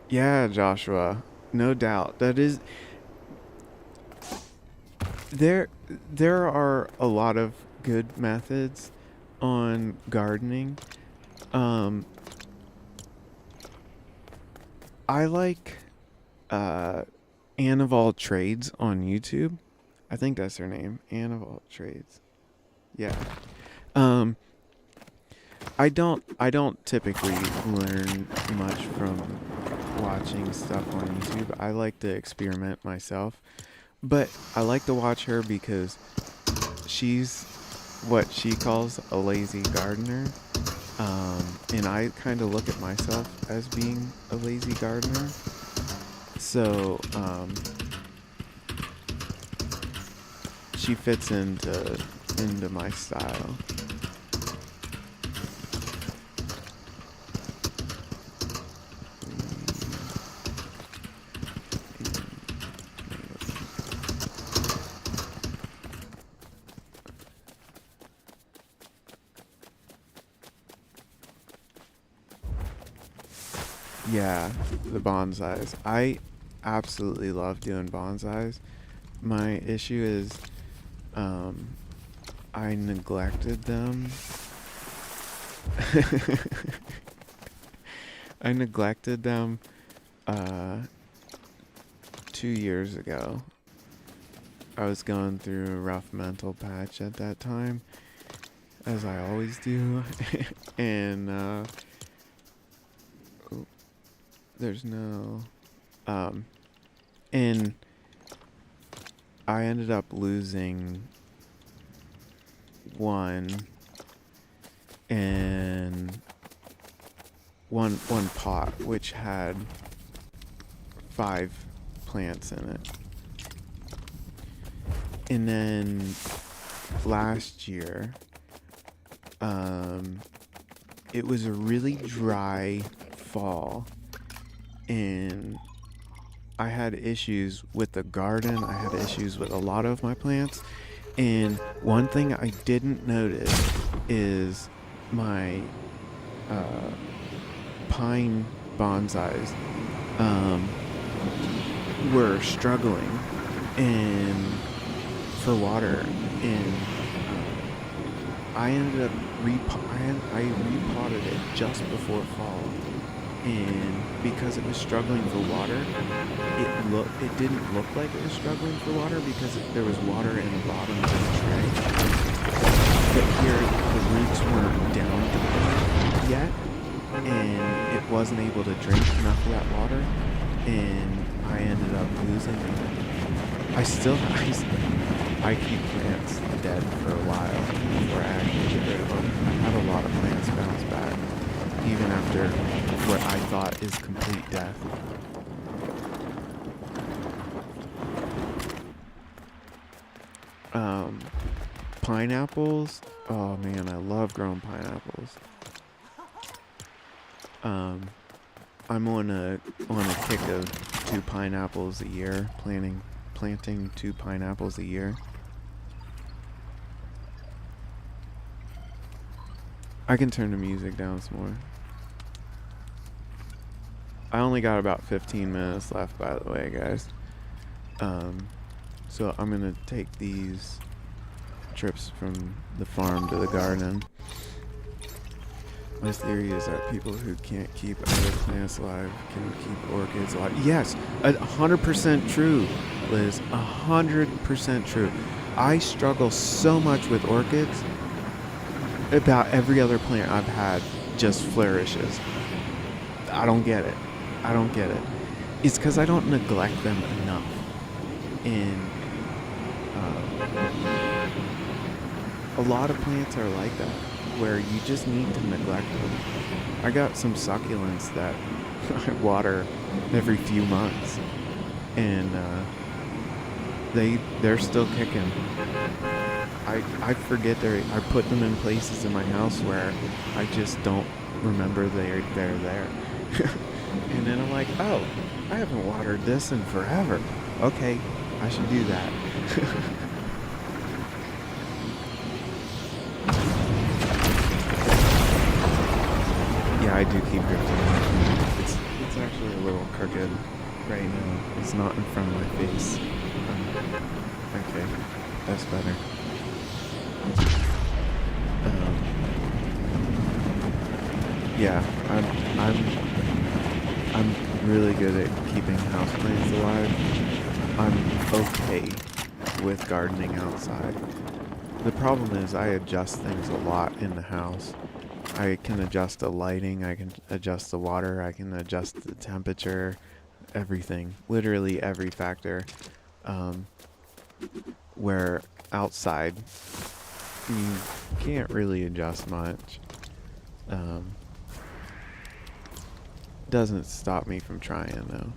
Yeah, Joshua, no doubt. That is there are a lot of good methods on gardening. I like Anne of All Trades on YouTube. I think that's her name, Anne of All Trades. Yeah. I don't typically learn much from watching stuff on YouTube. I like to experiment myself. But I like to watch her because she's what she calls a lazy gardener. And I kind of look at myself as being a lazy gardener. So, she fits into my style. Yeah, the bonsais. I absolutely love doing bonsais. My issue is, I neglected them. I neglected them, 2 years ago. I was going through a rough mental patch at that time, as I always do. And, there's no, and I ended up losing one and one pot which had 5 plants in it. And then last year, it was a really dry fall, and I had issues with the garden. I had issues with a lot of my plants, and one thing I didn't notice is my pine bonsais were struggling and for water, and I ended up I repotted it just before fall, and because it was struggling for water, it didn't look like it was struggling for water because there was water in the bottom of the tray. But here the roots weren't down deep yet, and it wasn't able to drink enough of that water, and I ended up losing it. I keep plants dead for a while before I actually get rid of them. I had a lot of plants bounce back, even after what I thought is complete death. Pineapples. Oh man, I love growing pineapples. I'm on a kick of 2 pineapples a year, planting 2 pineapples a year. I can turn the music down some more. I only got about 15 minutes left, by the way, guys. So I'm gonna take these trips from the farm to the garden. My theory is that people who can't keep other plants alive can keep orchids alive. Yes, 100% true, Liz. 100% true. I struggle so much with orchids. About every other plant I've had just flourishes. I don't get it. It's because I don't neglect them enough. And a lot of plants are like that, where you just need to neglect them. I got some succulents that I water every few months, and they're still kicking. I forget I put them in places in my house where I just don't remember they're there. And then I'm like, oh, I haven't watered this in forever. Okay, I should do that. Yeah, I do keep drifting. It's actually a little crooked right now. It's not in front of my face. Okay, that's better. Yeah, I'm really good at keeping houseplants alive. I'm okay with gardening outside. The problem is I adjust things a lot in the house. I can adjust the lighting, I can adjust the water, I can adjust the temperature, everything. Literally every factor. Where outside, you can't really adjust much. Doesn't stop me from trying though.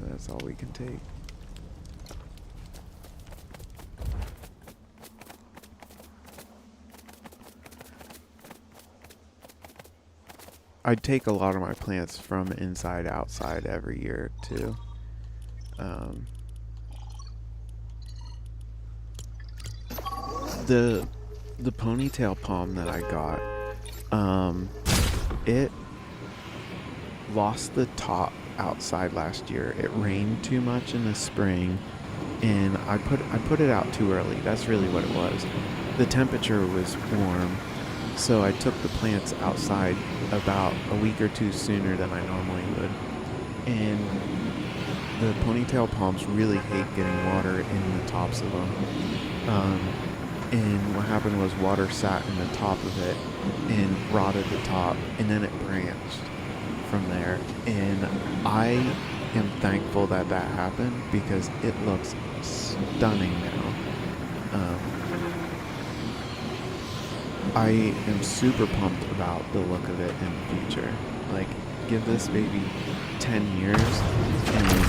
That's all we can take. I take a lot of my plants from inside outside every year too. The ponytail palm that I got, it lost the top outside last year. It rained too much in the spring, and I put it out too early. That's really what it was. The temperature was warm, so I took the plants outside about a week or two sooner than I normally would. And the ponytail palms really hate getting water in the tops of them. And what happened was water sat in the top of it and rotted the top, and then it branched from there. And I am thankful that happened because it looks stunning now. I am super pumped about the look of it in the future. Like, give this baby 10 years and it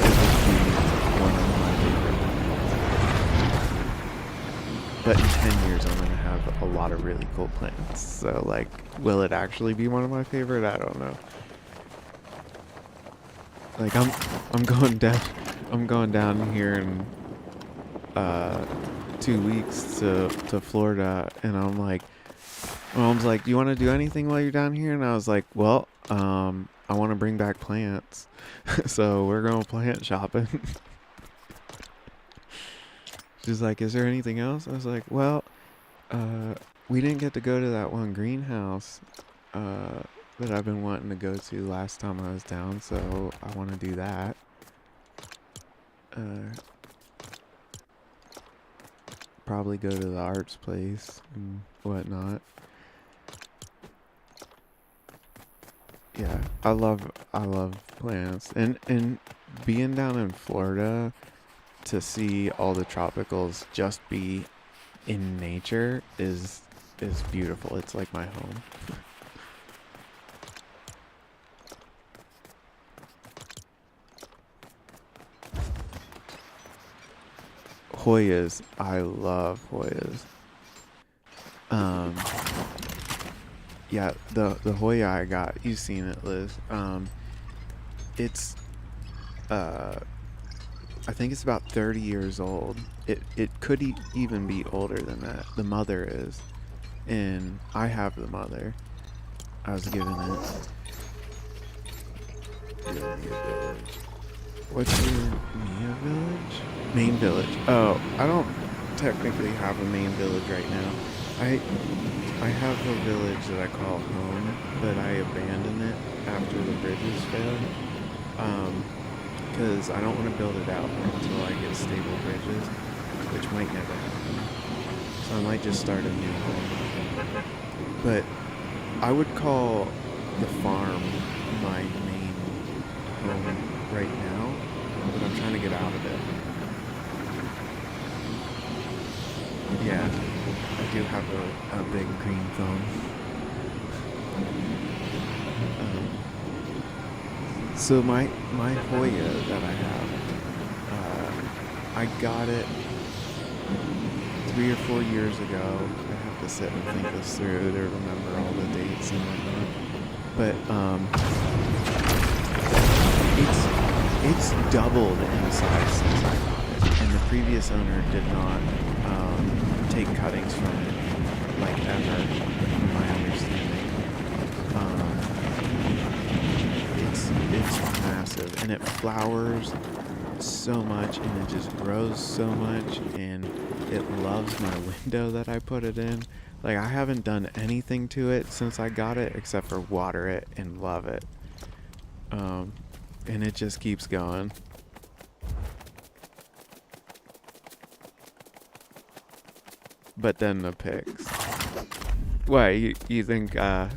will be one of my favorite. but in 10 years I'm gonna have a lot of really cool plants. So like, will it actually be one of my favorite? I don't know. Like I'm going down here in 2 weeks to Florida, and I'm like, Mom's like, do you want to do anything while you're down here? And I was like, well, I want to bring back plants, so we're going plant shopping. She's like, is there anything else? I was like, well, we didn't get to go to that one greenhouse that I've been wanting to go to last time I was down, so I want to do that. Probably go to the arts place and whatnot. Yeah, I love plants, and being down in Florida to see all the tropicals just be in nature is beautiful. It's like my home. Hoyas, I love Hoyas. Yeah, the Hoya I got, you've seen it, Liz. It's I think it's about 30 years old. It could even be older than that. The mother is, and I have the mother. I was given it. What's your Mia village? Main village. Oh, I don't technically have a main village right now. I have a village that I call home, but I abandoned it after the bridges failed. Because I don't want to build it out until I get stable bridges, which might never happen. So I might just start a new home. But I would call the farm my main home right now, but I'm trying to get out of it. Yeah, I do have a big green thumb. So my Hoya that I have, I got it 3 or 4 years ago. I have to sit and think this through to remember all the dates and whatnot. But it's doubled in size since I got it, and the previous owner did not take cuttings from it, like ever, from my understanding. It's massive, and it flowers so much, and it just grows so much, and it loves my window that I put it in. Like, I haven't done anything to it since I got it except for water it and love it. And it just keeps going. But then the pigs. Why, you think, are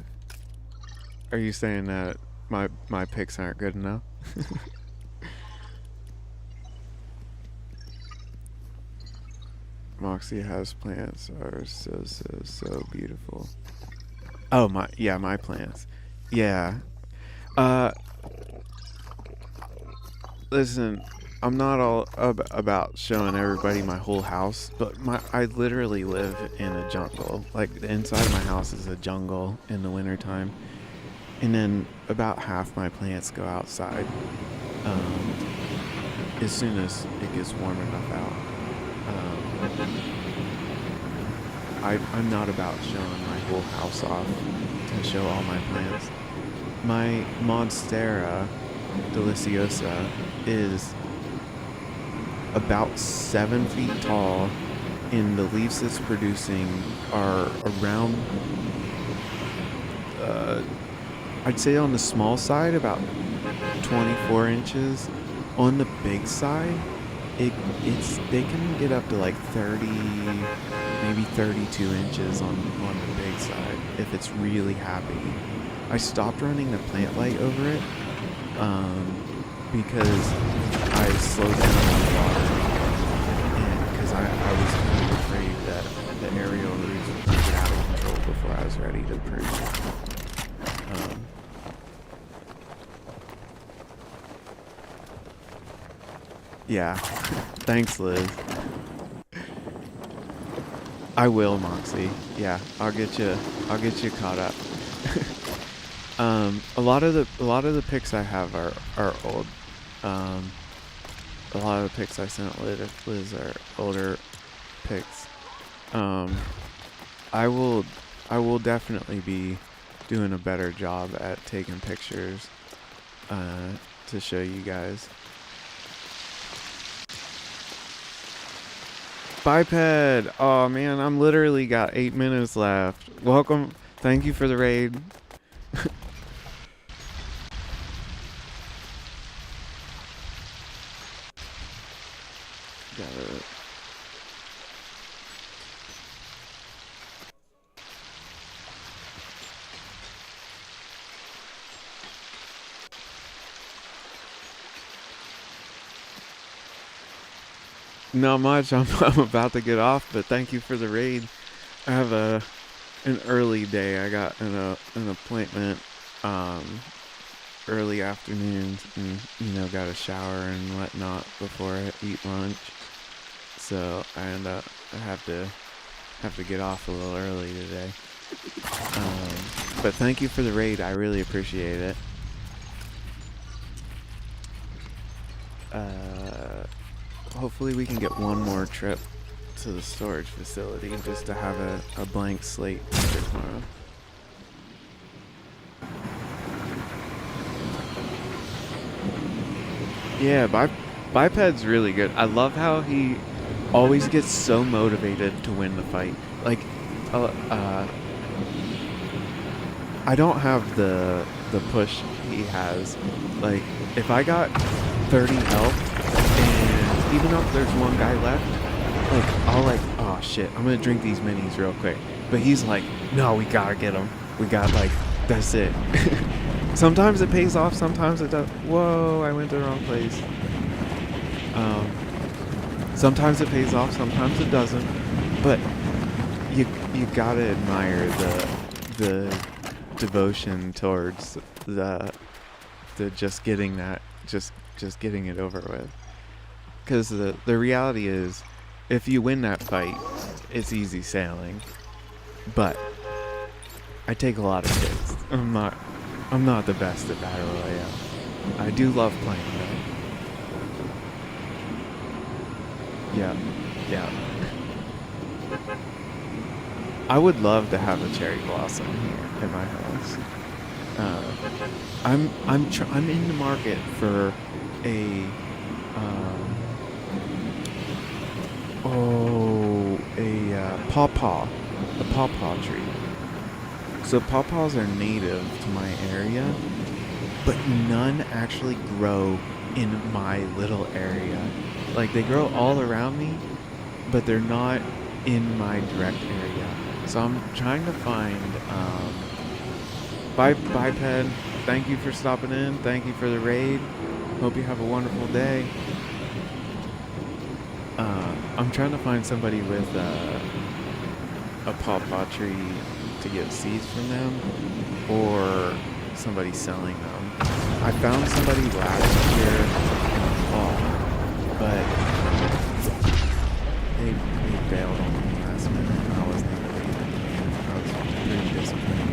you saying that my picks aren't good enough? Moxie house plants are so beautiful. Oh, my plants. Yeah. Listen, I'm not all about showing everybody my whole house, but I literally live in a jungle. Like, the inside of my house is a jungle in the wintertime. And then about half my plants go outside as soon as it gets warm enough out. I'm not about showing my whole house off to show all my plants. My Monstera deliciosa is about 7 feet tall, and the leaves it's producing are around I'd say on the small side about 24 inches. On the big side, they can get up to like 30, maybe 32 inches on the big side if it's really happy. I stopped running the plant light over it because I slowed down on the water, and because I was kind of afraid that the aerial roots would get out of control before I was ready to prune. Yeah, thanks, Liz. I will, Moxie. Yeah, I'll get you. I'll get you caught up. A lot of the pics I have are old. Um, a lot of the pics I sent Liz are older pics. Um, I will I will definitely be doing a better job at taking pictures to show you guys. Biped! Oh man, I'm literally got 8 minutes left. Welcome. Thank you for the raid. Got it. Not much. I'm about to get off, but thank you for the raid. I have an early day. I got an appointment early afternoon, and got a shower and whatnot before I eat lunch. So I have to get off a little early today. But thank you for the raid. I really appreciate it. Hopefully we can get one more trip to the storage facility just to have a blank slate for tomorrow. Yeah, Biped's really good. I love how he always gets so motivated to win the fight. Like, I don't have the push he has. Like, if I got 30 health, and even though there's one guy left, like, I'll like, oh shit, I'm gonna drink these minis real quick. But he's like, no, we gotta get him. We got, like, that's it. Sometimes it pays off, sometimes it does. Whoa, I went to the wrong place. Sometimes it pays off, sometimes it doesn't. But you gotta admire the devotion towards the just getting that, just getting it over with. Because the reality is, if you win that fight, it's easy sailing. But I take a lot of hits. I'm not the best at Battle Royale. I do love playing though. Yeah. I would love to have a cherry blossom here at my house. I'm in the market for a pawpaw tree. So pawpaws are native to my area, but none actually grow in my little area. Like, they grow all around me, but they're not in my direct area. So I'm trying to find Biped. Thank you for stopping in. Thank you for the raid. Hope you have a wonderful day. I'm trying to find somebody with a pawpaw tree to get seeds from them, or somebody selling them. I found somebody last year in the fall, but they bailed on me last minute, and I wasn't able to get it. I was pretty disappointed.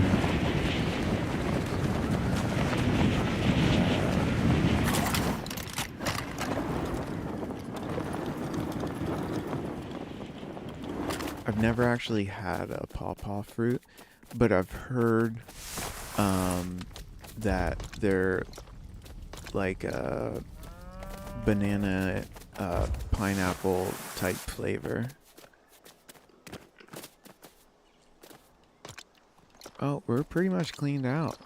I've never actually had a pawpaw fruit, but I've heard that they're like a banana pineapple type flavor. Oh, we're pretty much cleaned out.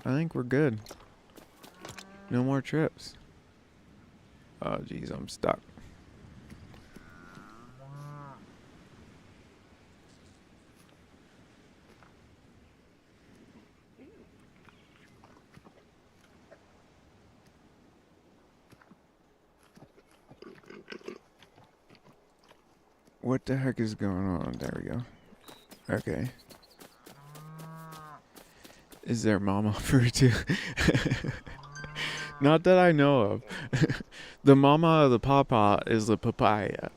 I think we're good. No more trips. Oh geez, I'm stuck. What the heck is going on? There we go. Okay. Is there mama fruit too? Not that I know of. The mama of the papa is the papaya.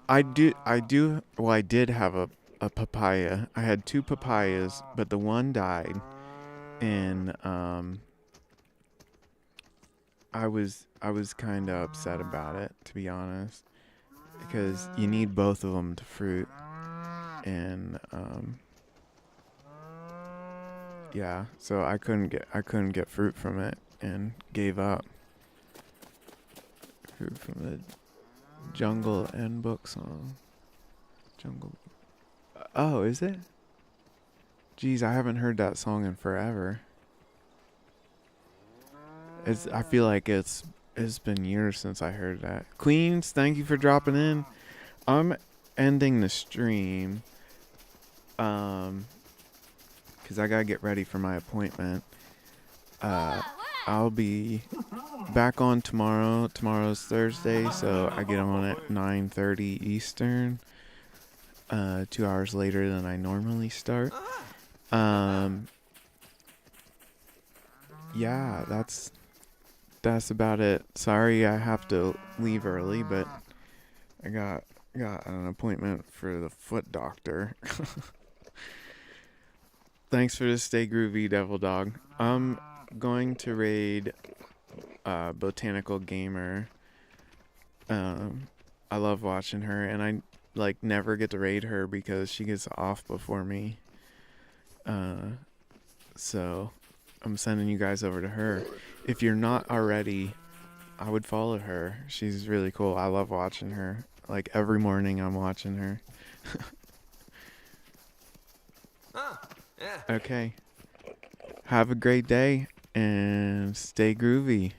I did have a papaya. I had two papayas, but the one died, and I was kind of upset about it, to be honest, because you need both of them to fruit, and yeah, so I couldn't get fruit from it and gave up. Fruit from the Jungle and Book song. Jungle. Oh, is it? Jeez, I haven't heard that song in forever. I feel like it's been years since I heard that. Queens, thank you for dropping in. I'm ending the stream cuz I got to get ready for my appointment. I'll be back on tomorrow. Tomorrow's Thursday, so I get on at 9:30 Eastern. 2 hours later than I normally start. Um yeah, that's about it. Sorry I have to leave early, but I got an appointment for the foot doctor. Thanks for the stay groovy, Devil Dog. I'm going to raid Botanical Gamer. I love watching her, and I like never get to raid her because she gets off before me. So I'm sending you guys over to her. If you're not already, I would follow her. She's really cool. I love watching her. Like every morning I'm watching her. Okay. Have a great day and stay groovy.